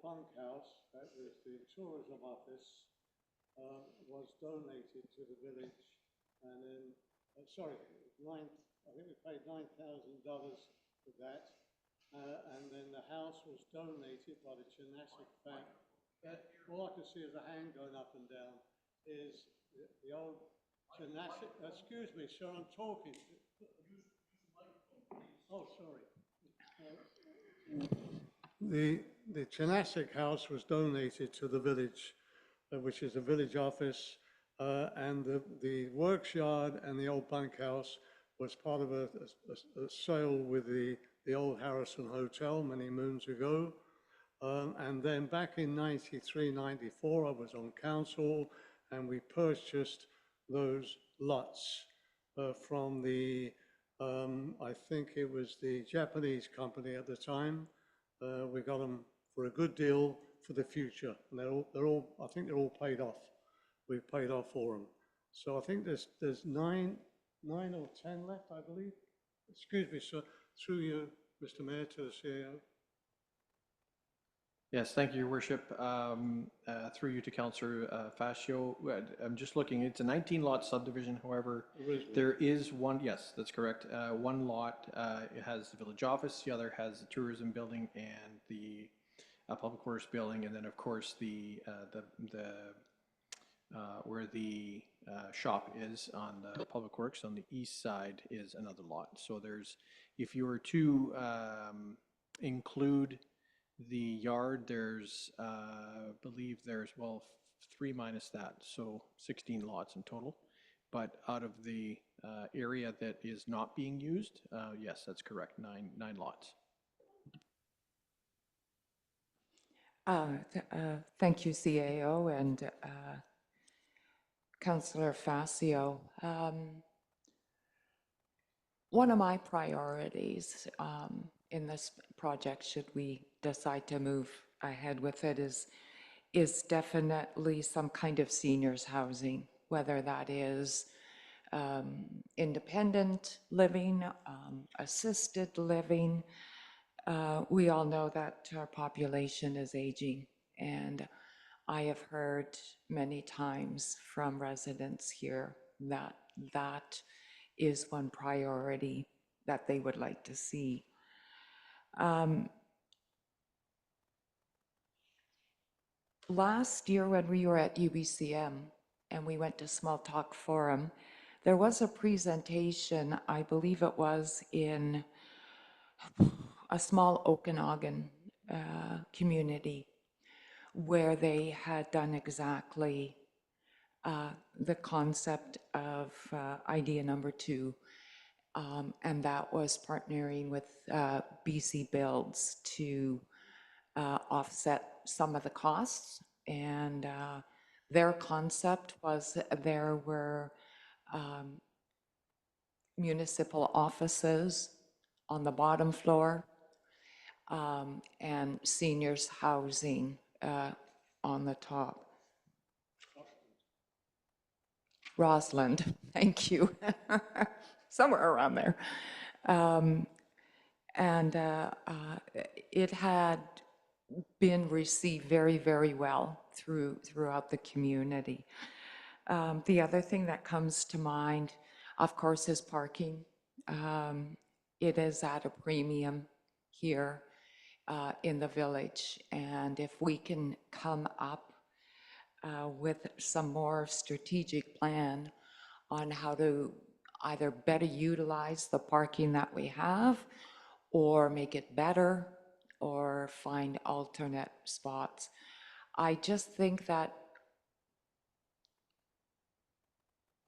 bunkhouse that was the tourism office was donated to the village, and then I think we paid $9,000 for that, and then the house was donated by the Chenastic family. All I can see is a hand going up and down. Is the old Chenastic? Excuse me, sir, I'm talking. Oh, sorry. The Chenastic house was donated to the village, which is a village office, and the works yard and the old bunkhouse was part of a sale with the old Harrison Hotel many moons ago. And then back in 93, 94, I was on council, and we purchased those lots from the I think it was the Japanese company at the time. We got them for a good deal for the future, and I think they're all paid off. We've paid off for them. So I think there's nine or 10 left, I believe. Excuse me, sir, through you, Mr. Mayor, to the CEO. Yes, thank you, Your Worship. Through you to Councillor Fascio. I'm just looking, it's a 19-lot subdivision, however, there is one, yes, that's correct. One lot it has the village office, the other has the tourism building and the public works building, and then, of course, where the shop is on the public works on the east side is another lot. So there's, if you were to include the yard, there's, I believe there's, well, 3 minus that, so 16 lots in total. But out of the area that is not being used, yes, that's correct, nine lots. Thank you, CAO and Councillor Fascio. One of my priorities in this project, should we decide to move ahead with it, is definitely some kind of seniors housing, whether that is independent living, assisted living. We all know that our population is aging, and I have heard many times from residents here that that is one priority that they would like to see. Last year when we were at UBCM and we went to Small Talk Forum, there was a presentation, I believe it was in a small Okanagan community, where they had done exactly the concept of idea number 2, and that was partnering with BC Builds to offset some of the costs. And their concept was there were municipal offices on the bottom floor and seniors housing on the top. Roslyn, thank you. Somewhere around there. And it had been received very, very well throughout the community. The other thing that comes to mind, of course, is parking. It is at a premium here in the village, and if we can come up with some more strategic plan on how to either better utilize the parking that we have, or make it better, or find alternate spots. I just think that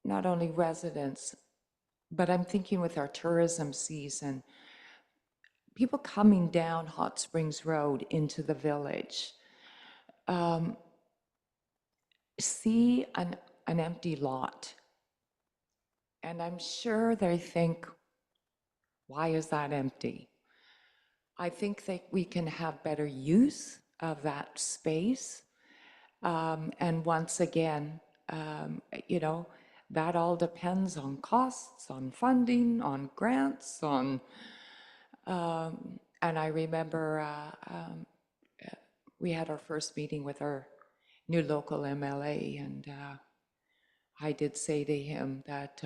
not only residents, but I'm thinking with our tourism season, people coming down Hot Springs Road into the village, see an empty lot, and I'm sure they think, why is that empty? I think that we can have better use of that space. And once again, you know, that all depends on costs, on funding, on grants, on, and I remember we had our first meeting with our new local MLA, and I did say to him that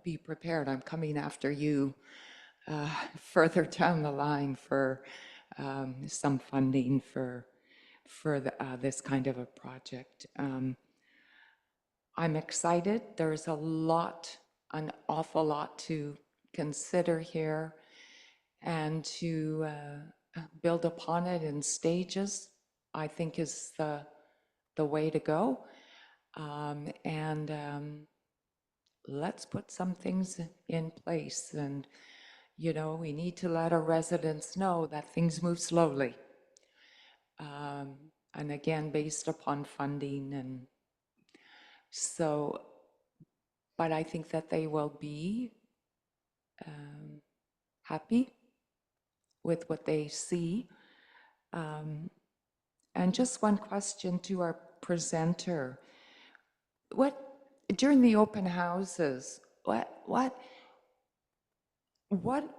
be prepared, I'm coming after you further down the line for some funding for this kind of a project. I'm excited. There's an awful lot to consider here, and to build upon it in stages, I think is the way to go. Let's put some things in place, and you know, we need to let our residents know that things move slowly. And again, based upon funding, and so, but I think that they will be happy with what they see. And just one question to our presenter. During the open houses, what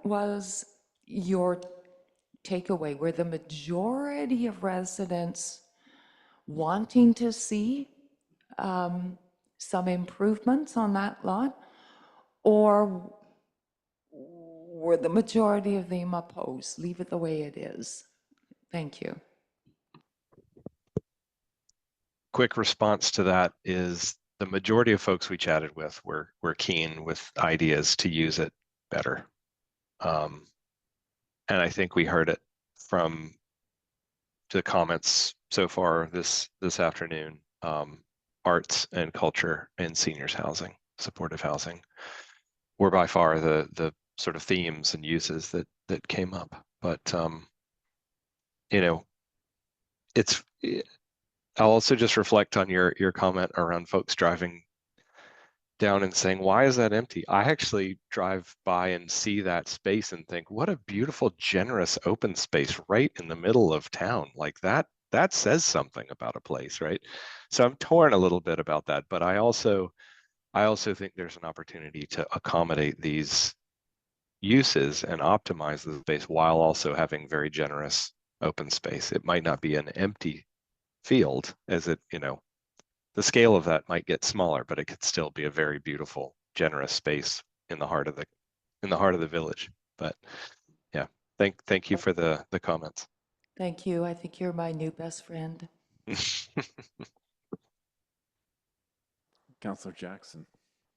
was your takeaway? Were the majority of residents wanting to see some improvements on that lot? Or were the majority of them opposed? Leave it the way it is. Thank you. Quick response to that is the majority of folks we chatted with were keen with ideas to use it better. And I think we heard it from the comments so far this afternoon. Arts and culture and seniors housing, supportive housing, were by far the sort of themes and uses that came up. But you know, I'll also just reflect on your comment around folks driving down and saying, why is that empty? I actually drive by and see that space and think, what a beautiful, generous open space right in the middle of town. Like that says something about a place, right? So I'm torn a little bit about that, but I also think there's an opportunity to accommodate these uses and optimize the space while also having very generous open space. It might not be an empty field, as it, the scale of that might get smaller, but it could still be a very beautiful, generous space in the heart of the village. But yeah, thank you for the comments. Thank you. I think you're my new best friend. Councillor Jackson.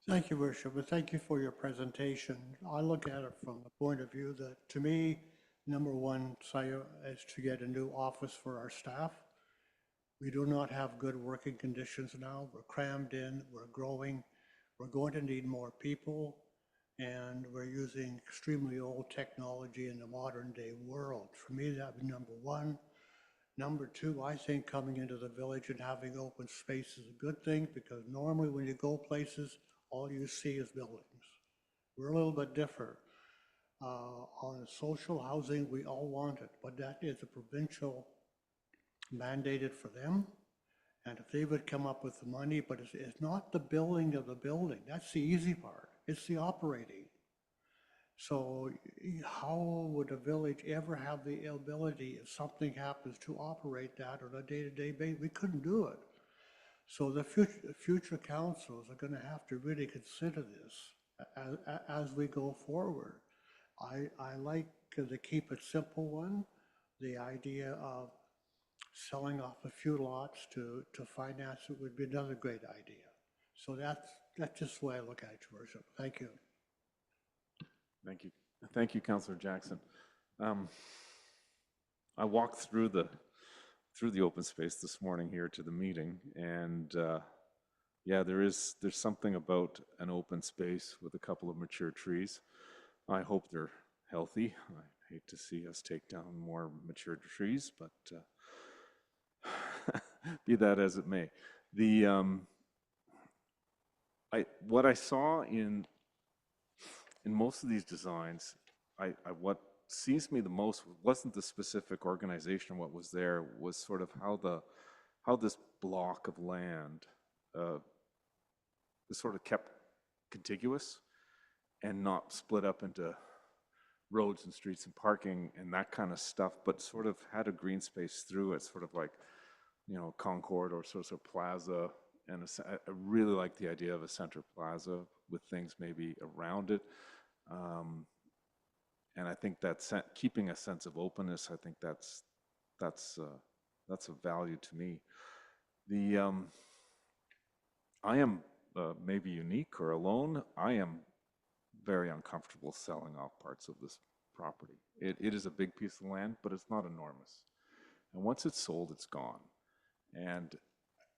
Thank you, Worship, and thank you for your presentation. I look at it from the point of view that, to me, number one is to get a new office for our staff. We do not have good working conditions now. We're crammed in, we're growing, we're going to need more people, and we're using extremely old technology in the modern day world. For me, that would be number one. Number two, I think coming into the village and having open space is a good thing, because normally when you go places, all you see is buildings. We're a little bit different. On social housing, we all want it, but that is a provincial mandated for them. And if they would come up with the money, but it's not the building of the building. That's the easy part. It's the operating. So how would a village ever have the ability, if something happens, to operate that on a day-to-day basis? We couldn't do it. So the future councils are going to have to really consider this as we go forward. I like the keep it simple one, the idea of selling off a few lots to finance it would be another great idea. So that's just the way I look at it, Your Worship. Thank you. Thank you. Thank you, Councillor Jackson. I walked through the open space this morning here to the meeting, and yeah, there's something about an open space with a couple of mature trees. I hope they're healthy. I hate to see us take down more mature trees, but be that as it may. What I saw in most of these designs, what seized me the most wasn't the specific organization. What was there was sort of how this block of land is sort of kept contiguous and not split up into roads and streets and parking and that kind of stuff, but sort of had a green space through it, sort of like, Concord or sort of plaza. And I really like the idea of a center plaza with things maybe around it. And I think that keeping a sense of openness, I think that's a value to me. I am maybe unique or alone. I am very uncomfortable selling off parts of this property. It is a big piece of land, but it's not enormous. And once it's sold, it's gone. And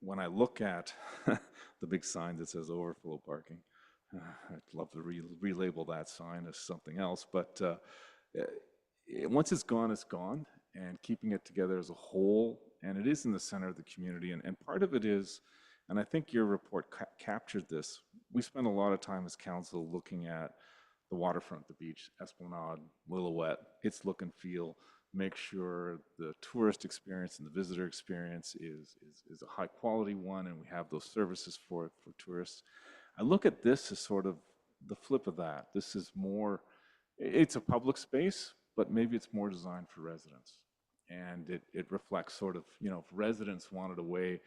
when I look at the big sign that says overflow parking, I'd love to relabel that sign as something else, but once it's gone, and keeping it together as a whole, and it is in the center of the community, and part of it is, and I think your report captured this, we spend a lot of time as council looking at the waterfront, the beach, Esplanade, Lillooet, its look and feel, make sure the tourist experience and the visitor experience is a high quality one, and we have those services for tourists. I look at this as sort of the flip of that. This is more, it's a public space, but maybe it's more designed for residents. And it reflects sort of, you know, if residents wanted a way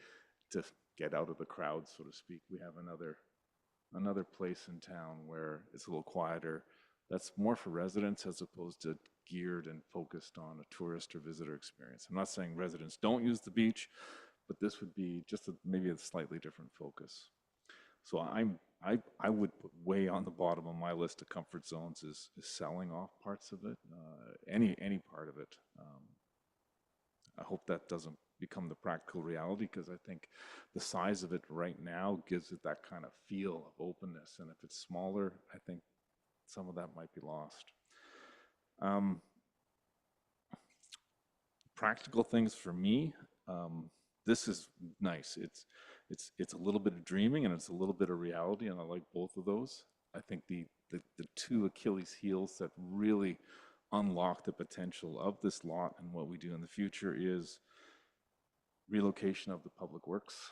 to get out of the crowd, so to speak, we have another place in town where it's a little quieter. That's more for residents as opposed to geared and focused on a tourist or visitor experience. I'm not saying residents don't use the beach, but this would be just maybe a slightly different focus. So I would put way on the bottom of my list of comfort zones is selling off parts of it, any part of it. I hope that doesn't become the practical reality, because I think the size of it right now gives it that kind of feel of openness. And if it's smaller, I think some of that might be lost. Practical things for me, this is nice. It's a little bit of dreaming and it's a little bit of reality, and I like both of those. I think the two Achilles heels that really unlock the potential of this lot and what we do in the future is relocation of the public works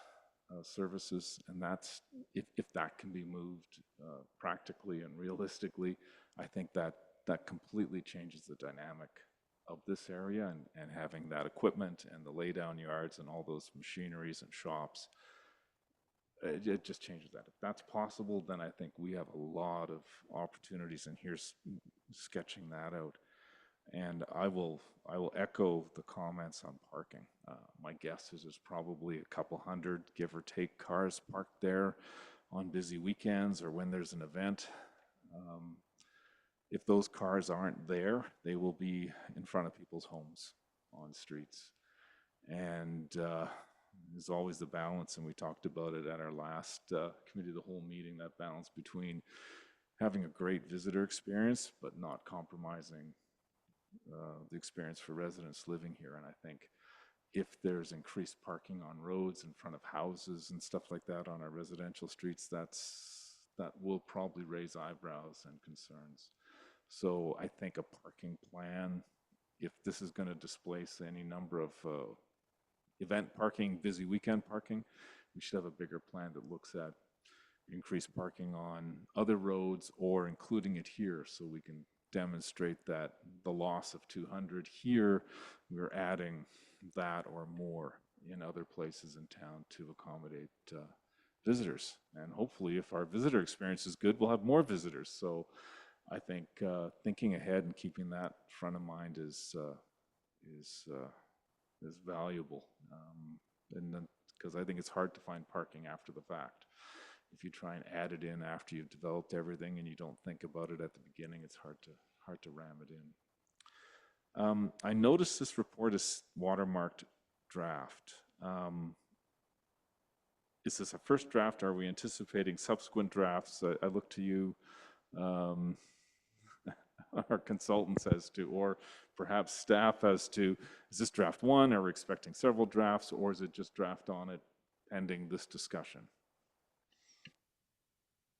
services, and that's if that can be moved practically and realistically, I think that completely changes the dynamic of this area, and having that equipment and the laydown yards and all those machineries and shops, it just changes that. If that's possible, then I think we have a lot of opportunities, and here's sketching that out. And I will echo the comments on parking. My guess is there's probably a couple hundred, give or take, cars parked there on busy weekends or when there's an event. If those cars aren't there, they will be in front of people's homes on streets. And there's always the balance, and we talked about it at our last committee of the whole meeting, that balance between having a great visitor experience but not compromising the experience for residents living here. And I think if there's increased parking on roads in front of houses and stuff like that on our residential streets, that will probably raise eyebrows and concerns. So I think a parking plan, if this is going to displace any number of event parking, busy weekend parking, we should have a bigger plan that looks at increased parking on other roads or including it here, so we can demonstrate that the loss of 200 here, we're adding that or more in other places in town to accommodate visitors. And hopefully, if our visitor experience is good, we'll have more visitors. So I think thinking ahead and keeping that front of mind is valuable. And then, because I think it's hard to find parking after the fact. If you try and add it in after you've developed everything and you don't think about it at the beginning, it's hard to ram it in. I noticed this report is watermarked draft. Is this a first draft? Are we anticipating subsequent drafts? I look to you, our consultants, as to, or perhaps staff as to, is this draft one? Are we expecting several drafts, or is it just draft on it pending this discussion?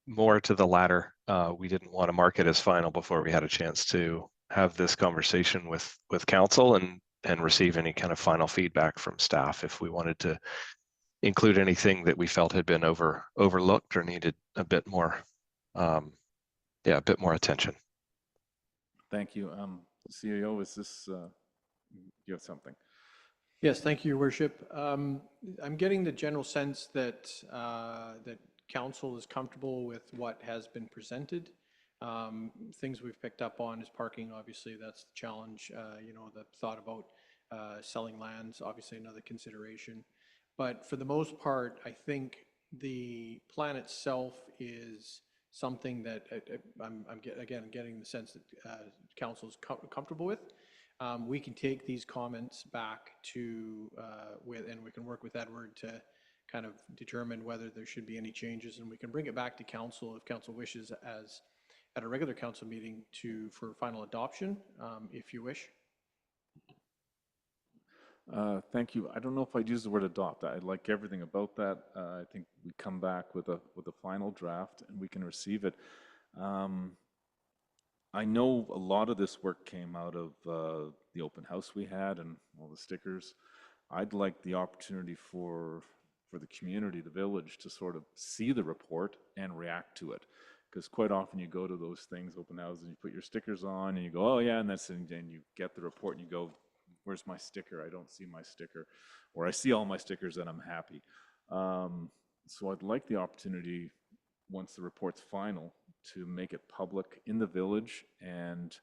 More to the latter. We didn't want to mark it as final before we had a chance to have this conversation with council and receive any kind of final feedback from staff. If we wanted to include anything that we felt had been overlooked or needed a bit more, a bit more attention. Thank you. CEO, is this, you have something? Yes, thank you, Your Worship. I'm getting the general sense that that council is comfortable with what has been presented. Things we've picked up on is parking. Obviously, that's the challenge. The thought about selling lands, obviously another consideration. But for the most part, I think the plan itself is something that I'm getting the sense that council is comfortable with. We can take these comments back to and we can work with Edward to kind of determine whether there should be any changes, and we can bring it back to council if council wishes as at a regular council meeting for final adoption, if you wish. Thank you. I don't know if I'd use the word adopt. I like everything about that. I think we come back with a final draft and we can receive it. I know a lot of this work came out of the open house we had and all the stickers. I'd like the opportunity for the community, the village, to sort of see the report and react to it. Because quite often you go to those things, open houses, and you put your stickers on and you go, oh yeah, and then you get the report and you go, where's my sticker? I don't see my sticker. Or I see all my stickers and I'm happy. So I'd like the opportunity, once the report's final, to make it public in the village and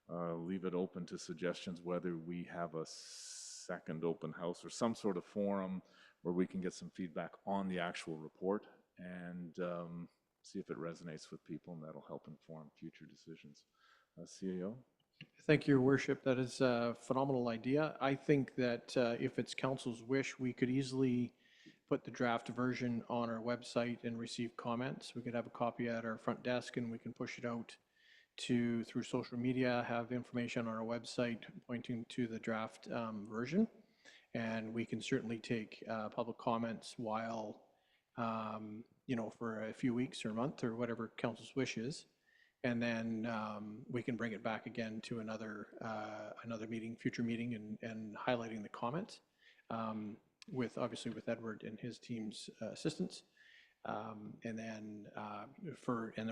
leave it open to suggestions whether we have a second open house or some sort of forum where we can get some feedback on the actual report and see if it resonates with people, and that'll help inform future decisions. CAO? Thank you, Your Worship. That is a phenomenal idea. I think that if it's council's wish, we could easily put the draft version on our website and receive comments. We could have a copy at our front desk and we can push it out through social media, have information on our website pointing to the draft version. And we can certainly take public comments while, for a few weeks or a month or whatever council's wish is. And then we can bring it back again to another meeting, future meeting, and highlighting the comments obviously with Edward and his team's assistance. And then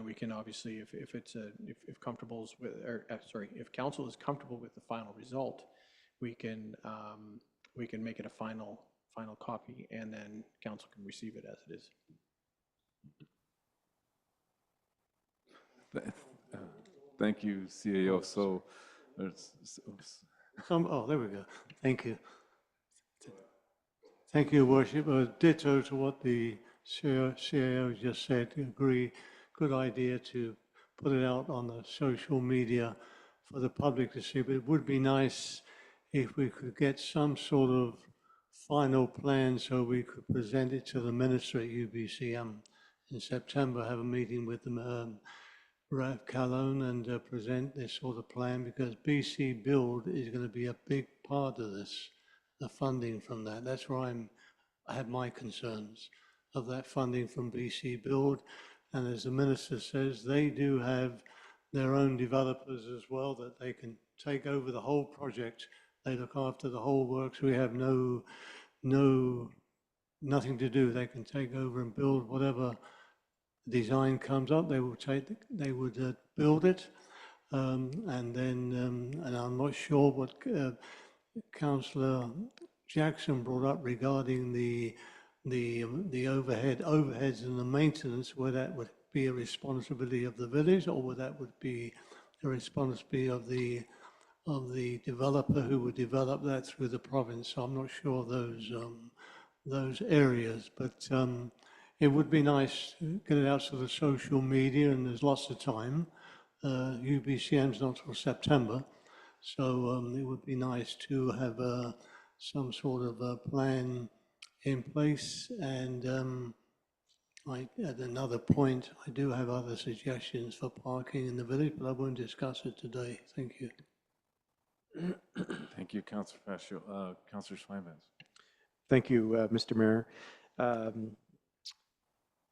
we can obviously, if council is comfortable with the final result, we can make it a final copy, and then council can receive it as it is. Thank you, CAO. So, there we go. Thank you. Thank you, Your Worship. Ditto to what the CAO just said. Agree. Good idea to put it out on the social media for the public to see. But it would be nice if we could get some sort of final plan so we could present it to the minister at UBCM in September, have a meeting with them, Rev Calhoun, and present this sort of plan, because BC Build is going to be a big part of this, the funding from that. That's where I have my concerns of that funding from BC Build. And as the minister says, they do have their own developers as well, that they can take over the whole project. They look after the whole works. We have nothing to do. They can take over and build whatever design comes up. They would build it, and I'm not sure what Councillor Jackson brought up regarding the overheads and the maintenance, whether that would be a responsibility of the village or whether that would be a responsibility of the developer who would develop that through the province. So I'm not sure those areas, but it would be nice to get it out to the social media, and there's lots of time. UBCM's not till September, so it would be nice to have some sort of a plan in place. And at another point, I do have other suggestions for parking in the village, but I won't discuss it today. Thank you. Thank you, Councillor Pacho. Councillor Swinbanks. Thank you, Mr. Mayor.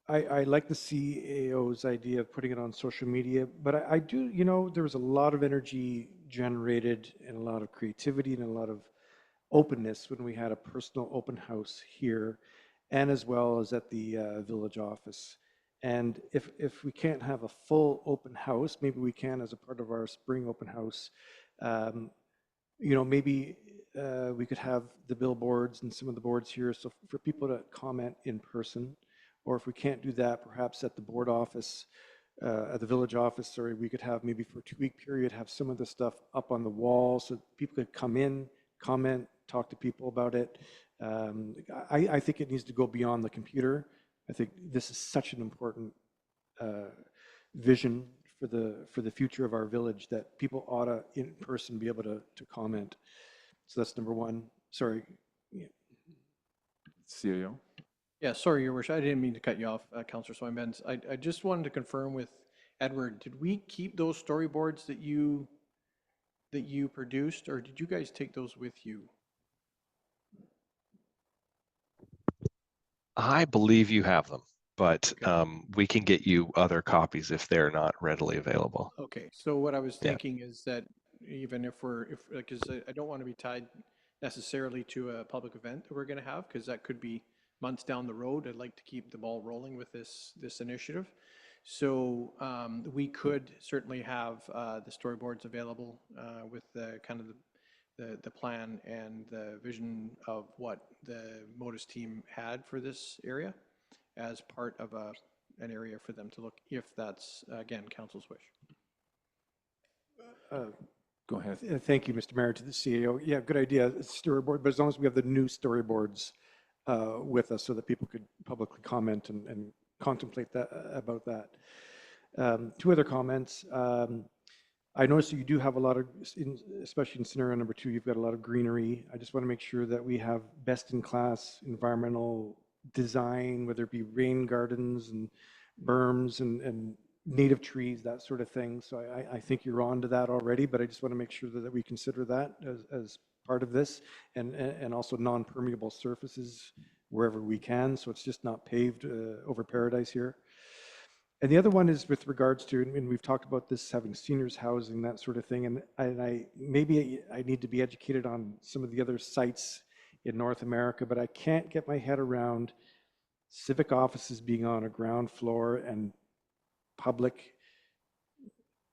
I like the CAO's idea of putting it on social media, but I do, there was a lot of energy generated and a lot of creativity and a lot of openness when we had a personal open house here, and as well as at the village office. And if we can't have a full open house, maybe we can as a part of our spring open house. Maybe we could have the billboards and some of the boards here, so for people to comment in person. Or if we can't do that, perhaps at the board office, at the village office, we could have maybe for a 2-week period, have some of the stuff up on the wall so people could come in, comment, talk to people about it. I think it needs to go beyond the computer. I think this is such an important vision for the future of our village, that people ought to, in person, be able to comment. So that's number one. Sorry. Yeah. CAO? Yeah, sorry, Your Worship. I didn't mean to cut you off, Councillor Swinbanks. I just wanted to confirm with Edward, did we keep those storyboards that you produced, or did you guys take those with you? I believe you have them, but we can get you other copies if they're not readily available. Okay, so what I was Yeah. thinking is that even if because I don't want to be tied necessarily to a public event that we're going to have, because that could be months down the road. I'd like to keep the ball rolling with this initiative. So we could certainly have the storyboards available with the kind of the plan and the vision of what the Modus team had for this area as part of an area for them to look, if that's, again, council's wish. Go ahead. Thank you, Mr. Mayor, to the CEO. Yeah, good idea, storyboard, but as long as we have the new storyboards with us so that people could publicly comment and contemplate that about that. Two other comments. I noticed that you do have a lot of, especially in scenario number 2, you've got a lot of greenery. I just want to make sure that we have best-in-class environmental design, whether it be rain gardens and berms and native trees, that sort of thing. So I think you're on to that already, but I just want to make sure that we consider that as part of this, and also non-permeable surfaces wherever we can, so it's just not paved over paradise here. And the other one is with regards to, and we've talked about this having seniors housing, that sort of thing, and maybe I need to be educated on some of the other sites in North America, but I can't get my head around civic offices being on a ground floor and public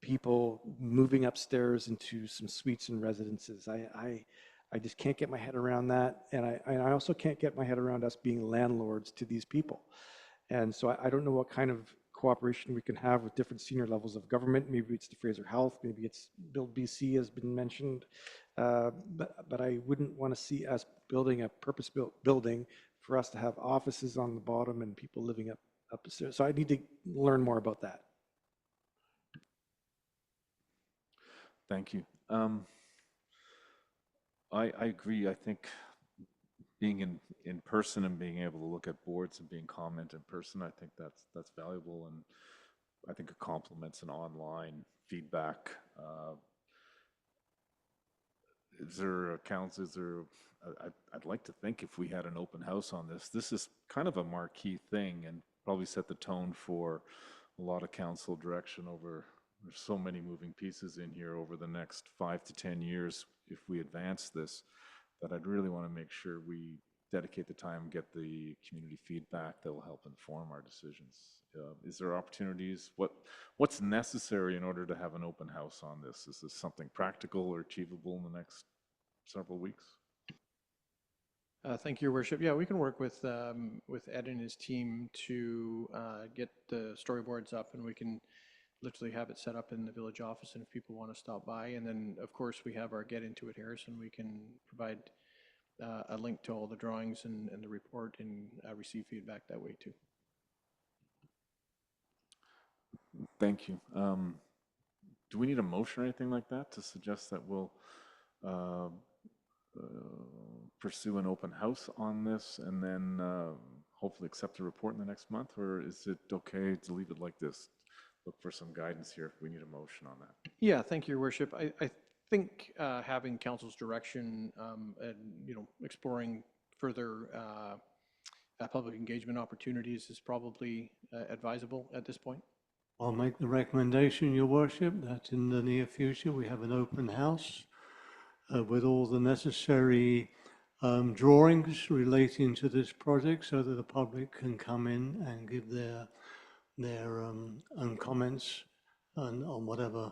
people moving upstairs into some suites and residences. I just can't get my head around that, and I also can't get my head around us being landlords to these people. And so I don't know what kind of cooperation we can have with different senior levels of government. Maybe it's the Fraser Health, maybe it's Build BC has been mentioned, but I wouldn't want to see us building a purpose-built building for us to have offices on the bottom and people living up the stairs. So I need to learn more about that. Thank you. I agree. I think being in person and being able to look at boards and being comment in person, I think that's valuable, and I think it complements an online feedback. Is there accounts? I'd like to think if we had an open house on this, this is kind of a marquee thing and probably set the tone for a lot of council direction over. There's so many moving pieces in here over the next 5 to 10 years if we advance this, that I'd really want to make sure we dedicate the time and get the community feedback that will help inform our decisions. Is there opportunities? What's necessary in order to have an open house on this? Is this something practical or achievable in the next several weeks? Thank you, Your Worship. Yeah, we can work with Ed and his team to get the storyboards up, and we can literally have it set up in the village office, and if people want to stop by. And then, of course, we have our Get Into It Harrison. We can provide a link to all the drawings and the report, and receive feedback that way too. Thank you. Do we need a motion or anything like that to suggest that we'll pursue an open house on this and then hopefully accept a report in the next month? Or is it okay to leave it like this? Look for some guidance here if we need a motion on that. Yeah, thank you, Your Worship. I think having council's direction and exploring further public engagement opportunities is probably advisable at this point. I'll make the recommendation, Your Worship, that in the near future we have an open house with all the necessary drawings relating to this project so that the public can come in and give their own comments on whatever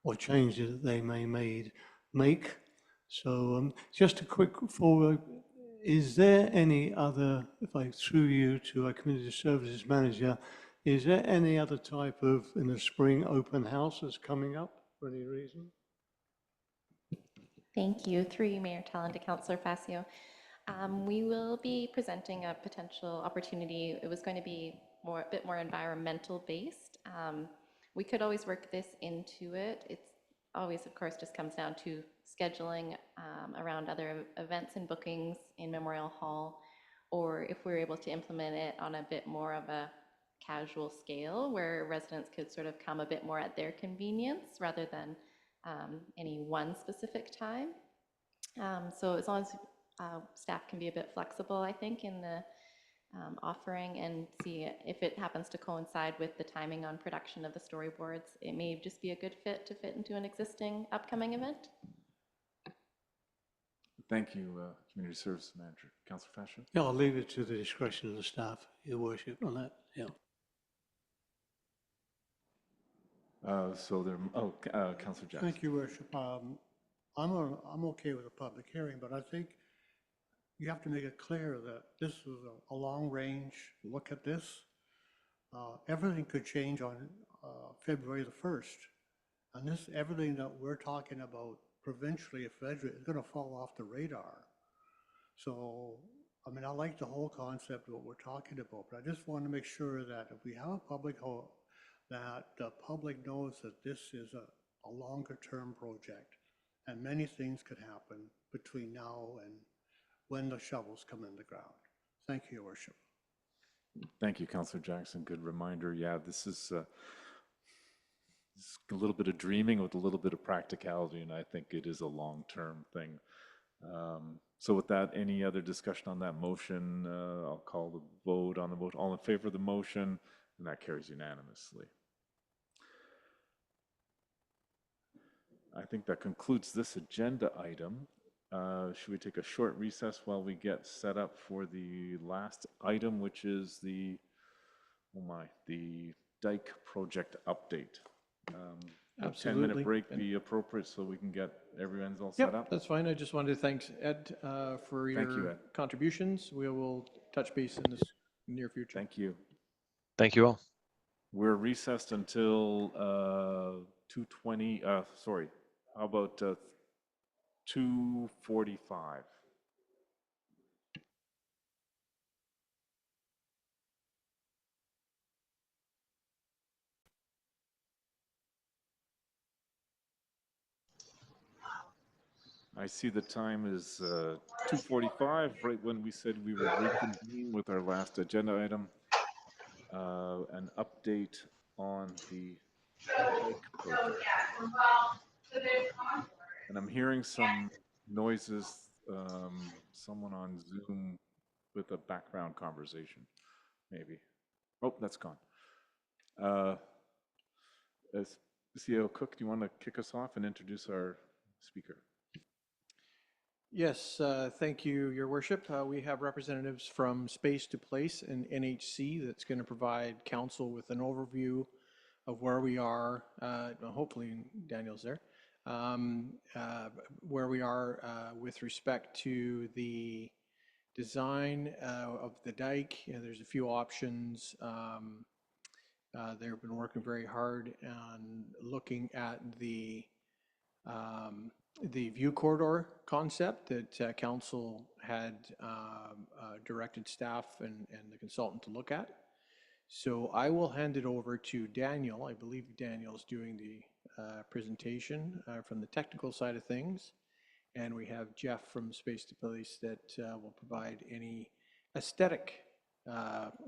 or changes that they may make. So just a quick forward, is there any other, if I threw you to a community services manager, is there any other type of, in the spring, open house that's coming up for any reason? Thank you. Through you, Mayor Talon, to Councillor Facio. We will be presenting a potential opportunity. It was going to be a bit more environmental based. We could always work this into it. It's always, of course, just comes down to scheduling around other events and bookings in Memorial Hall, or if we're able to implement it on a bit more of a casual scale where residents could sort of come a bit more at their convenience rather than any one specific time. So as long as staff can be a bit flexible, I think, in the offering and see if it happens to coincide with the timing on production of the storyboards. It may just be a good fit to fit into an existing upcoming event. Thank you, Community Service Manager. Councillor Fascio? Yeah, I'll leave it to the discretion of the staff, Your Worship, on that, yeah. So there, Councillor Jackson. Thank you, Worship. I'm okay with a public hearing, but I think you have to make it clear that this is a long-range look at this. Everything could change on February the 1st. And this, everything that we're talking about provincially, federally, is going to fall off the radar. So, I mean, I like the whole concept of what we're talking about, but I just want to make sure that if we have a public that the public knows that this is a longer term project and many things could happen between now and when the shovels come in the ground. Thank you, Your Worship. Thank you, Councillor Jackson. Good reminder. Yeah, this is a little bit of dreaming with a little bit of practicality, and I think it is a long-term thing. So with that, any other discussion on that motion? I'll call the vote on the vote. All in favor of the motion, and that carries unanimously. I think that concludes this agenda item. Should we take a short recess while we get set up for the last item, which is the dike project update? Absolutely. 10-minute break be appropriate so we can get everyone's all set Yep, up? that's fine. I just wanted to thank Ed for Thank you, your Ed. contributions. We will touch base in this near future. Thank you. Thank you all. We're recessed until 2:20, sorry, how about 2:45? I see the time is 2:45, right when we said we would reconvene with our last agenda item, an update on the dike project. And I'm hearing some noises, someone on Zoom with a background conversation, maybe. Oh, that's gone. CEO Cook, do you want to kick us off and introduce our speaker? Yes, thank you, Your Worship. We have representatives from Space to Place and NHC that's going to provide council with an overview of where we are. Hopefully Daniel's there. Where we are with respect to the design of the dike. There's a few options. They've been working very hard on looking at the view corridor concept that council had directed staff and the consultant to look at. So I will hand it over to Daniel. I believe Daniel's doing the presentation from the technical side of things. And we have Jeff from Space to Place that will provide any aesthetic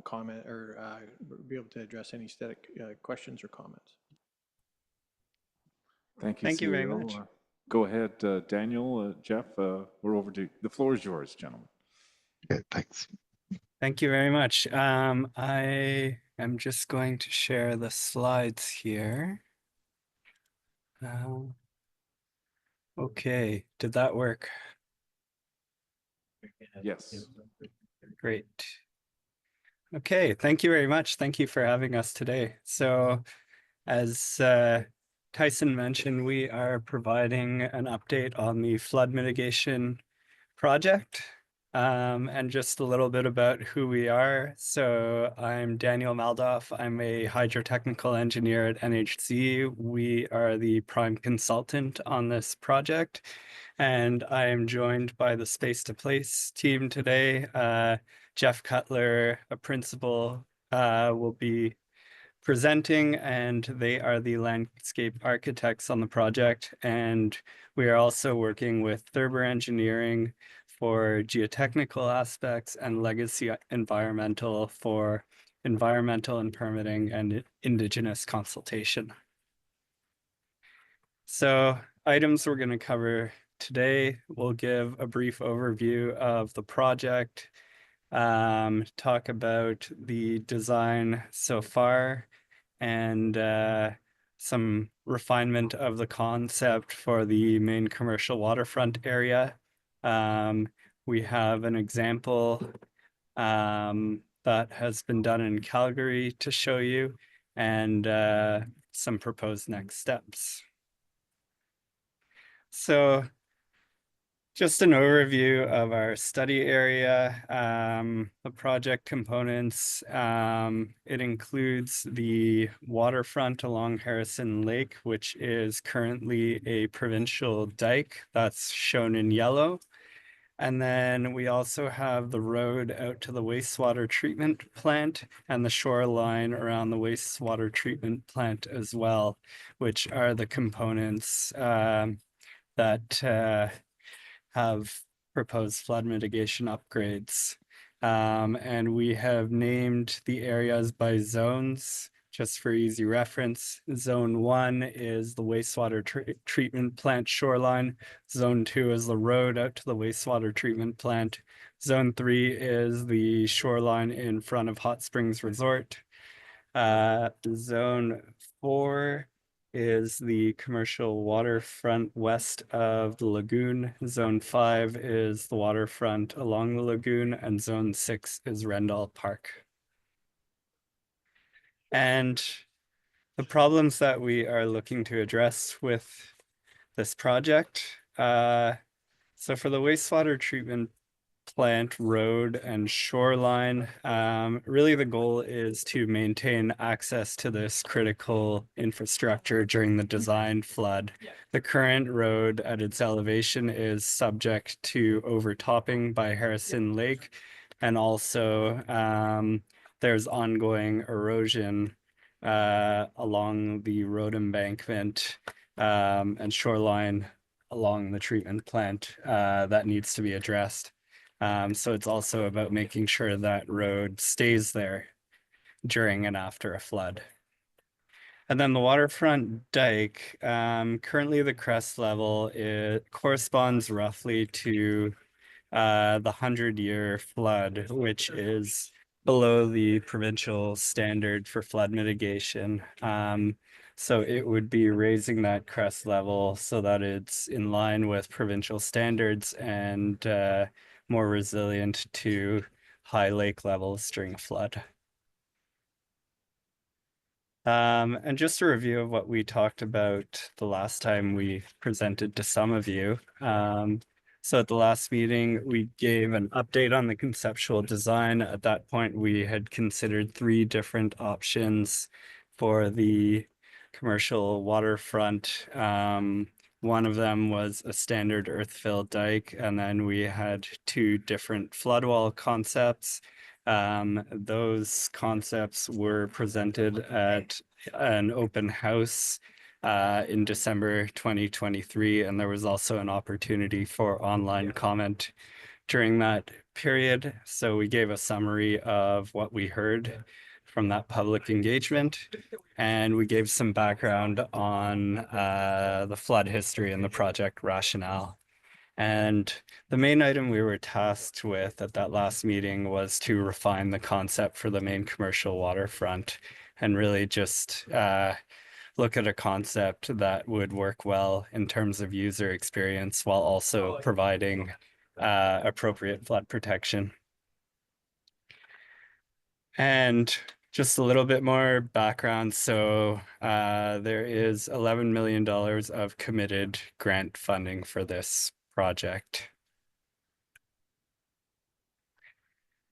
comment or be able to address any aesthetic questions or comments. Thank you. Thank you very much. Go ahead, Daniel, Jeff, we're over to, the floor is yours, gentlemen. Okay, thanks. Thank you very much. I am just going to share the slides here. Okay, did that work? Yes. Great. Okay, thank you very much. Thank you for having us today. So as Tyson mentioned, we are providing an update on the flood mitigation project and just a little bit about who we are. So I'm Daniel Maldoff. I'm a hydrotechnical engineer at NHC. We are the prime consultant on this project, and I am joined by the Space to Place team today. Jeff Cutler, a principal, will be presenting, and they are the landscape architects on the project. And we are also working with Thurber Engineering for geotechnical aspects and Legacy Environmental for environmental and permitting and Indigenous consultation. So items we're going to cover today, we'll give a brief overview of the project, talk about the design so far and some refinement of the concept for the main commercial waterfront area. We have an example that has been done in Calgary to show you, and some proposed next steps. So just an overview of our study area, the project components. It includes the waterfront along Harrison Lake, which is currently a provincial dike that's shown in yellow. And then we also have the road out to the wastewater treatment plant and the shoreline around the wastewater treatment plant as well, which are the components that have proposed flood mitigation upgrades. And we have named the areas by zones, just for easy reference. Zone 1 is the wastewater treatment plant shoreline. Zone 2 is the road out to the wastewater treatment plant. Zone 3 is the shoreline in front of Hot Springs Resort. Zone 4 is the commercial waterfront west of the lagoon. Zone 5 is the waterfront along the lagoon, and Zone 6 is Rendall Park. And the problems that we are looking to address with this project. So for the wastewater treatment plant, road, and shoreline, really the goal is to maintain access to this critical infrastructure during the design flood. The current road at its elevation is subject to overtopping by Harrison Lake, and also there's ongoing erosion along the road embankment and shoreline along the treatment plant that needs to be addressed. So it's also about making sure that road stays there during and after a flood. And then the waterfront dike, currently the crest level, it corresponds roughly to the 100-year flood, which is below the provincial standard for flood mitigation. So it would be raising that crest level so that it's in line with provincial standards and more resilient to high lake levels during a flood. And just a review of what we talked about the last time we presented to some of you. So at the last meeting, we gave an update on the conceptual design. At that point, we had considered 3 different options for the commercial waterfront. One of them was a standard earth-filled dike, and then we had 2 different flood wall concepts. Those concepts were presented at an open house in December 2023, and there was also an opportunity for online comment during that period. So we gave a summary of what we heard from that public engagement, and we gave some background on the flood history and the project rationale. And the main item we were tasked with at that last meeting was to refine the concept for the main commercial waterfront and really just look at a concept that would work well in terms of user experience while also providing appropriate flood protection. And just a little bit more background. So there is $11 million of committed grant funding for this project.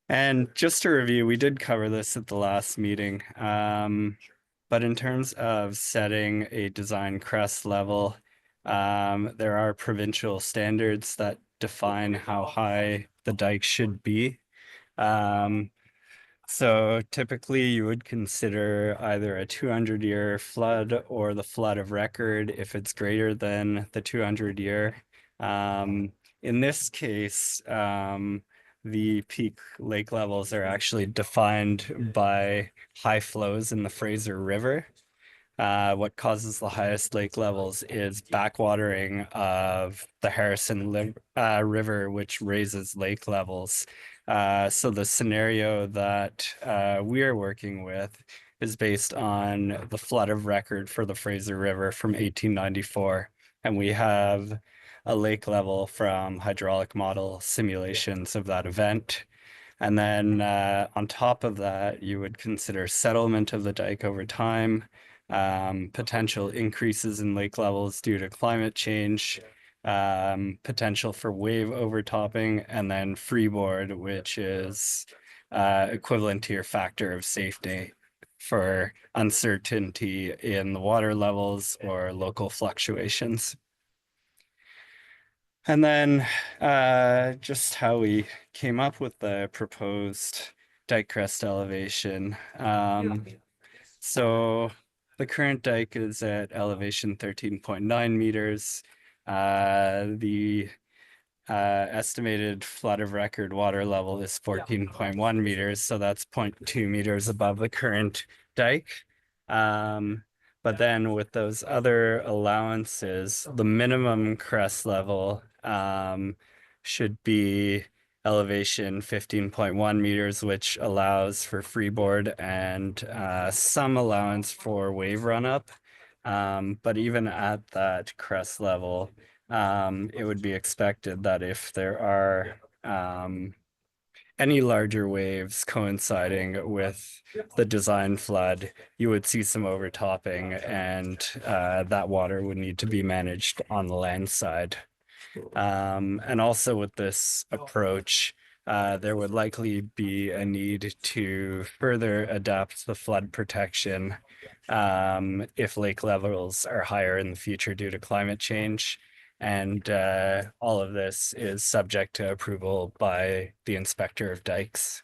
And just to review, we did cover this at the last meeting, but in terms of setting a design crest level, there are provincial standards that define how high the dike should be. So typically you would consider either a 200-year flood or the flood of record if it's greater than the 200-year. In this case, the peak lake levels are actually defined by high flows in the Fraser River. What causes the highest lake levels is backwatering of the Harrison River, which raises lake levels. So the scenario that we are working with is based on the flood of record for the Fraser River from 1894. And we have a lake level from hydraulic model simulations of that event. And then on top of that, you would consider settlement of the dike over time, potential increases in lake levels due to climate change, potential for wave overtopping, and then freeboard, which is equivalent to your factor of safety for uncertainty in the water levels or local fluctuations. And then just how we came up with the proposed dike crest elevation. So the current dike is at elevation 13.9 meters. The estimated flood of record water level is 14.1 meters, so that's 0.2 meters above the current dike. But then with those other allowances, the minimum crest level should be elevation 15.1 meters, which allows for freeboard and some allowance for wave run up. But even at that crest level, it would be expected that if there are any larger waves coinciding with the design flood, you would see some overtopping, and that water would need to be managed on the land side. And also with this approach, there would likely be a need to further adapt the flood protection if lake levels are higher in the future due to climate change. And all of this is subject to approval by the inspector of dikes.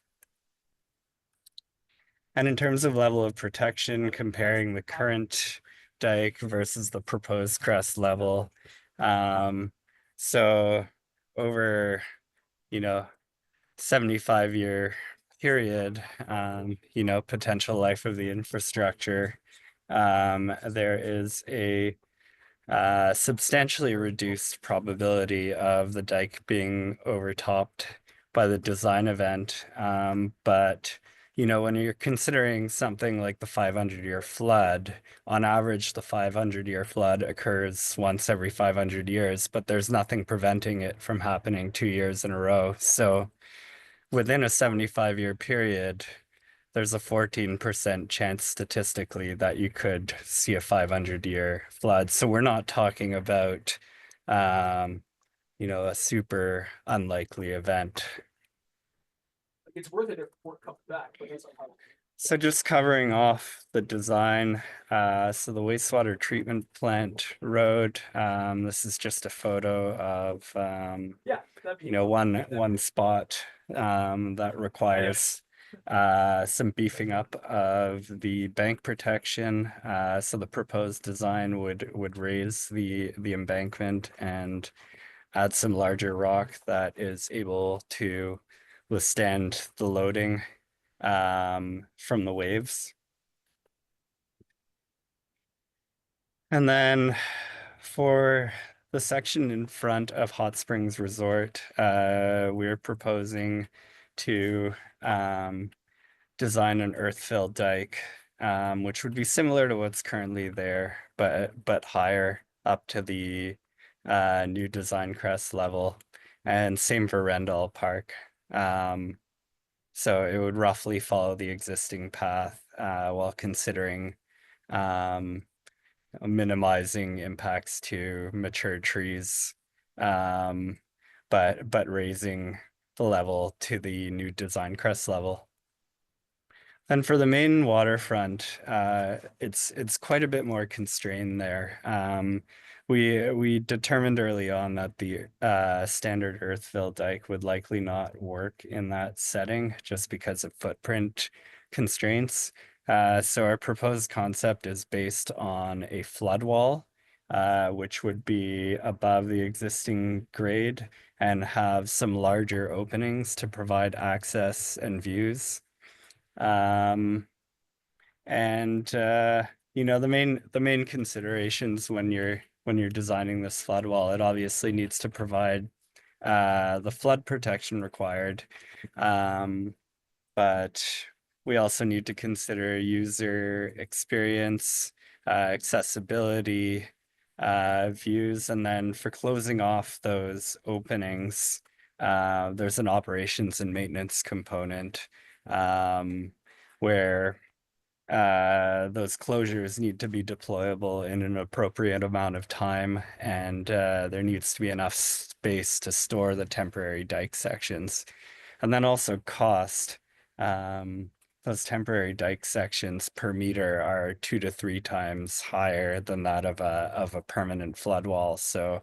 And in terms of level of protection, comparing the current dike versus the proposed crest level, so over, 75-year period, potential life of the infrastructure, there is a substantially reduced probability of the dike being overtopped by the design event. But when you're considering something like the 500-year flood, on average, the 500-year flood occurs once every 500 years, but there's nothing preventing it from happening 2 years in a row. So within a 75-year period, there's a 14% chance statistically that you could see a 500-year flood. So we're not talking about, a super unlikely event. It's worth it if work comes back, but that's not. So just covering off the design, so the wastewater treatment plant road, this is just a photo of, one spot that requires some beefing up of the bank protection. So the proposed design would raise the embankment and add some larger rock that is able to withstand the loading from the waves. And then for the section in front of Hot Springs Resort, we're proposing to design an earth-filled dike, which would be similar to what's currently there, but higher up to the new design crest level, and same for Rendall Park. So it would roughly follow the existing path while considering minimizing impacts to mature trees, but raising the level to the new design crest level. And for the main waterfront, it's quite a bit more constrained there. We determined early on that the standard earth-fill dike would likely not work in that setting just because of footprint constraints. So our proposed concept is based on a flood wall, which would be above the existing grade and have some larger openings to provide access and views. The main considerations when you're designing this flood wall, it obviously needs to provide the flood protection required. But we also need to consider user experience, accessibility, views, and then for closing off those openings, there's an operations and maintenance component where those closures need to be deployable in an appropriate amount of time, and there needs to be enough space to store the temporary dike sections. And then also cost. Those temporary dike sections per meter are 2 to 3 times higher than that of a permanent flood wall. So,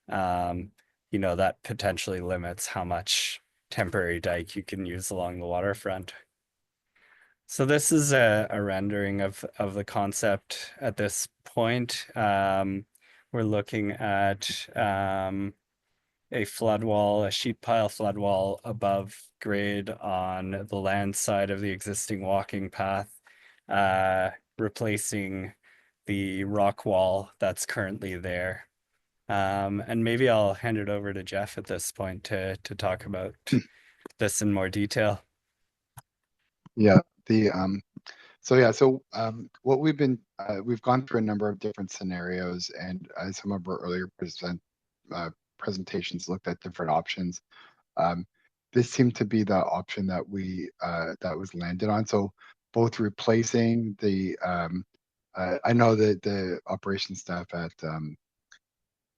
you know, that potentially limits how much temporary dike you can use along the waterfront. So this is a rendering of the concept at this point. We're looking at a flood wall, a sheet pile flood wall above grade on the land side of the existing walking path, replacing the rock wall that's currently there. And maybe I'll hand it over to Jeff at this point to talk about this in more detail. Yeah, what we've gone through a number of different scenarios, and some of our earlier presentations looked at different options. This seemed to be the option that that was landed on. So both replacing the, I know that the operations staff at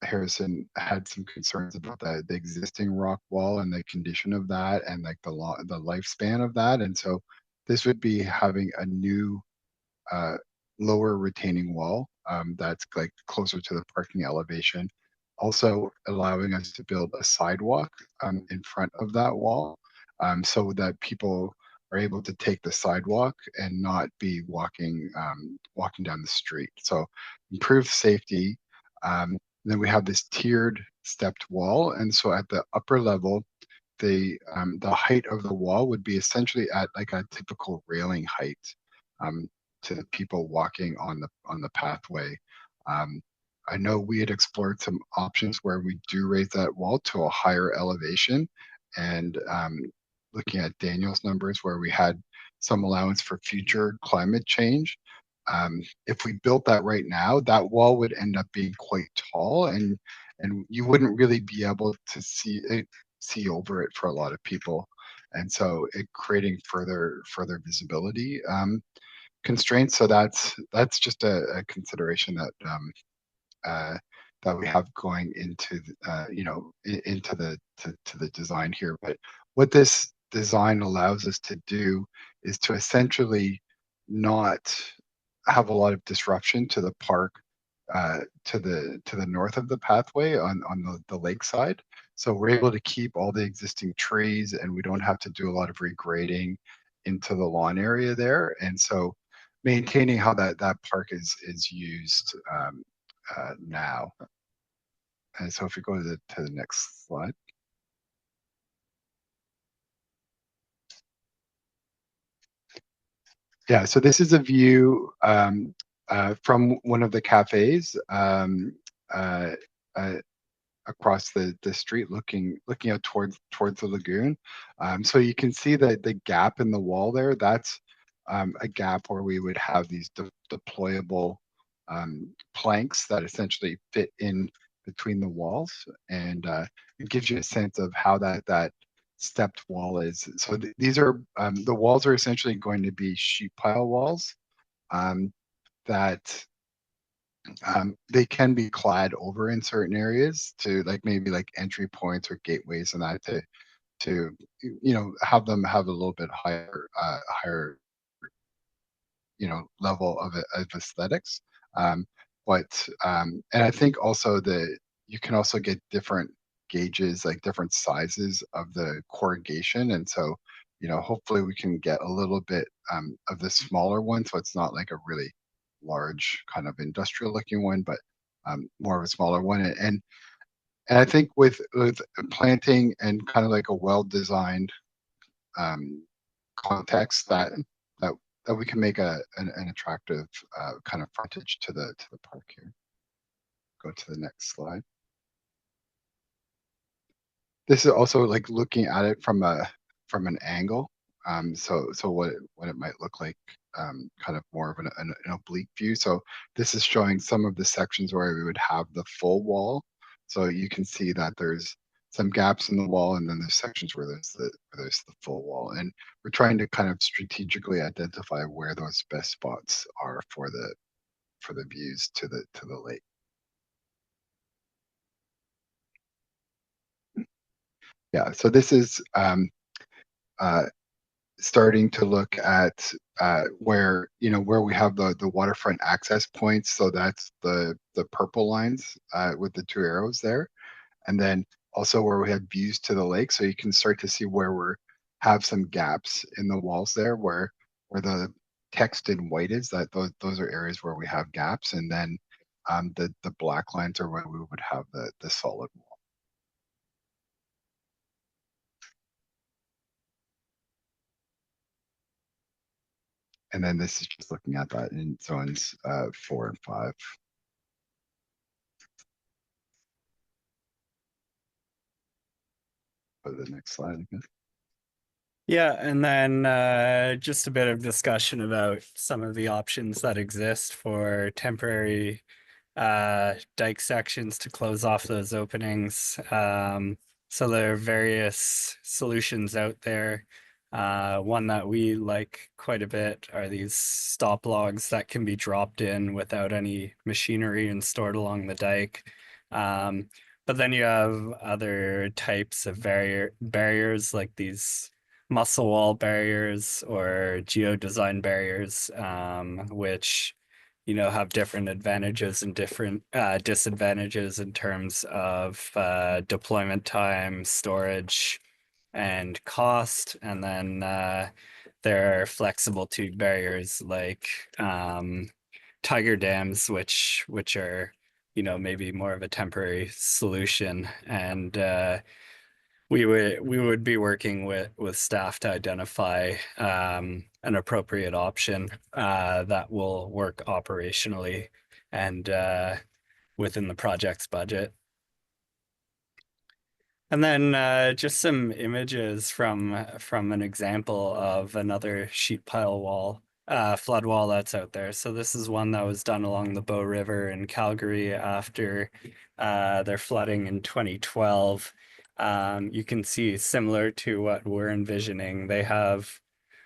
Harrison had some concerns about the existing rock wall and the condition of that, and like the lifespan of that. And so this would be having a new lower retaining wall that's like closer to the parking elevation, also allowing us to build a sidewalk in front of that wall, so that people are able to take the sidewalk and not be walking down the street. So improved safety. Then we have this tiered stepped wall, and so at the upper level, the height of the wall would be essentially at like a typical railing height to the people walking on the pathway. I know we had explored some options where we do raise that wall to a higher elevation, and looking at Daniel's numbers where we had some allowance for future climate change. If we built that right now, that wall would end up being quite tall, and you wouldn't really be able to see over it for a lot of people, and so it creating further visibility constraints. So that's just a consideration that we have going into into the design here. But what this design allows us to do is to essentially not have a lot of disruption to the park to the north of the pathway on the lake side. So we're able to keep all the existing trees, and we don't have to do a lot of regrading into the lawn area there. And so maintaining how that park is used now. And so if we go to the next slide. Yeah, so this is a view from one of the cafes across the street, looking out towards the lagoon. So you can see that the gap in the wall there, that's a gap where we would have these deployable planks that essentially fit in between the walls, and it gives you a sense of how that stepped wall is. So these are the walls are essentially going to be sheet pile walls that they can be clad over in certain areas to maybe entry points or gateways, and that to have them have a little bit higher level of aesthetics. And I think also you can also get different gauges, like different sizes of the corrugation, and so hopefully we can get a little bit of the smaller one, so it's not like a really large kind of industrial looking one, but more of a smaller one. And I think with planting and kind of like a well-designed context that we can make an attractive kind of frontage to the park here. Go to the next slide. this is also like looking at it from an angle. So what it might look like, kind of more of an oblique view. So this is showing some of the sections where we would have the full wall. So you can see that there's some gaps in the wall, and then there's sections where there's the full wall. And we're trying to kind of strategically identify where those best spots are for the views to the lake. Yeah, so this is starting to look at where where we have the waterfront access points. So that's the purple lines with the two arrows there, and then also where we have views to the lake. So you can start to see where we have some gaps in the walls there, where the text in white is. That those are areas where we have gaps, and then the black lines are where we would have the solid wall. And then this is just looking at that in zones 4 and 5. Go to the next slide, I guess. Yeah, and then just a bit of discussion about some of the options that exist for temporary dike sections to close off those openings. So there are various solutions out there. One that we like quite a bit are these stop logs that can be dropped in without any machinery and stored along the dike. But then you have other types of barriers like these muscle wall barriers or geo-design barriers, which have different advantages and different disadvantages in terms of deployment time, storage, and cost. And then there are flexible tube barriers like tiger dams, which are maybe more of a temporary solution. And we would be working with staff to identify an appropriate option that will work operationally and within the project's budget. And then just some images from an example of another sheet pile wall, flood wall that's out there. So this is one that was done along the Bow River in Calgary after their flooding in 2012. You can see, similar to what we're envisioning, they have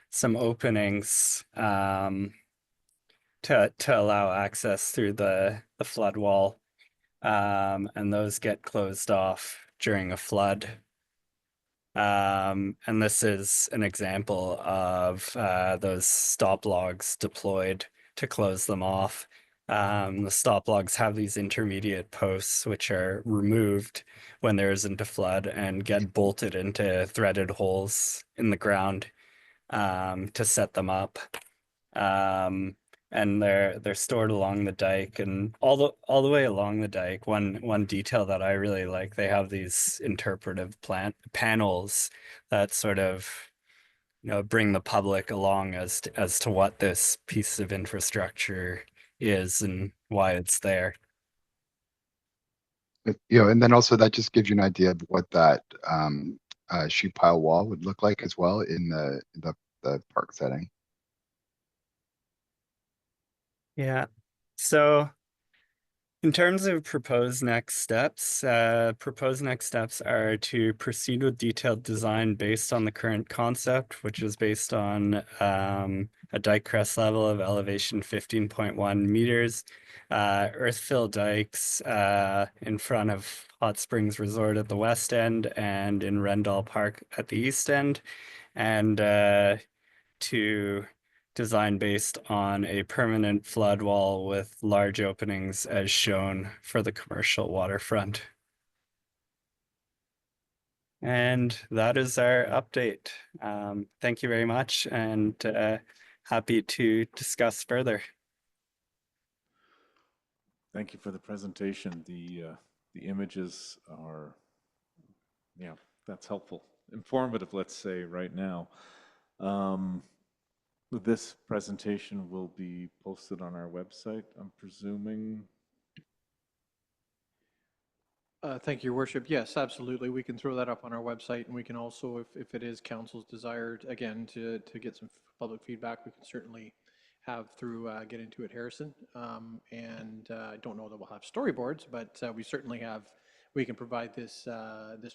some openings to allow access through the flood wall, and those get closed off during a flood. And this is an example of those stop logs deployed to close them off. The stop logs have these intermediate posts which are removed when there isn't a flood and get bolted into threaded holes in the ground to set them up. And they're stored along the dike and all the way along the dike. One detail that I really like, they have these interpretive panels that sort of bring the public along as to what this piece of infrastructure is and why it's there. And then also that just gives you an idea of what that sheet pile wall would look like as well in the park setting. Yeah. So in terms of proposed next steps are to proceed with detailed design based on the current concept, which is based on a dike crest level of elevation 15.1 meters, earth-fill dikes in front of Hot Springs Resort at the west end and in Rendall Park at the east end, and to design based on a permanent flood wall with large openings as shown for the commercial waterfront. And that is our update. Thank you very much, and happy to discuss further. Thank you for the presentation. The images are, yeah, that's helpful. Informative, let's say, right now. This presentation will be posted on our website, I'm presuming. Thank you, Your Worship. Yes, absolutely. We can throw that up on our website, and we can also, if it is council's desire, again, to get some public feedback, we can certainly have through Get Into It Harrison. I don't know that we'll have storyboards, but we can provide this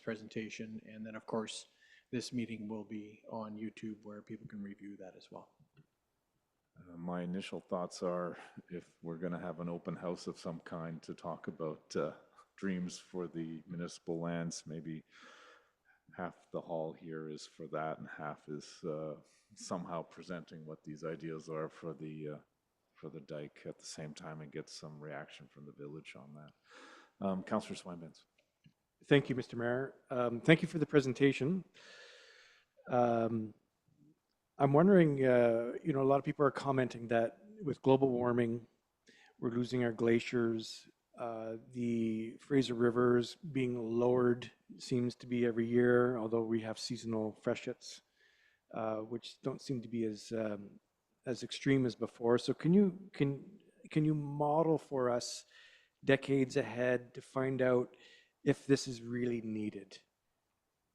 presentation, and then, of course, this meeting will be on YouTube where people can review that as well. My initial thoughts are, if we're going to have an open house of some kind to talk about dreams for the municipal lands, maybe half the hall here is for that and half is somehow presenting what these ideas are for the dike at the same time and get some reaction from the village on that. Councillor Swinbanks. Thank you, Mr. Mayor. Thank you for the presentation. I'm wondering, a lot of people are commenting that with global warming, we're losing our glaciers. The Fraser Rivers being lowered seems to be every year, although we have seasonal freshets, which don't seem to be as extreme as before. So can you model for us decades ahead to find out if this is really needed?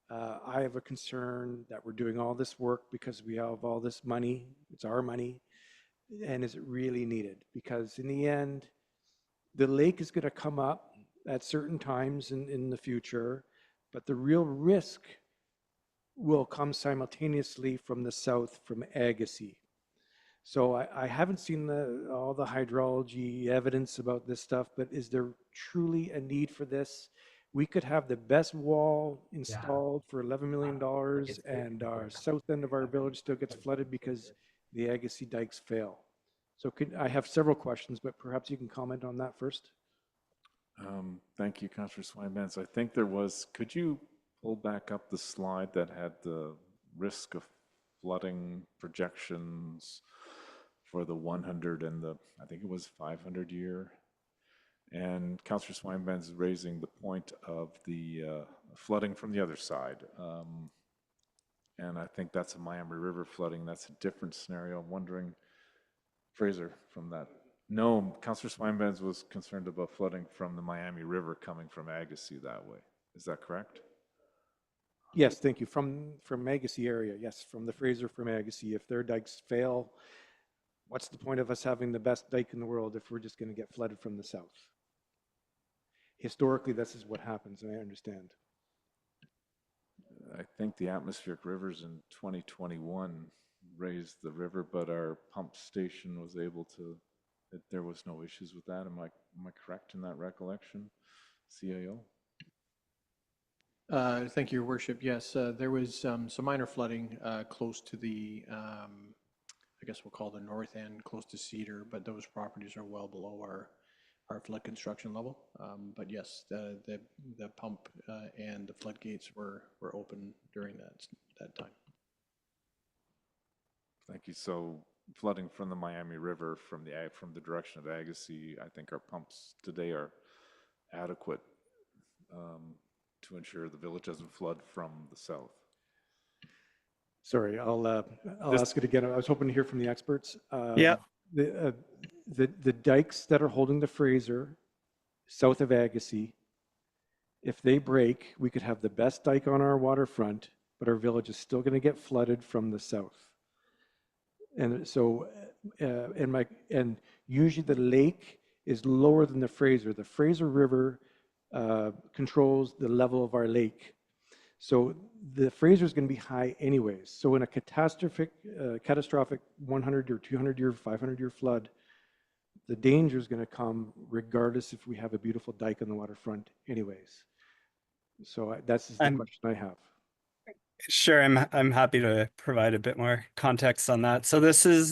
I have a concern that we're doing all this work because we have all this money. It's our money. And is it really needed? Because in the end, the lake is going to come up at certain times in the future, but the real risk will come simultaneously from the south, from Agassiz. So I haven't seen all the hydrology evidence about this stuff, but is there truly a need for this? We could have the best wall installed for $11 million and our south end of our village still gets flooded because the Agassiz dikes fail. So I have several questions, but perhaps you can comment on that first. Thank you, Councillor Swinbanks. I think could you pull back up the slide that had the risk of flooding projections for the 100 and I think it was 500 year? And Councillor Swinbanks is raising the point of the flooding from the other side. And I think that's a Miami River flooding. That's a different scenario. I'm wondering, Fraser, from that. No, Councillor Swinbanks was concerned about flooding from the Miami River coming from Agassiz that way. Is that correct? Yes, thank you. From Agassiz area, yes, from the Fraser, from Agassiz. If their dikes fail, what's the point of us having the best dike in the world if we're just going to get flooded from the south? Historically, this is what happens, and I understand. I think the atmospheric rivers in 2021 raised the river, but our pump station was able to, there was no issues with that. Am I correct in that recollection, CAO? Thank you, Your Worship. Yes, there was some minor flooding close to the, I guess we'll call the north end, close to Cedar, but those properties are well below our flood construction level. But yes, the pump and the floodgates were open during that time. Thank you. So flooding from the Miami River from the direction of Agassiz, I think our pumps today are adequate to ensure the village doesn't flood from the south. Sorry, I'll ask it again. I was hoping to hear from the experts. Yeah. The dikes that are holding the Fraser south of Agassiz, if they break, we could have the best dike on our waterfront, but our village is still going to get flooded from the south. And so, and usually the lake is lower than the Fraser. The Fraser River controls the level of our lake. So the Fraser is going to be high anyways. So in a catastrophic 100 or 200 year, 500 year flood, the danger is going to come regardless if we have a beautiful dike on the waterfront anyways. So that's the question I have. Sure, I'm happy to provide a bit more context on that. So this is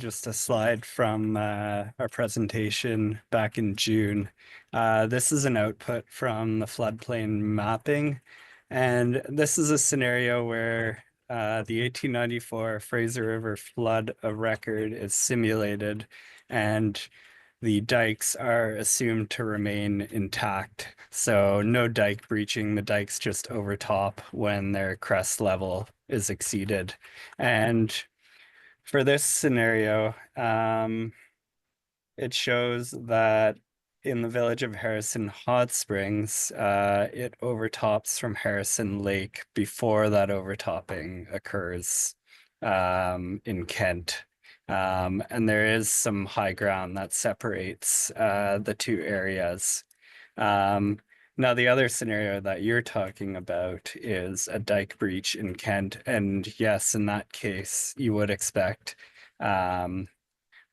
just a slide from our presentation back in June. This is an output from the floodplain mapping. And this is a scenario where the 1894 Fraser River flood of record is simulated and the dikes are assumed to remain intact. So no dike breaching, the dikes just overtop when their crest level is exceeded. And for this scenario, it shows that in the village of Harrison Hot Springs, it overtops from Harrison Lake before that overtopping occurs in Kent. And there is some high ground that separates the two areas. Now, the other scenario that you're talking about is a dike breach in Kent. And yes, in that case, you would expect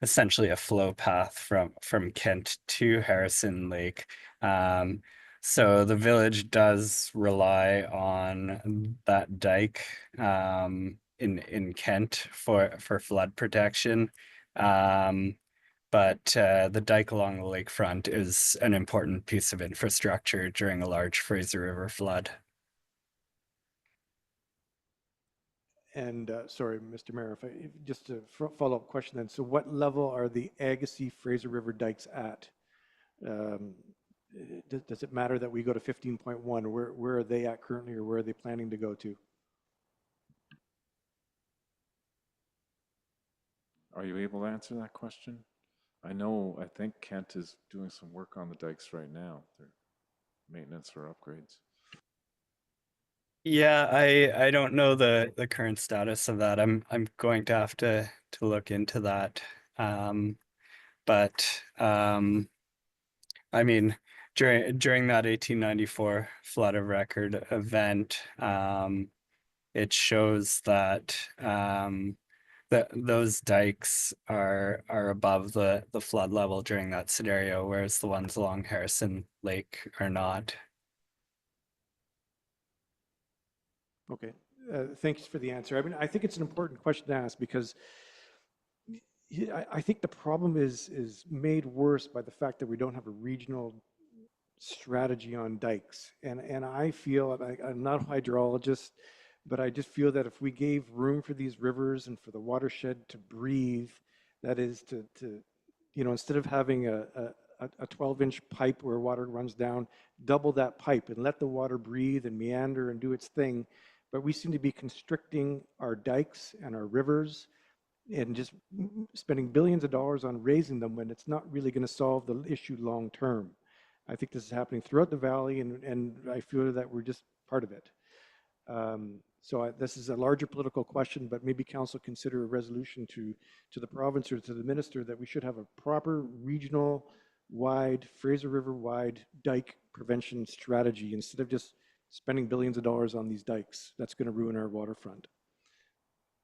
essentially a flow path from Kent to Harrison Lake. So the village does rely on that dike in Kent for flood protection. But the dike along the lakefront is an important piece of infrastructure during a large Fraser River flood. And sorry, Mr. Mayor, just a follow-up question then. So what level are the Agassiz Fraser River dikes at? Does it matter that we go to 15.1? Where are they at currently, or where are they planning to go to? Are you able to answer that question? I think Kent is doing some work on the dikes right now. Their maintenance or upgrades. Yeah, I don't know the current status of that. I'm going to have to look into that. But I mean, during that 1894 flood of record event, it shows that those dikes are above the flood level during that scenario, whereas the ones along Harrison Lake are not. Okay, thanks for the answer. I mean, I think it's an important question to ask because I think the problem is made worse by the fact that we don't have a regional strategy on dikes. And I feel, I'm not a hydrologist, but I just feel that if we gave room for these rivers and for the watershed to breathe, that is to instead of having a 12-inch pipe where water runs down, double that pipe and let the water breathe and meander and do its thing. But we seem to be constricting our dikes and our rivers and just spending billions of dollars on raising them when it's not really going to solve the issue long term. I think this is happening throughout the valley, and I feel that we're just part of it. So this is a larger political question, but maybe council consider a resolution to the province or to the minister that we should have a proper regional-wide, Fraser River-wide dike prevention strategy instead of just spending billions of dollars on these dikes. That's going to ruin our waterfront.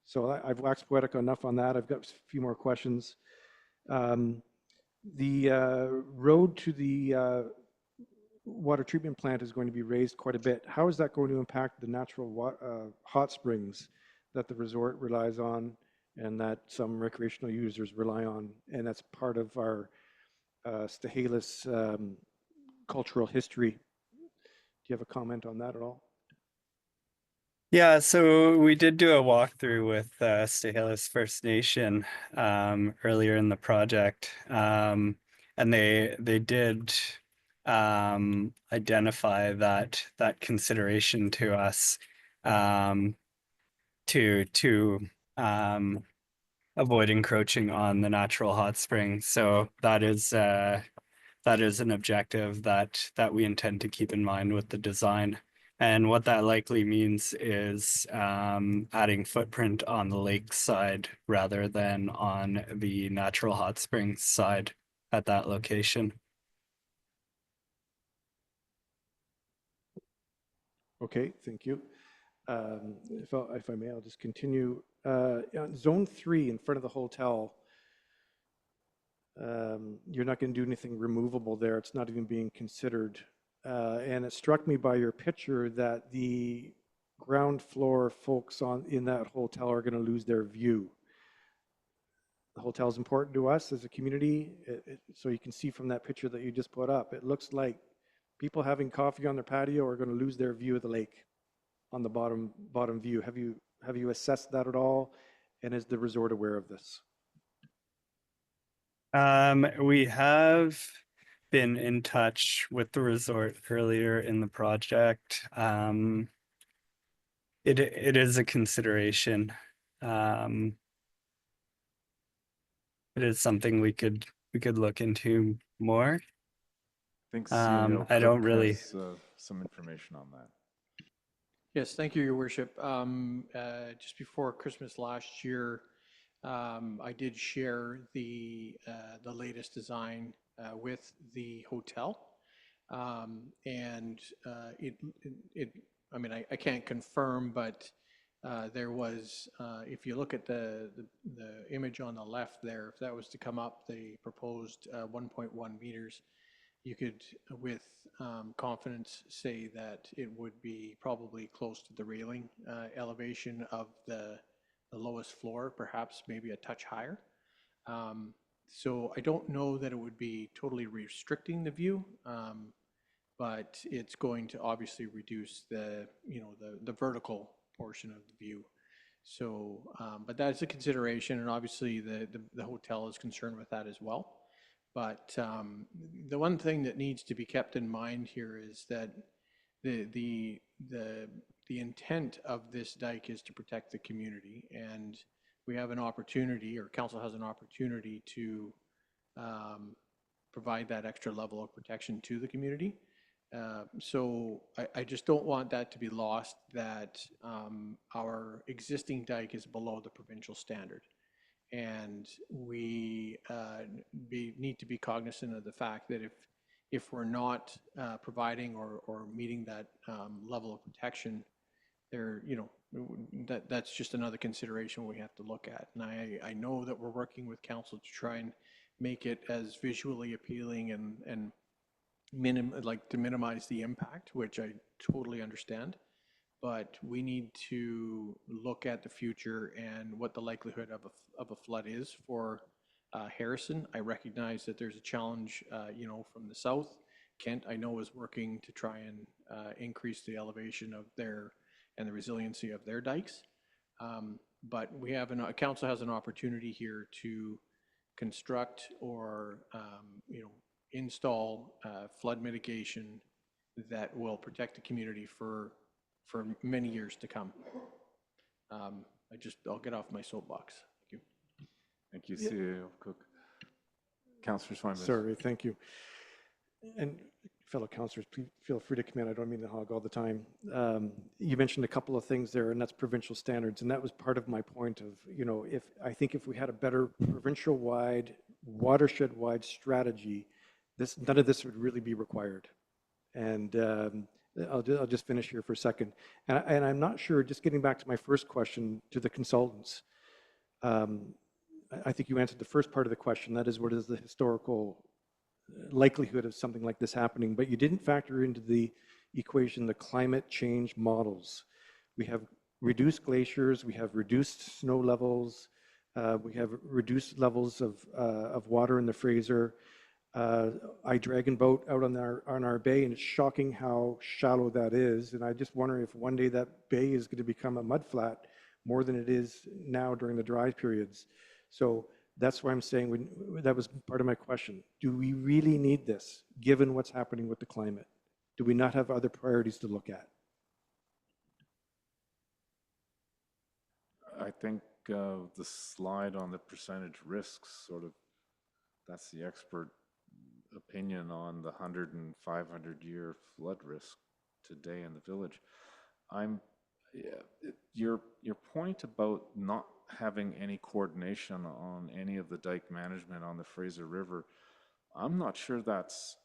So I've waxed poetic enough on that. I've got a few more questions. The road to the water treatment plant is going to be raised quite a bit. How is that going to impact the natural hot springs that the resort relies on and that some recreational users rely on? And that's part of our Stehelas cultural history. Do you have a comment on that at all? Yeah, so we did do a walkthrough with Stehelas First Nation earlier in the project, and they did identify that consideration to us to avoid encroaching on the natural hot springs. So that is an objective that we intend to keep in mind with the design. And what that likely means is adding footprint on the lake side rather than on the natural hot springs side at that location. Okay, thank you. If I may, I'll just continue. Zone 3 in front of the hotel, you're not going to do anything removable there. It's not even being considered. And it struck me by your picture that the ground floor folks in that hotel are going to lose their view. The hotel is important to us as a community. So you can see from that picture that you just put up, it looks like people having coffee on their patio are going to lose their view of the lake on the bottom view. Have you assessed that at all? And is the resort aware of this? We have been in touch with the resort earlier in the project. It is a consideration. It is something we could look into more. think I don't really. has some information on that. Yes, thank you, Your Worship. Just before Christmas last year, I did share the latest design with the hotel. And I mean, I can't confirm, but there was, if you look at the image on the left there, if that was to come up, the proposed 1.1 meters, you could, with confidence, say that it would be probably close to the railing elevation of the lowest floor, perhaps maybe a touch higher. So I don't know that it would be totally restricting the view, but it's going to obviously reduce the, the vertical portion of the view. So, but that's a consideration, and obviously the hotel is concerned with that as well. But the one thing that needs to be kept in mind here is that the intent of this dike is to protect the community, and we have an opportunity, or council has an opportunity to provide that extra level of protection to the community. So I just don't want that to be lost, that our existing dike is below the provincial standard. And we need to be cognizant of the fact that if we're not providing or meeting that level of protection, that's just another consideration we have to look at. And I know that we're working with council to try and make it as visually appealing and to minimize the impact, which I totally understand. But we need to look at the future and what the likelihood of a flood is for Harrison. I recognize that there's a challenge, from the south. Kent, I know, is working to try and increase the elevation of and the resiliency of their dikes. But we have council has an opportunity here to construct or, install flood mitigation that will protect the community for many years to come. I'll get off my soapbox. Thank you. Thank you, CEO Cook. Councillor Swinburne. Sorry, thank you. And fellow councillors, please feel free to come in. I don't mean to hog all the time. You mentioned a couple of things there, and that's provincial standards. And that was part of my point of, if we had a better provincial-wide, watershed-wide strategy, none of this would really be required. And I'll just finish here for a second. And I'm not sure, just getting back to my first question to the consultants, I think you answered the first part of the question, that is, what is the historical likelihood of something like this happening? But you didn't factor into the equation the climate change models. We have reduced glaciers, we have reduced snow levels, we have reduced levels of water in the Fraser. I dragon boat out on our bay, and it's shocking how shallow that is. And I just wonder if one day that bay is going to become a mud flat more than it is now during the dry periods. So that's why I'm saying that was part of my question. Do we really need this, given what's happening with the climate? Do we not have other priorities to look at? I think the slide on the percentage risks that's the expert opinion on the 100 and 500-year flood risk today in the village. Your point about not having any coordination on any of the dike management on the Fraser River, I'm not sure that's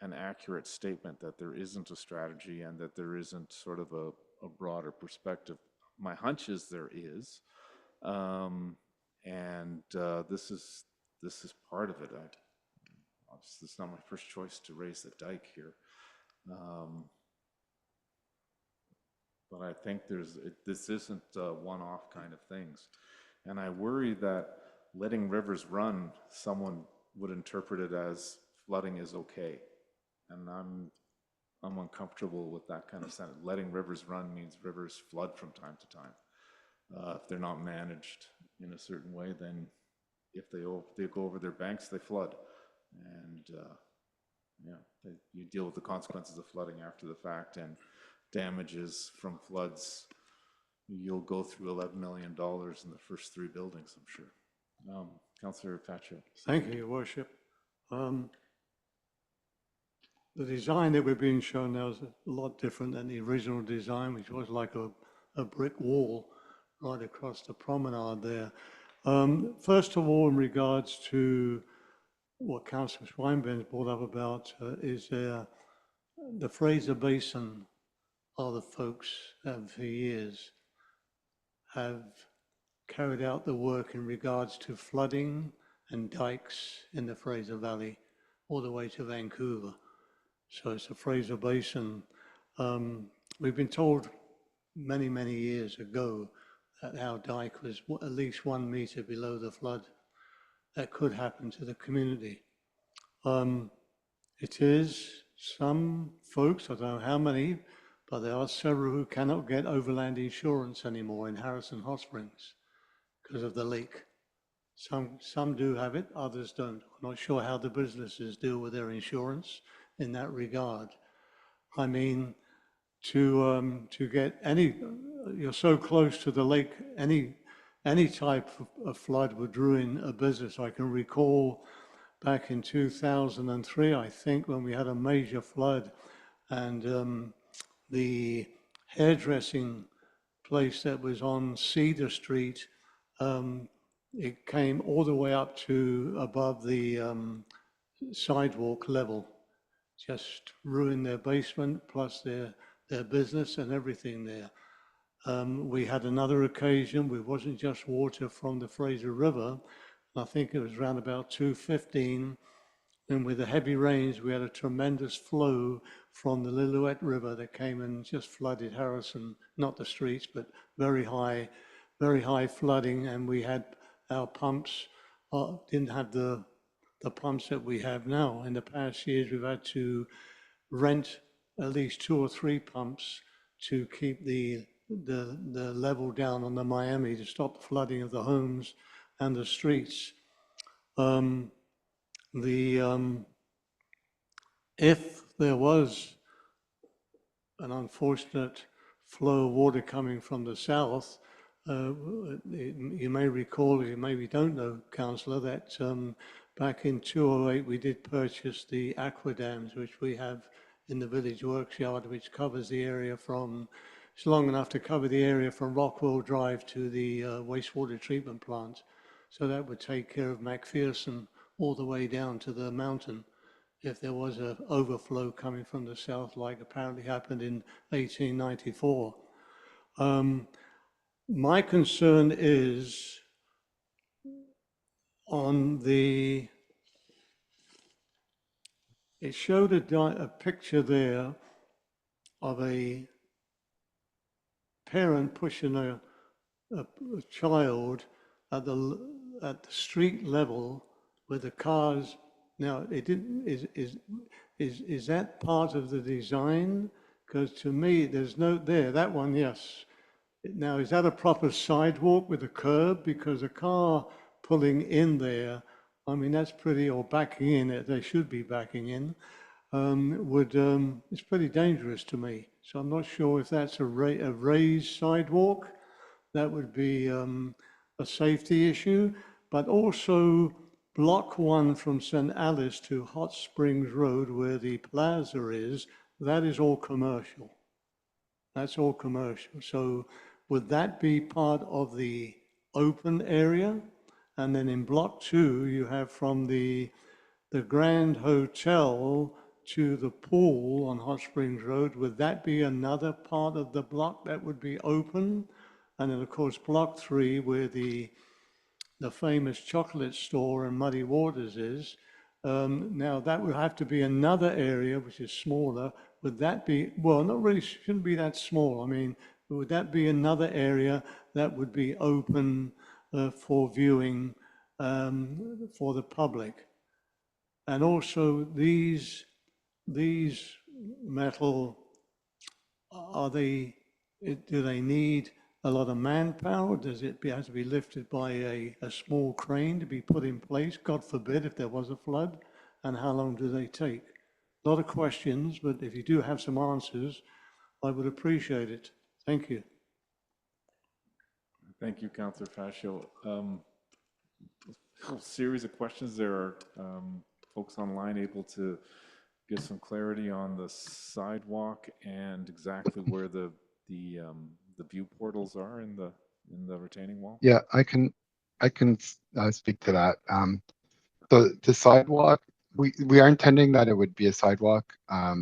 an accurate statement, that there isn't a strategy and that there isn't sort of a broader perspective. My hunch is there is, and this is part of it. Obviously, it's not my first choice to raise the dike here. But I think this isn't one-off kind of things. And I worry that letting rivers run, someone would interpret it as flooding is okay. And I'm uncomfortable with that kind of sentence. Letting rivers run means rivers flood from time to time. If they're not managed in a certain way, then if they go over their banks, they flood. And you deal with the consequences of flooding after the fact, and damages from floods. You'll go through $11 million in the first 3 buildings, I'm sure. Councillor Pacho. Thank you, Your Worship. the design that we're being shown now is a lot different than the original design, which was like a brick wall right across the promenade there. First of all, in regards to what Councillor Swinburne's brought up about, is the Fraser Basin are the folks that for years have carried out the work in regards to flooding and dikes in the Fraser Valley all the way to Vancouver. So it's the Fraser Basin. We've been told many, many years ago that our dike was at least 1 meter below the flood. That could happen to the community. It is some folks, I don't know how many, but there are several who cannot get overland insurance anymore in Harrison Hot Springs because of the leak. Some do have it, others don't. I'm not sure how the businesses deal with their insurance in that regard. I mean, to get any, you're so close to the lake, any type of flood would ruin a business. I can recall back in 2003, I think, when we had a major flood, and the hairdressing place that was on Cedar Street, it came all the way up to above the sidewalk level. Just ruined their basement, plus their business and everything there. We had another occasion, it wasn't just water from the Fraser River. I think it was around about 2:15, and with the heavy rains, we had a tremendous flow from the Lillooet River that came and just flooded Harrison, not the streets, but very high flooding, and we had our pumps, didn't have the pumps that we have now. In the past years, we've had to rent at least 2 or 3 pumps to keep the level down on the Miami to stop the flooding of the homes and the streets. If there was an unfortunate flow of water coming from the south, you may recall, you maybe don't know, Councillor, that back in 2008 we did purchase the aqua dams, which we have in the village works yard, which covers the area from, it's long enough to cover the area from Rockwell Drive to the wastewater treatment plant. So that would take care of McPherson all the way down to the mountain if there was an overflow coming from the south, like apparently happened in 1894. My concern is on the, it showed a picture there of a parent pushing a child at the street level with the cars. Now, it didn't, is that part of the design? Because to me, there's no, there, that one, yes. Now, is that a proper sidewalk with a curb? Because a car pulling in there, I mean, that's pretty, or backing in, they should be backing in, it's pretty dangerous to me. So I'm not sure if that's a raised sidewalk. That would be a safety issue, but also block 1 from St. Alice to Hot Springs Road, where the plaza is, that is all commercial. That's all commercial. So would that be part of the open area? And then in block 2, you have from the Grand Hotel to the pool on Hot Springs Road. Would that be another part of the block that would be open? And then of course, block 3, where the famous chocolate store and Muddy Waters is. Now that would have to be another area which is smaller. Would that be, well, not really, shouldn't be that small. I mean, would that be another area that would be open for viewing for the public? And also these metal, do they need a lot of manpower? Does it have to be lifted by a small crane to be put in place? God forbid if there was a flood. And how long do they take? A lot of questions, but if you do have some answers, I would appreciate it. Thank you. Thank you, Councillor Fascio. A whole series of questions. There are folks online able to give some clarity on the sidewalk and exactly where the view portals are in the retaining wall? Yeah, I can speak to that. So the sidewalk, we are intending that it would be a sidewalk uh,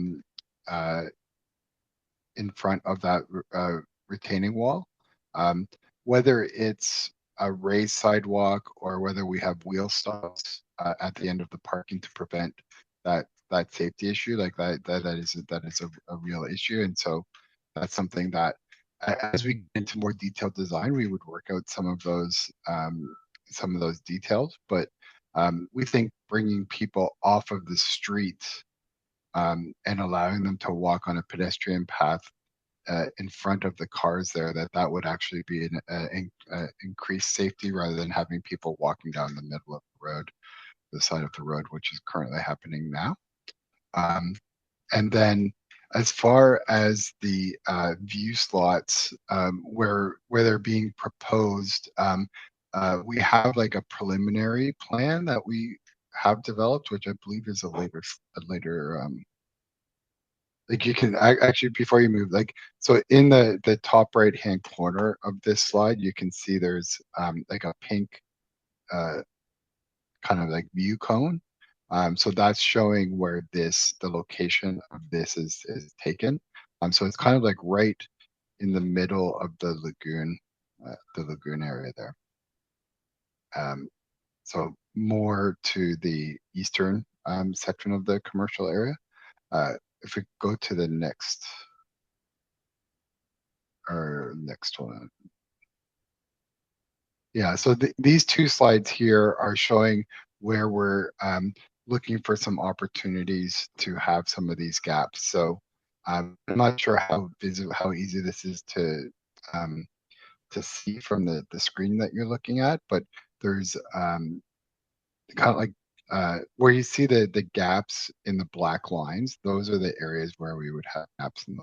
in front of that retaining wall. Um, Whether it's a raised sidewalk or whether we have wheel stops at the end of the parking to prevent that safety issue, like that is a real issue. And so that's something that as we get into more detailed design, we would work out some of those details. But we think bringing people off of the street and allowing them to walk on a pedestrian path in front of the cars there, that would actually be an increased safety rather than having people walking down the middle of the road, the side of the road, which is currently happening now. And then as far as the view slots, where they're being proposed, we have like a preliminary plan that we have developed, which I believe is a later like you can actually, before you move, like, so in the top right hand corner of this slide, you can see there's like a pink kind of like view cone. So that's showing where the location of this is taken. So it's kind of like right in the middle of the lagoon area there. So more to the eastern section of the commercial area. If we go to the next one. Yeah, so these two slides here are showing where we're looking for some opportunities to have some of these gaps. So I'm not sure how easy this is to see from the screen that you're looking at, but there's kind of like where you see the gaps in the black lines. Those are the areas where we would have gaps in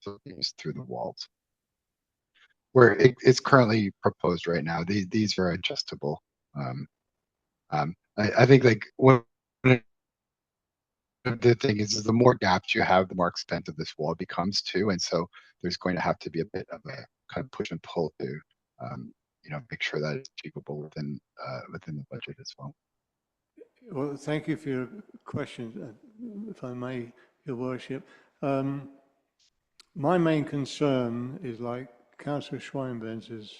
through the walls. Where it's currently proposed right now. These are adjustable. I think like the thing is the more gaps you have, the more expensive this wall becomes too. And so there's going to have to be a bit of a kind of push and pull to make sure that it's achievable within the budget as well. Well, thank you for your question, if I may, Your Worship. My main concern is, like Councillor Schweinbenz has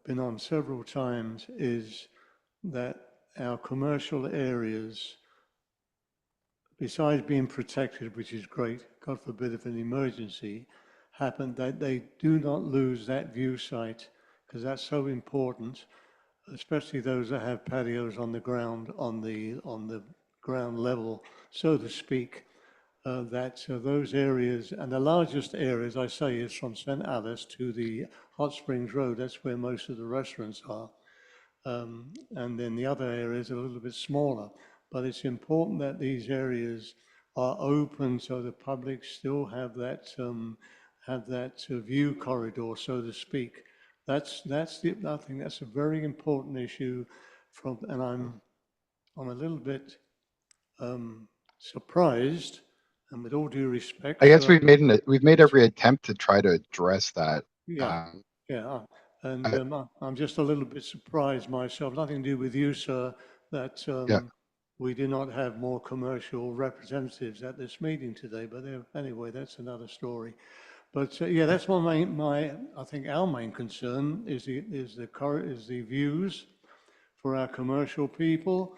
been on several times, is that our commercial areas, besides being protected, which is great, God forbid if an emergency happened, that they do not lose that view site, because that's so important, especially those that have patios on the ground, on the ground level, so to speak. Those areas, and the largest areas, I say, is from St. Alice to the Hot Springs Road. That's where most of the restaurants are. And then the other areas are a little bit smaller. But it's important that these areas are open so the public still have that view corridor, so to speak. I think that's a very important issue. And I'm a little bit surprised. And with all due respect, I guess we've made every attempt to try to address that. Yeah, and I'm just a little bit surprised myself. Nothing to do with you, sir, that we do not have more commercial representatives at this meeting today. But anyway, that's another story. But yeah, that's I think our main concern is the views for our commercial people.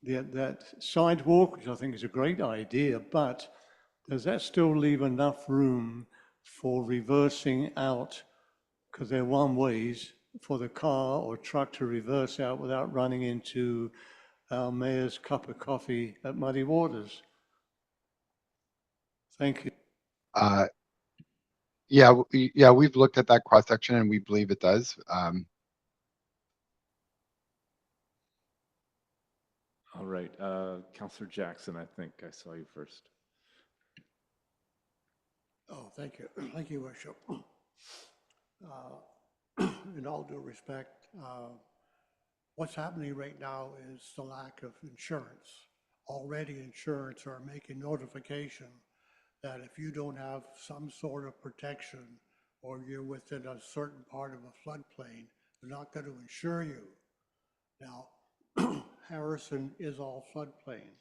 That sidewalk, which I think is a great idea, but does that still leave enough room for reversing out, because they're one ways, for the car or truck to reverse out without running into our mayor's cup of coffee at Muddy Waters? Thank you. Yeah, we've looked at that cross section and we believe it does. All right, Councillor Jackson, I think I saw you first. Oh, thank you. Thank you, Worship. In all due respect, what's happening right now is the lack of insurance. Already insurance are making notification that if you don't have some sort of protection or you're within a certain part of a floodplain, they're not going to insure you. Now, Harrison is all floodplain.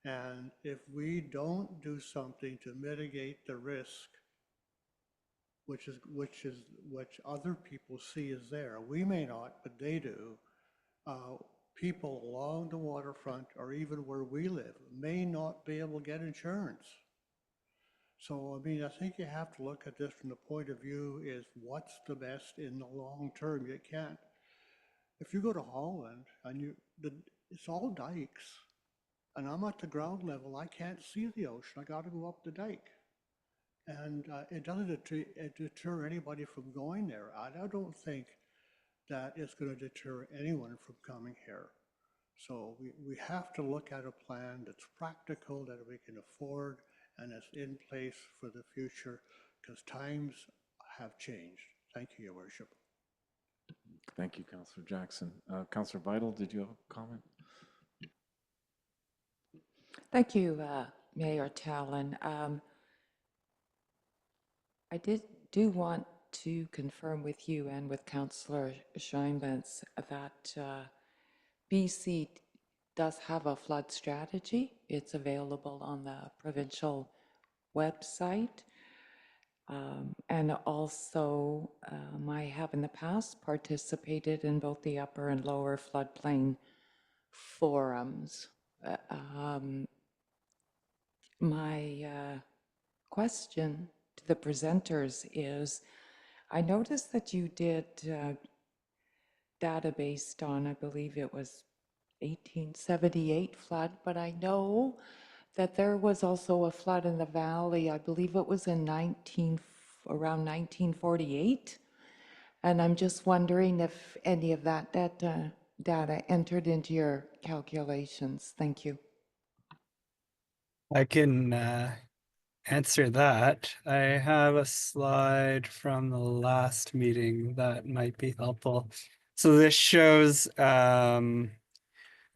And if we don't do something to mitigate the risk, which other people see is there, we may not, but they do, people along the waterfront or even where we live may not be able to get insurance. So, I mean, I think you have to look at this from the point of view is what's the best in the long term. You can't, if you go to Holland and it's all dikes and I'm at the ground level, I can't see the ocean. I got to go up the dike. And it doesn't deter anybody from going there. I don't think that it's going to deter anyone from coming here. So we have to look at a plan that's practical, that we can afford, and is in place for the future, because times have changed. Thank you, Your Worship. Thank you, Councillor Jackson. Councillor Vital, did you have a comment? Thank you, Mayor Talon. I do want to confirm with you and with Councillor Scheinbentz that BC does have a flood strategy. It's available on the provincial website. And also, I have in the past participated in both the upper and lower floodplain forums. My question to the presenters is, I noticed that you did data based on, I believe it was 1878 flood, but I know that there was also a flood in the valley. I believe it was in around 1948. And I'm just wondering if any of that data entered into your calculations. Thank you. I can answer that. I have a slide from the last meeting that might be helpful. So this shows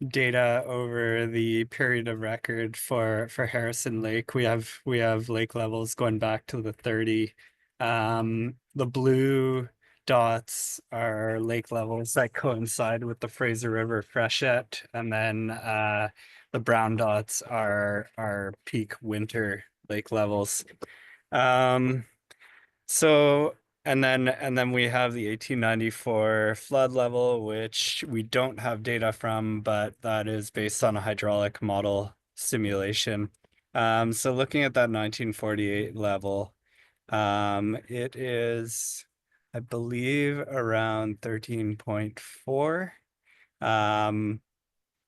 data over the period of record for Harrison Lake. We have lake levels going back to the 30. The blue dots are lake levels that coincide with the Fraser River freshet, and then the brown dots are peak winter lake levels. So and then we have the 1894 flood level, which we don't have data from, but that is based on a hydraulic model simulation. So looking at that 1948 level, it is, I believe, around 13.4.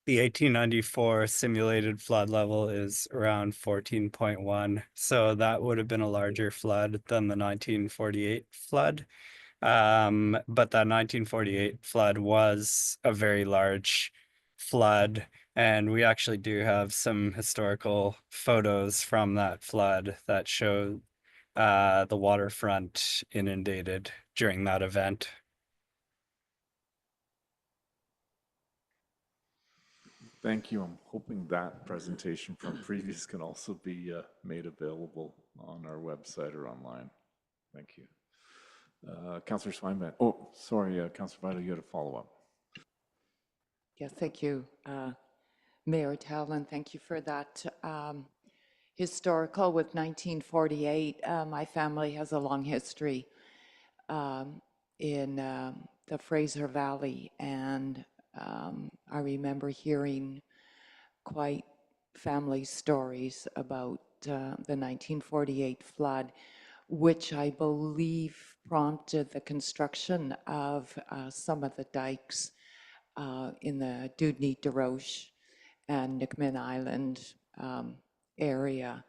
The 1894 simulated flood level is around 14.1. So that would have been a larger flood than the 1948 flood. But that 1948 flood was a very large flood. And we actually do have some historical photos from that flood that show the waterfront inundated during that event. Thank you. I'm hoping that presentation from previous can also be made available on our website or online. Thank you. Councillor Scheinbentz. Oh, sorry, Councillor Vital, you had a follow-up. Yes, thank you, Mayor Talon. Thank you for that historical with 1948. My family has a long history in the Fraser Valley, and I remember hearing quite family stories about the 1948 flood, which I believe prompted the construction of some of the dikes in the Dudney DeRoche and Nickman Island area.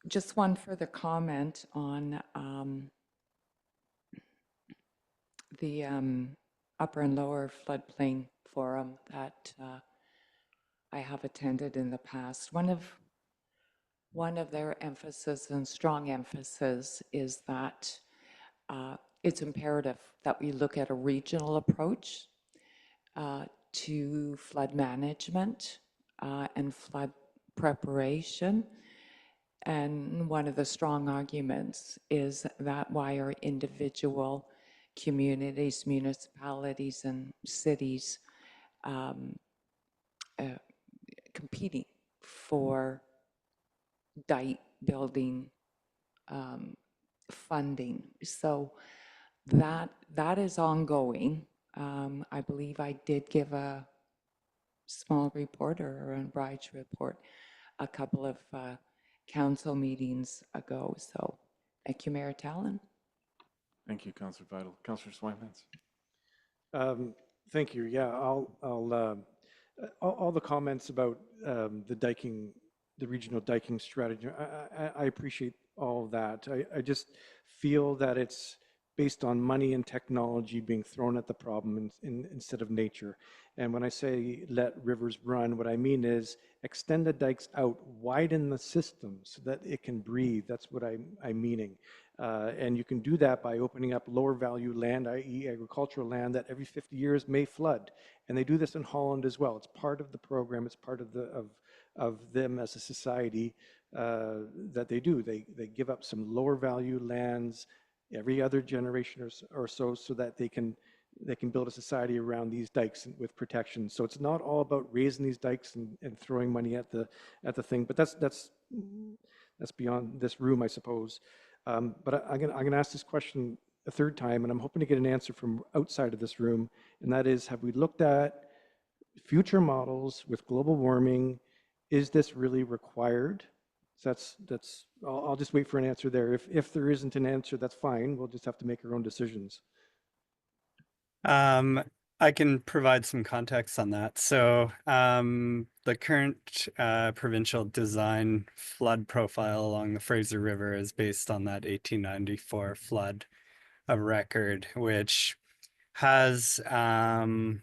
Just one further comment on the upper and lower floodplain forum that I have attended in the past. One of their emphasis and strong emphasis is that it's imperative that we look at a regional approach to flood management and flood preparation. And one of the strong arguments is that why are individual communities, municipalities, and cities competing for dike building funding? So that is ongoing. I believe I did give a small report or a Bridge report a couple of council meetings ago. So thank you, Mayor Tallon. Thank you, Councillor Vital. Councillor Swinehans. Thank you. Yeah, all the comments about the diking, the regional diking strategy, I appreciate all of that. I just feel that it's based on money and technology being thrown at the problem instead of nature. And when I say let rivers run, what I mean is extend the dikes out, widen the system so that it can breathe. That's what I'm meaning. And you can do that by opening up lower value land, i.e. agricultural land that every 50 years may flood. And they do this in Holland as well. It's part of the program. It's part of them as a society that they do. They give up some lower value lands every other generation or so that they can build a society around these dikes with protection. So it's not all about raising these dikes and throwing money at the thing, but that's beyond this room, I suppose. But I'm gonna ask this question a third time, and I'm hoping to get an answer from outside of this room, and that is, have we looked at future models with global warming? Is this really required? So I'll just wait for an answer there. If there isn't an answer, that's fine. We'll just have to make our own decisions. I can provide some context on that. So the current provincial design flood profile along the Fraser River is based on that 1894 flood of record, which has an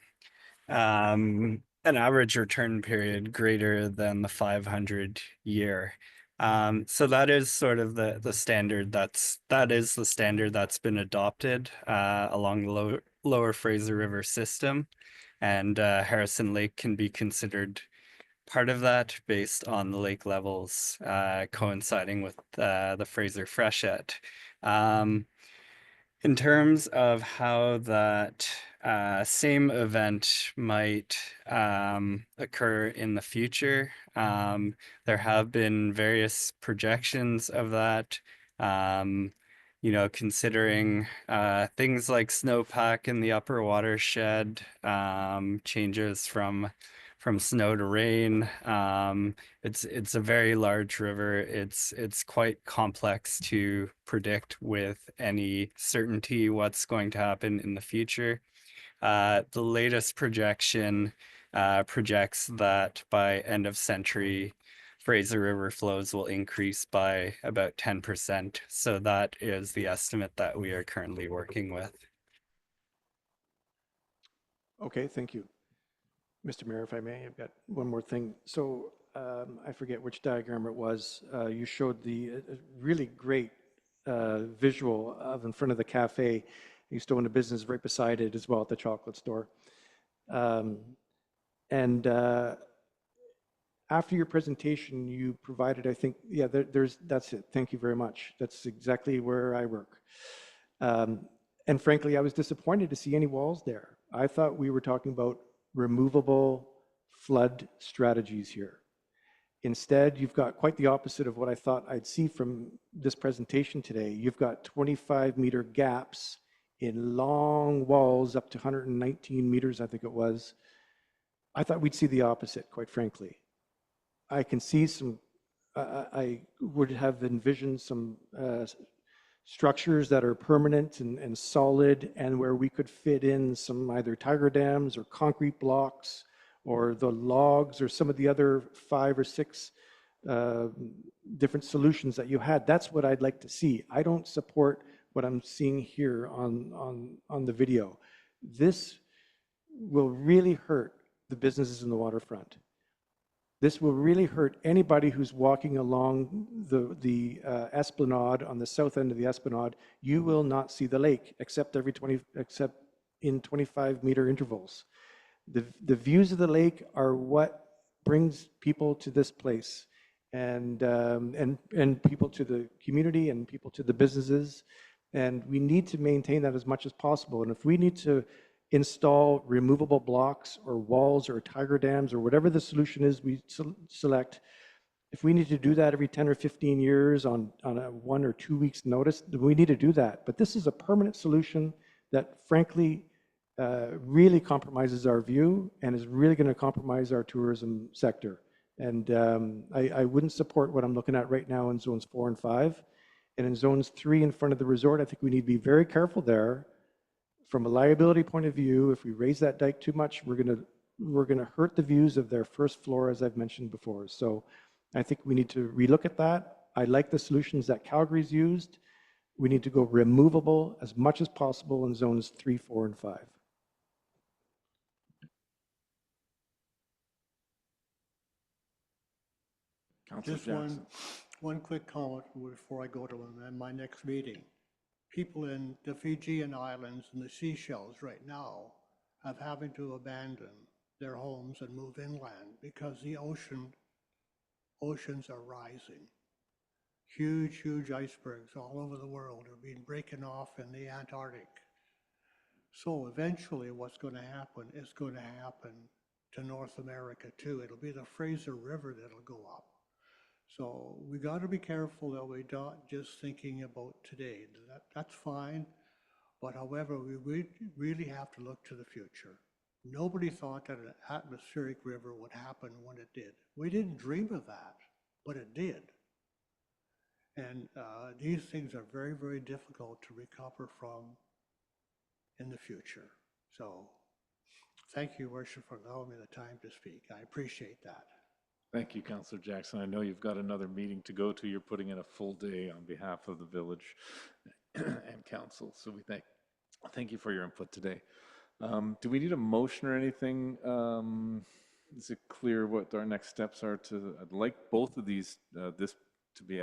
average return period greater than the 500-year. So that is sort of the standard that is the standard that's been adopted along the lower Fraser River system, and Harrison Lake can be considered part of that based on the lake levels coinciding with the Fraser freshet. In terms of how that same event might occur in the future, there have been various projections of that, considering things like snowpack in the upper watershed, changes from snow to rain. It's a very large river. It's quite complex to predict with any certainty what's going to happen in the future. The latest projection projects that by end of century, Fraser River flows will increase by about 10%. So that is the estimate that we are currently working with. Okay, thank you. Mr. Mayor, if I may, I've got one more thing. So I forget which diagram it was. You showed the really great visual of in front of the cafe. You used to own a business right beside it as well at the chocolate store. After your presentation, you provided, I think, yeah, that's it. Thank you very much. That's exactly where I work. And frankly, I was disappointed to see any walls there. I thought we were talking about removable flood strategies here. Instead, you've got quite the opposite of what I thought I'd see from this presentation today. You've got 25-meter gaps in long walls up to 119 meters, I think it was. I thought we'd see the opposite, quite frankly. I can see I would have envisioned some structures that are permanent and solid, and where we could fit in some either tiger dams or concrete blocks or the logs or some of the other 5 or 6 different solutions that you had. That's what I'd like to see. I don't support what I'm seeing here on the video. This will really hurt the businesses in the waterfront. This will really hurt anybody who's walking along the Esplanade, on the south end of the Esplanade. You will not see the lake except except in 25-meter intervals. The views of the lake are what brings people to this place, and people to the community and people to the businesses. And we need to maintain that as much as possible. And if we need to install removable blocks or walls or tiger dams or whatever the solution is we select, if we need to do that every 10 or 15 years on a 1 or 2 weeks notice, then we need to do that. But this is a permanent solution that frankly really compromises our view and is really going to compromise our tourism sector. And I wouldn't support what I'm looking at right now in zones 4 and 5. And in zones 3 in front of the resort, I think we need to be very careful there. From a liability point of view, if we raise that dike too much, we're going to hurt the views of their first floor, as I've mentioned before. So I think we need to relook at that. I like the solutions that Calgary's used. We need to go removable as much as possible in zones 3, 4, and 5. Councillor Just Jackson. one quick comment before I go to my next meeting. People in the Fijian Islands and the Seychelles right now have having to abandon their homes and move inland because the oceans are rising. Huge, huge icebergs all over the world are being breaking off in the Antarctic. So eventually what's going to happen is going to happen to North America too. It'll be the Fraser River that'll go up. So we got to be careful that we're not just thinking about today. That's fine, but however, we really have to look to the future. Nobody thought that an atmospheric river would happen when it did. We didn't dream of that, but it did. And these things are very, very difficult to recover from in the future. So thank you, Worship, for allowing me the time to speak. I appreciate that. Thank you, Councillor Jackson. I know you've got another meeting to go to. You're putting in a full day on behalf of the village and council. So we thank you for your input today. Do we need a motion or anything? Is it clear what our next steps are? I'd like both of these, this to be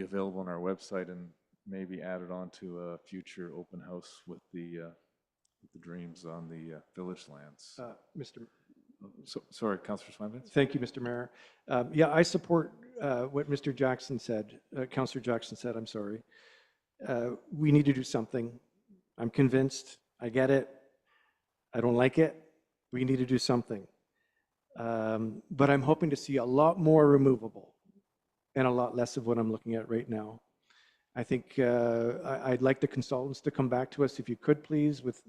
available on our website and maybe added on to a future open house with the dreams on the village lands. Sorry, Councillor Swinburne. Thank you, Mr. Mayor. Yeah, I support what Mr. Jackson said, Councillor Jackson said, I'm sorry. We need to do something. I'm convinced. I get it. I don't like it. We need to do something. But I'm hoping to see a lot more removable and a lot less of what I'm looking at right now. I think I'd like the consultants to come back to us, if you could please, with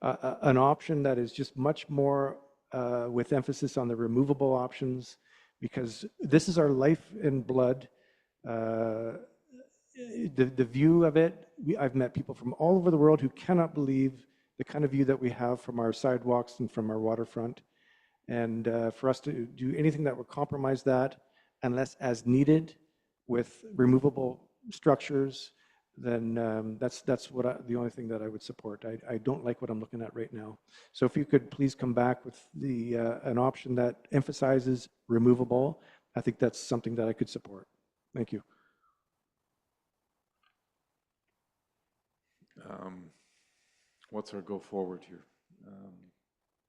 an option that is just much more with emphasis on the removable options, because this is our life and blood. The view of it, I've met people from all over the world who cannot believe the kind of view that we have from our sidewalks and from our waterfront. And for us to do anything that would compromise that, unless as needed with removable structures, then that's the only thing that I would support. I don't like what I'm looking at right now. So if you could please come back with an option that emphasizes removable, I think that's something that I could support. Thank you. What's our go forward here?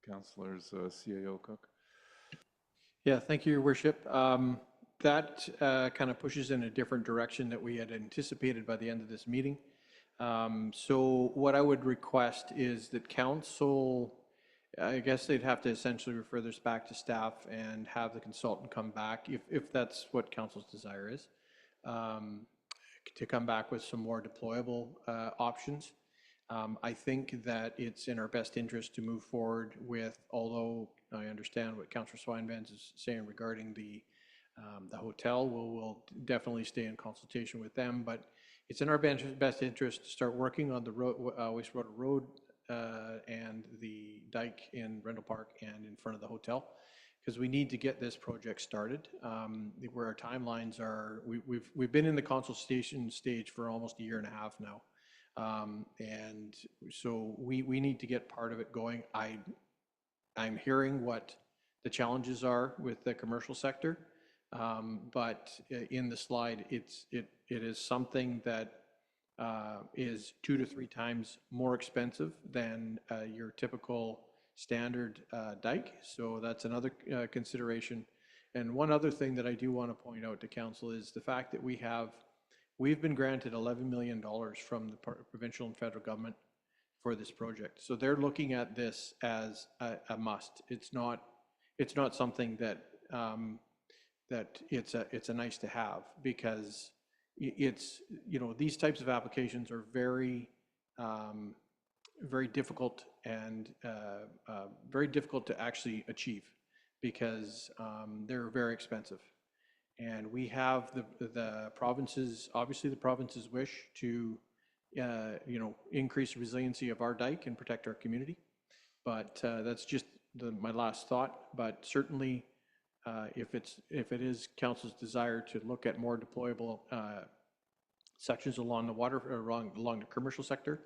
Councillors CAO Cook. Yeah, thank you, Your Worship. That kind of pushes in a different direction that we had anticipated by the end of this meeting. So what I would request is that council, I guess they'd have to essentially refer this back to staff and have the consultant come back, if that's what council's desire is, to come back with some more deployable options. I think that it's in our best interest to move forward with, although I understand what Councillor Swinbands is saying regarding the hotel. We'll definitely stay in consultation with them, but it's in our best interest to start working on the Wastewater Road and the dike in Rendell Park and in front of the hotel, because we need to get this project started. Where our timelines are, we've been in the consultation stage for almost a year and a half now, and so we need to get part of it going. I'm hearing what the challenges are with the commercial sector. But in the slide, it is something that is 2 to 3 times more expensive than your typical standard dike. So that's another consideration. And one other thing that I do want to point out to council is the fact that we've been granted $11 million from the provincial and federal government for this project. So they're looking at this as a must. It's not something that that it's a nice to have, because it's, you know, these types of applications are very very difficult and very difficult to actually achieve, because they're very expensive. And we have the provinces, obviously the provinces wish to, you know, increase the resiliency of our dike and protect our community. But that's just my last thought. But certainly, if it is council's desire to look at more deployable sections along the water, along the commercial sector,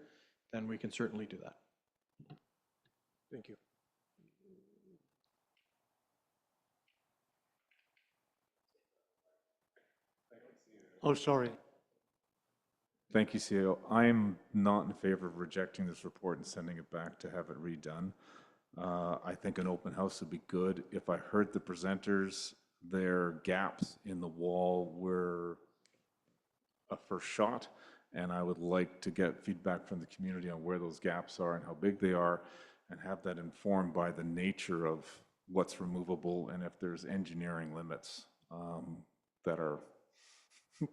then we can certainly do that. Thank you. Oh, sorry. Thank you, CEO. I'm not in favor of rejecting this report and sending it back to have it redone. I think an open house would be good. If I heard the presenters, their gaps in the wall were a first shot, and I would like to get feedback from the community on where those gaps are and how big they are, and have that informed by the nature of what's removable and if there's engineering limits that are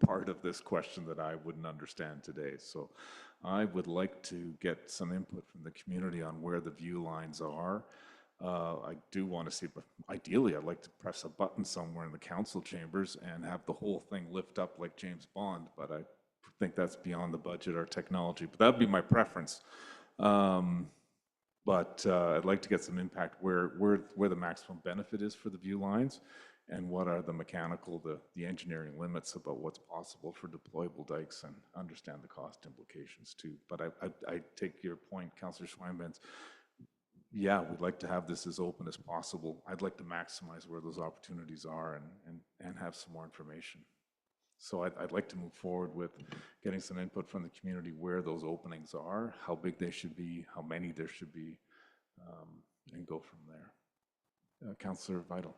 part of this question that I wouldn't understand today. So I would like to get some input from the community on where the view lines are. I do want to see, but ideally I'd like to press a button somewhere in the council chambers and have the whole thing lift up like James Bond, but I think that's beyond the budget or technology, but that'd be my preference. But I'd like to get some impact where the maximum benefit is for the view lines, and what are the mechanical, the engineering limits about what's possible for deployable dikes, and understand the cost implications too. But I take your point, Councillor Schweinbenz. Yeah, we'd like to have this as open as possible. I'd like to maximize where those opportunities are and have some more information. So I'd like to move forward with getting some input from the community where those openings are, how big they should be, how many there should be, and go from there. Councillor Vital.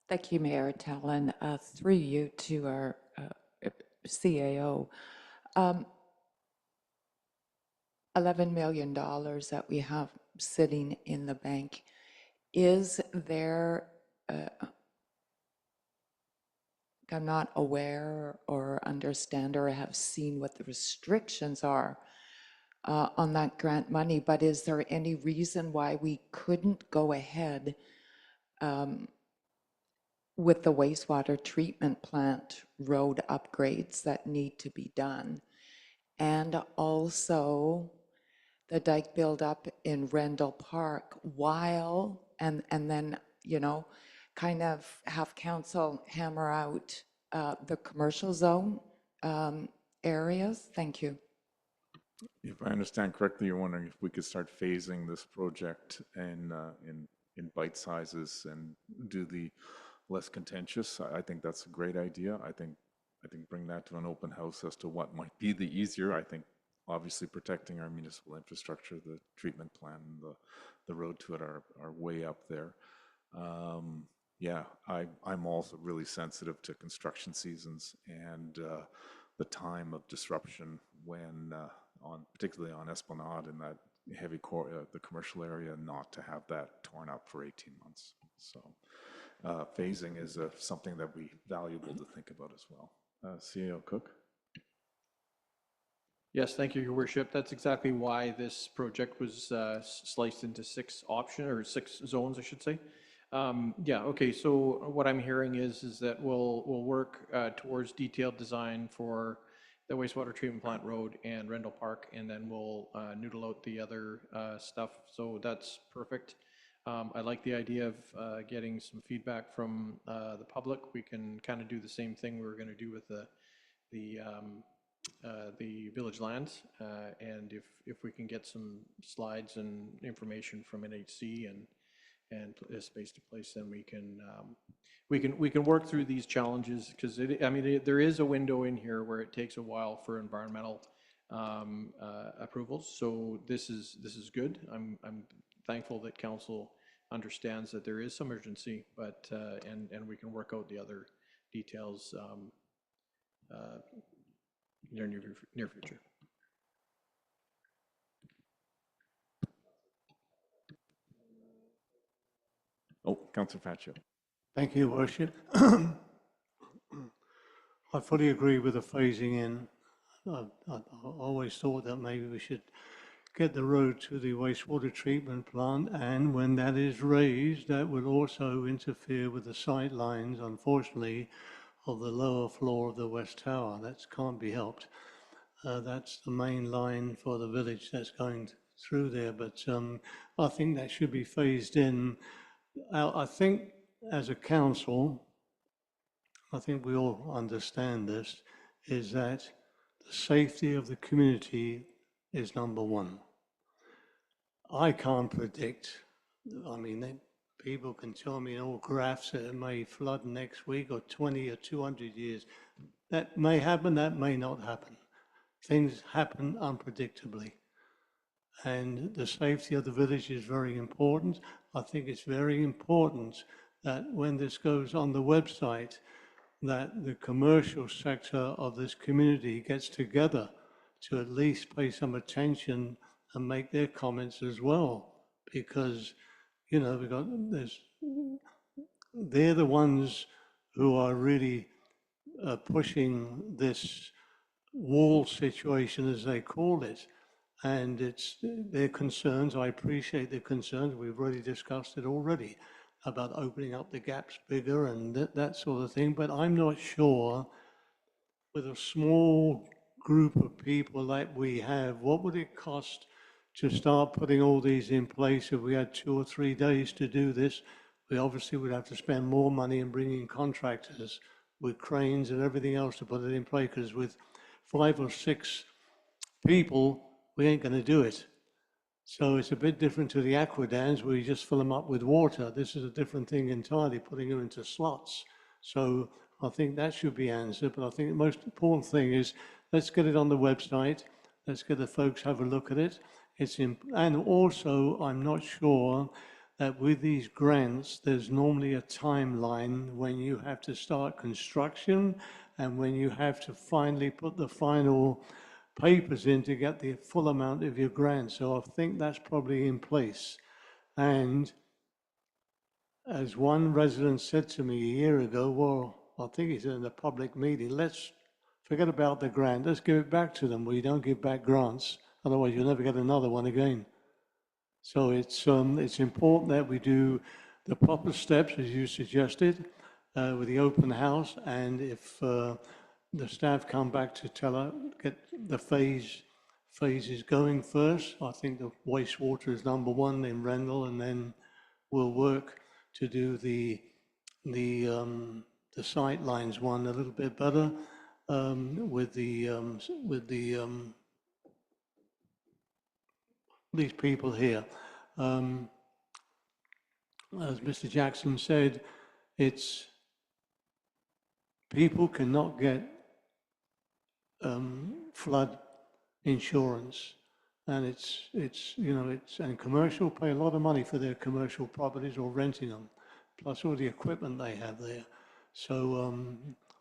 Thank you, Mayor Tallon. Through you to our CAO. $11 million that we have sitting in the bank. Is there, I'm not aware or understand or have seen what the restrictions are on that grant money, but is there any reason why we couldn't go ahead with the wastewater treatment plant road upgrades that need to be done, and also the dike build up in Rendell Park, while, and then, you know, kind of have council hammer out the commercial zone areas? Thank you. If I understand correctly, you're wondering if we could start phasing this project in bite sizes and do the less contentious. I think that's a great idea. I think bring that to an open house as to what might be the easier. I think obviously protecting our municipal infrastructure, the treatment plant, and the road to it are way up there. Yeah, I'm also really sensitive to construction seasons and the time of disruption when, particularly on Esplanade in that heavy core, the commercial area, not to have that torn up for 18 months. So phasing is something that we valuable to think about as well. CEO Cook. Yes, thank you, Your Worship. That's exactly why this project was sliced into 6 zones, I should say. Yeah, okay, so what I'm hearing is that we'll work towards detailed design for the wastewater treatment plant road and Rendell Park, and then we'll noodle out the other stuff. So that's perfect. I like the idea of getting some feedback from the public. We can kind of do the same thing we were going to do with the the village lands. And if we can get some slides and information from NHC and Space to Place, then we can work through these challenges, because I mean, there is a window in here where it takes a while for environmental approvals. So this is good. I'm thankful that council understands that there is some urgency, but and we can work out the other details near future. Oh, Councillor Pacho. Thank you, Worship. I fully agree with the phasing in. I always thought that maybe we should get the road to the wastewater treatment plant, and when that is raised, that will also interfere with the sight lines, unfortunately, of the lower floor of the West Tower. That can't be helped. That's the main line for the village that's going through there, but I think that should be phased in. I think as a council, I think we all understand this, is that the safety of the community is number one. I can't predict, I mean, people can tell me in all graphs that it may flood next week or 20 or 200 years. That may happen, that may not happen. Things happen unpredictably. And the safety of the village is very important. I think it's very important that when this goes on the website, that the commercial sector of this community gets together to at least pay some attention and make their comments as well, because, you know, they're the ones who are really pushing this wall situation, as they call it. And it's their concerns. I appreciate their concerns. We've already discussed it already about opening up the gaps bigger and that sort of thing. But I'm not sure, with a small group of people like we have, what would it cost to start putting all these in place? If we had 2 or 3 days to do this, we obviously would have to spend more money in bringing contractors with cranes and everything else to put it in place, because with 5 or 6 people, we ain't going to do it. So it's a bit different to the aquadams where you just fill them up with water. This is a different thing entirely, putting them into slots. So I think that should be answered. But I think the most important thing is, let's get it on the website. Let's get the folks have a look at it. And also, I'm not sure that with these grants, there's normally a timeline when you have to start construction and when you have to finally put the final papers in to get the full amount of your grant. So I think that's probably in place. And as one resident said to me a year ago, well, I think he said in a public meeting, let's forget about the grant, let's give it back to them. We don't give back grants, otherwise you'll never get another one again. So it's important that we do the proper steps, as you suggested, with the open house, and if the staff come back to tell her, get the phases going first. I think the wastewater is number one in Rendell, and then we'll work to do the sight lines one a little bit better with these people here. As Mr. Jackson said, it's people cannot get flood insurance, and it's and commercial pay a lot of money for their commercial properties or renting them, plus all the equipment they have there. So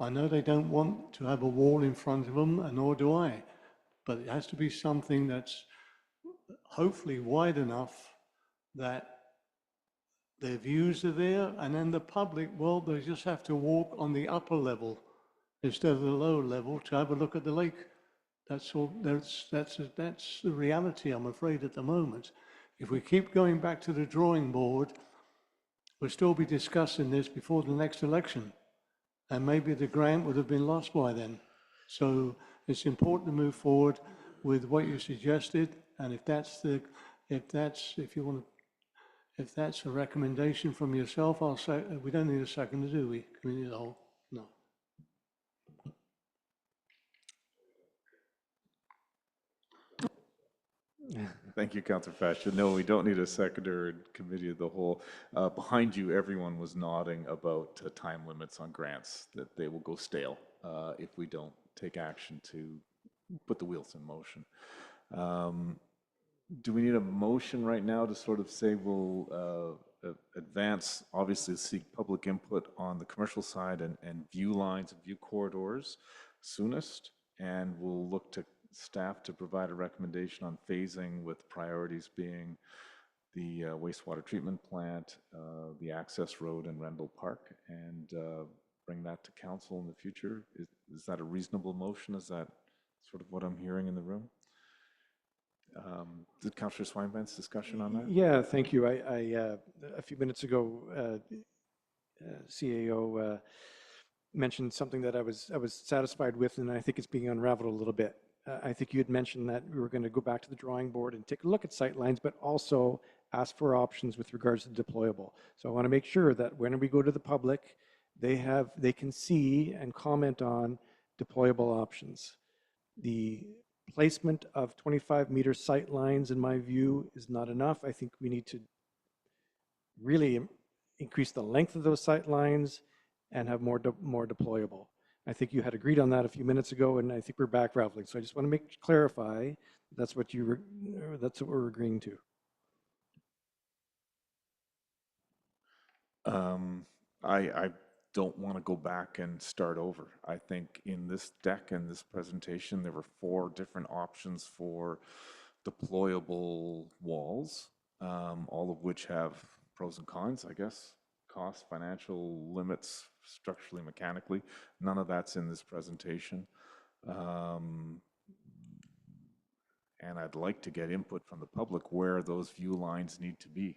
I know they don't want to have a wall in front of them, and nor do I, but it has to be something that's hopefully wide enough that their views are there, and then the public, well, they just have to walk on the upper level instead of the lower level to have a look at the lake. That's all. That's the reality, I'm afraid, at the moment. If we keep going back to the drawing board, we'll still be discussing this before the next election, and maybe the grant would have been lost by then. So it's important to move forward with what you suggested, and if that's a recommendation from yourself, I'll say we don't need a second, do we? Committee of the whole? No. Thank you, Councillor Fascia. No, we don't need a seconder in committee of the whole. Behind you, everyone was nodding about time limits on grants, that they will go stale if we don't take action to put the wheels in motion. Do we need a motion right now to sort of say we'll advance, obviously seek public input on the commercial side and view lines and view corridors soonest, and we'll look to staff to provide a recommendation on phasing with priorities being the wastewater treatment plant, the access road in Rendell Park, and bring that to council in the future? Is that a reasonable motion? Is that sort of what I'm hearing in the room? Did Councillor Swinban's discussion on that? Yeah, thank you. A few minutes ago, CAO mentioned something that I was satisfied with, and I think it's being unraveled a little bit. I think you had mentioned that we were going to go back to the drawing board and take a look at sightlines, but also ask for options with regards to deployable. So I want to make sure that when we go to the public, they can see and comment on deployable options. The placement of 25-meter sight lines, in my view, is not enough. I think we need to really increase the length of those sight lines and have more deployable. I think you had agreed on that a few minutes ago, and I think we're back raveling. So I just want to clarify that's what we're agreeing to. I don't want to go back and start over. I think in this deck and this presentation, there were 4 different options for deployable walls, all of which have pros and cons, I guess. Cost, financial limits, structurally, mechanically. None of that's in this presentation. And I'd like to get input from the public where those view lines need to be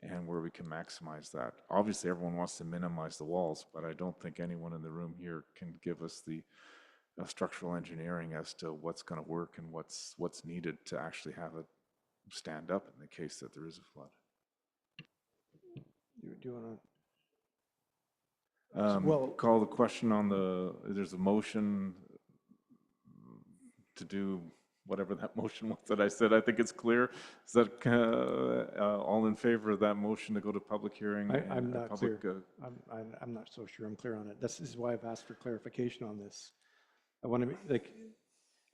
and where we can maximize that. Obviously, everyone wants to minimize the walls, but I don't think anyone in the room here can give us the structural engineering as to what's going to work and what's needed to actually have it stand up in the case that there is a flood. Do you want to call the question on there's a motion to do whatever that motion was that I said. I think it's clear. Is that all in favor of that motion to go to public hearing? I'm not clear. I'm not so sure I'm clear on it. This is why I've asked for clarification on this. I want to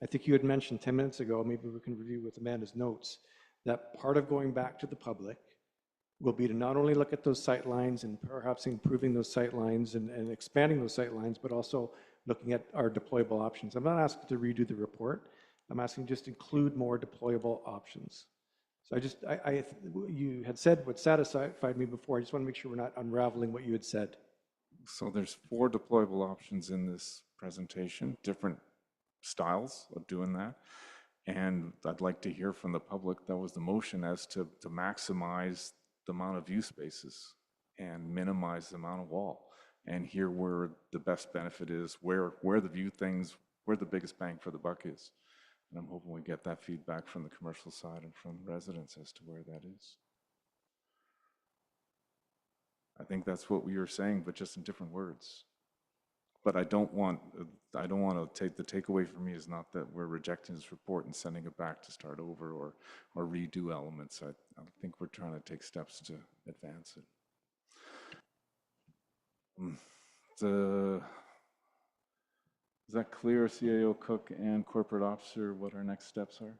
I think you had mentioned 10 minutes ago, maybe we can review with Amanda's notes, that part of going back to the public will be to not only look at those sight lines and perhaps improving those sight lines and expanding those sight lines, but also looking at our deployable options. I'm not asking to redo the report. I'm asking just include more deployable options. So you had said what satisfied me before. I just want to make sure we're not unraveling what you had said. So there's 4 deployable options in this presentation, different styles of doing that. And I'd like to hear from the public. That was the motion, as to maximize the amount of view spaces and minimize the amount of wall, and hear where the best benefit is, where the view things, where the biggest bang for the buck is. And I'm hoping we get that feedback from the commercial side and from residents as to where that is. I think that's what we were saying, but just in different words. But I don't want to take the takeaway from me is not that we're rejecting this report and sending it back to start over or redo elements. I think we're trying to take steps to advance it. Is that clear, CAO Cook and corporate officer, what our next steps are?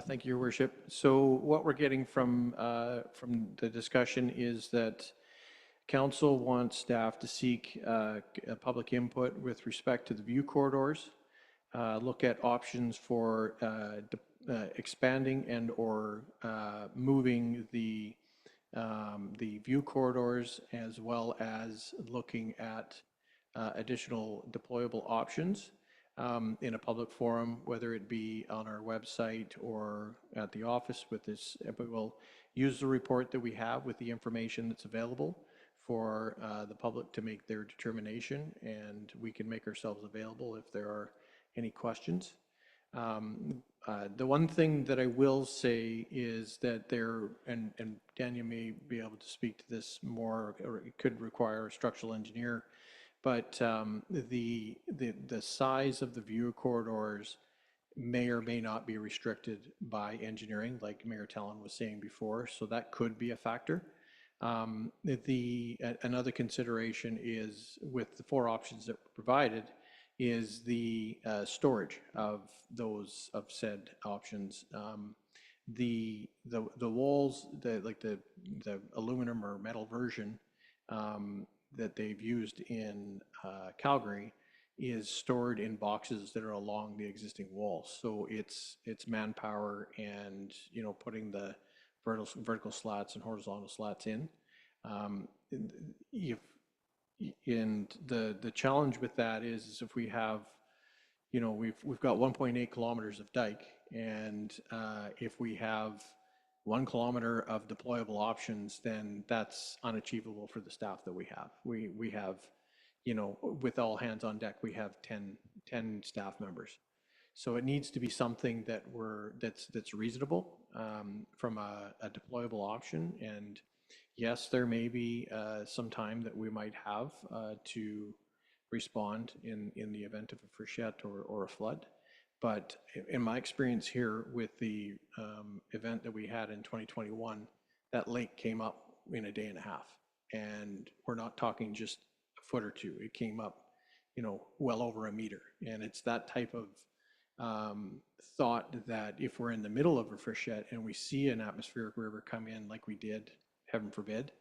Thank you, Your Worship. So what we're getting from the discussion is that Council wants staff to seek public input with respect to the view corridors, look at options for expanding and or moving the view corridors, as well as looking at additional deployable options in a public forum, whether it be on our website or at the office with this. But we'll use the report that we have with the information that's available for the public to make their determination, and we can make ourselves available if there are any questions. The one thing that I will say is that and Daniel may be able to speak to this more, or it could require a structural engineer, But the size of the view corridors may or may not be restricted by engineering, like Mayor Tallon was saying before, so that could be a factor. Another consideration is, with the 4 options that were provided, is the storage of those said options. The walls, the aluminum or metal version that they've used in Calgary is stored in boxes that are along the existing walls. So it's manpower and, you know, putting the vertical slats and horizontal slats in. And the challenge with that is if we have, you know, we've got 1.8 kilometers of dike, and if we have 1 kilometer of deployable options, then that's unachievable for the staff that we have. We have, you know, with all hands on deck, we have 10 staff members. So it needs to be something that's reasonable from a deployable option. And yes, there may be some time that we might have to respond in the event of a freshet or a flood. But in my experience here with the event that we had in 2021, that lake came up in a day and a half. And we're not talking just a foot or two. It came up, you know, well over a meter. And it's that type of thought that if we're in the middle of a freshet and we see an atmospheric river come in like we did, heaven forbid,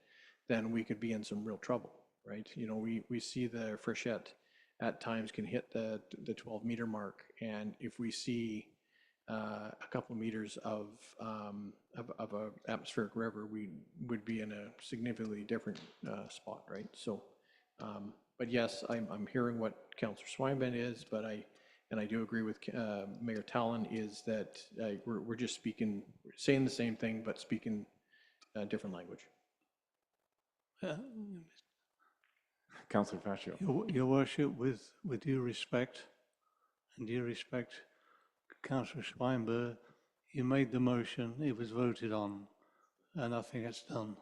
then we could be in some real trouble, right? You know, we see the freshet at times can hit the 12-meter mark, and if we see a couple of meters of a atmospheric river, we would be in a significantly different spot, right? So, but yes, I'm hearing what Councillor Swinburne is, but I do agree with Mayor Tallon is that we're just saying the same thing, but speaking a different language. Councillor Faccio. Your Worship, with due respect, Councillor Swinburne, you made the motion, it was voted on, and I think it's done.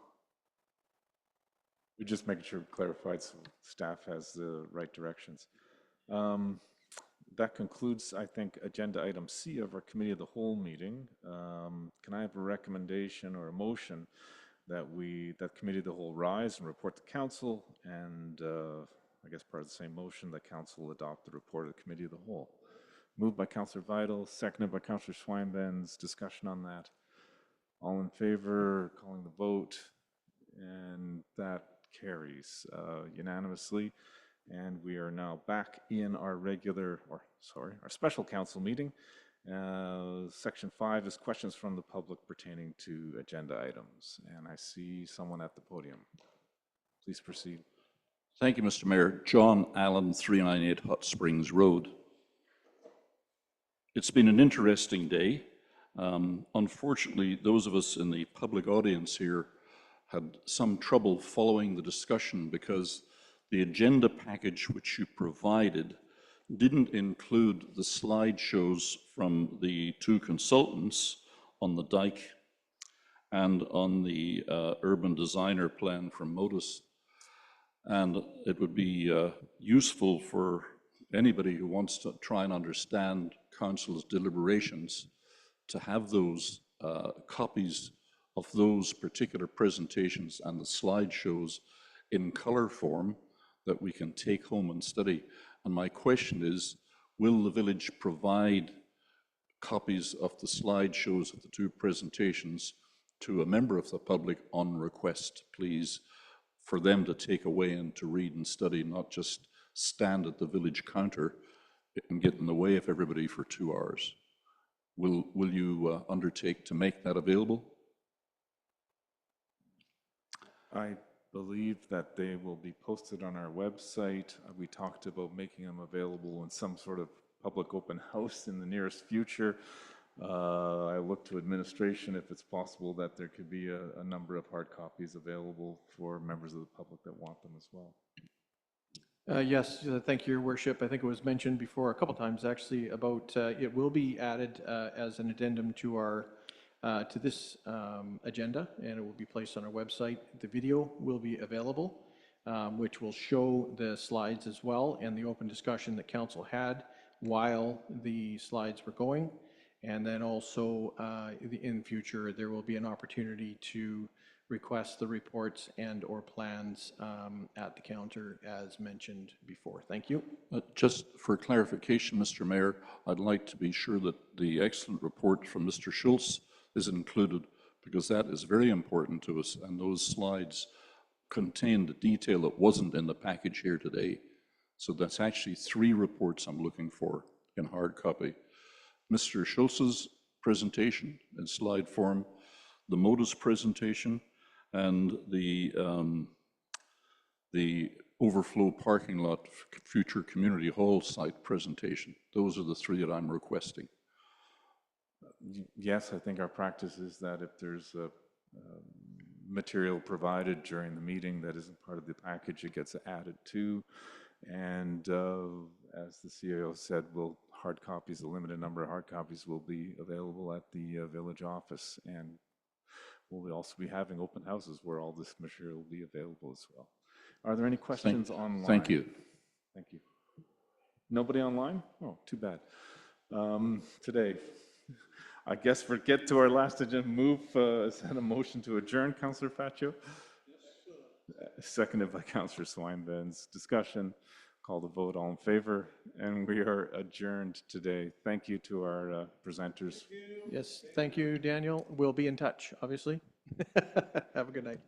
We're just making sure we clarified so staff has the right directions. That concludes, I think, agenda item C of our Committee of the Whole meeting. Can I have a recommendation or a motion that that Committee of the Whole rise and report to Council, and I guess part of the same motion that Council adopt the report of the Committee of the Whole? Moved by Councillor Vital, seconded by Councillor Swinburne's discussion on that. All in favor, calling the vote, and that carries unanimously. And we are now back in our our special council meeting. Section 5 is questions from the public pertaining to agenda items. And I see someone at the podium. Please proceed. Thank you, Mr. Mayor. John Allen, 398 Hot Springs Road. It's been an interesting day. Unfortunately, those of us in the public audience here had some trouble following the discussion because the agenda package which you provided didn't include the slideshows from the 2 consultants on the dike and on the urban designer plan from Modus. And it would be useful for anybody who wants to try and understand Council's deliberations to have those copies of those particular presentations and the slideshows in color form that we can take home and study. And my question is, will the village provide copies of the slideshows of the 2 presentations to a member of the public on request, please, for them to take away and to read and study, not just stand at the village counter and get in the way of everybody for 2 hours? Will you undertake to make that available? I believe that they will be posted on our website. We talked about making them available in some sort of public open house in the nearest future. I look to administration if it's possible that there could be a number of hard copies available for members of the public that want them as well. Yes, thank you, Your Worship. I think it was mentioned before a couple times actually about it will be added as an addendum to our to this agenda, and it will be placed on our website. The video will be available. which will show the slides as well and the open discussion that council had while the slides were going. And then also in future, there will be an opportunity to request the reports and or plans at the counter as mentioned before. Thank you. Just for clarification, Mr. Mayor, I'd like to be sure that the excellent report from Mr. Schultz is included, because that is very important to us, and those slides contain the detail that wasn't in the package here today. So that's actually 3 reports I'm looking for in hard copy. Mr. Schultz's presentation in slide form, the MODIS presentation, and the overflow parking lot future community hall site presentation. Those are the 3 that I'm requesting. Yes, I think our practice is that if there's material provided during the meeting that isn't part of the package, it gets added to. And as the CAO said, hard copies, a limited number of hard copies will be available at the village office. And we'll also be having open houses where all this material will be available as well. Are there any questions online? Thank you. Thank you. Nobody online? Oh, too bad. Today, I guess forget to our last agenda move, is that a motion to adjourn, Councillor Faccio? Seconded by Councillor Swinebans. Discussion, call the vote, all in favor, and we are adjourned today. Thank you to our presenters. Yes, thank you, Daniel. We'll be in touch, obviously. Have a good night.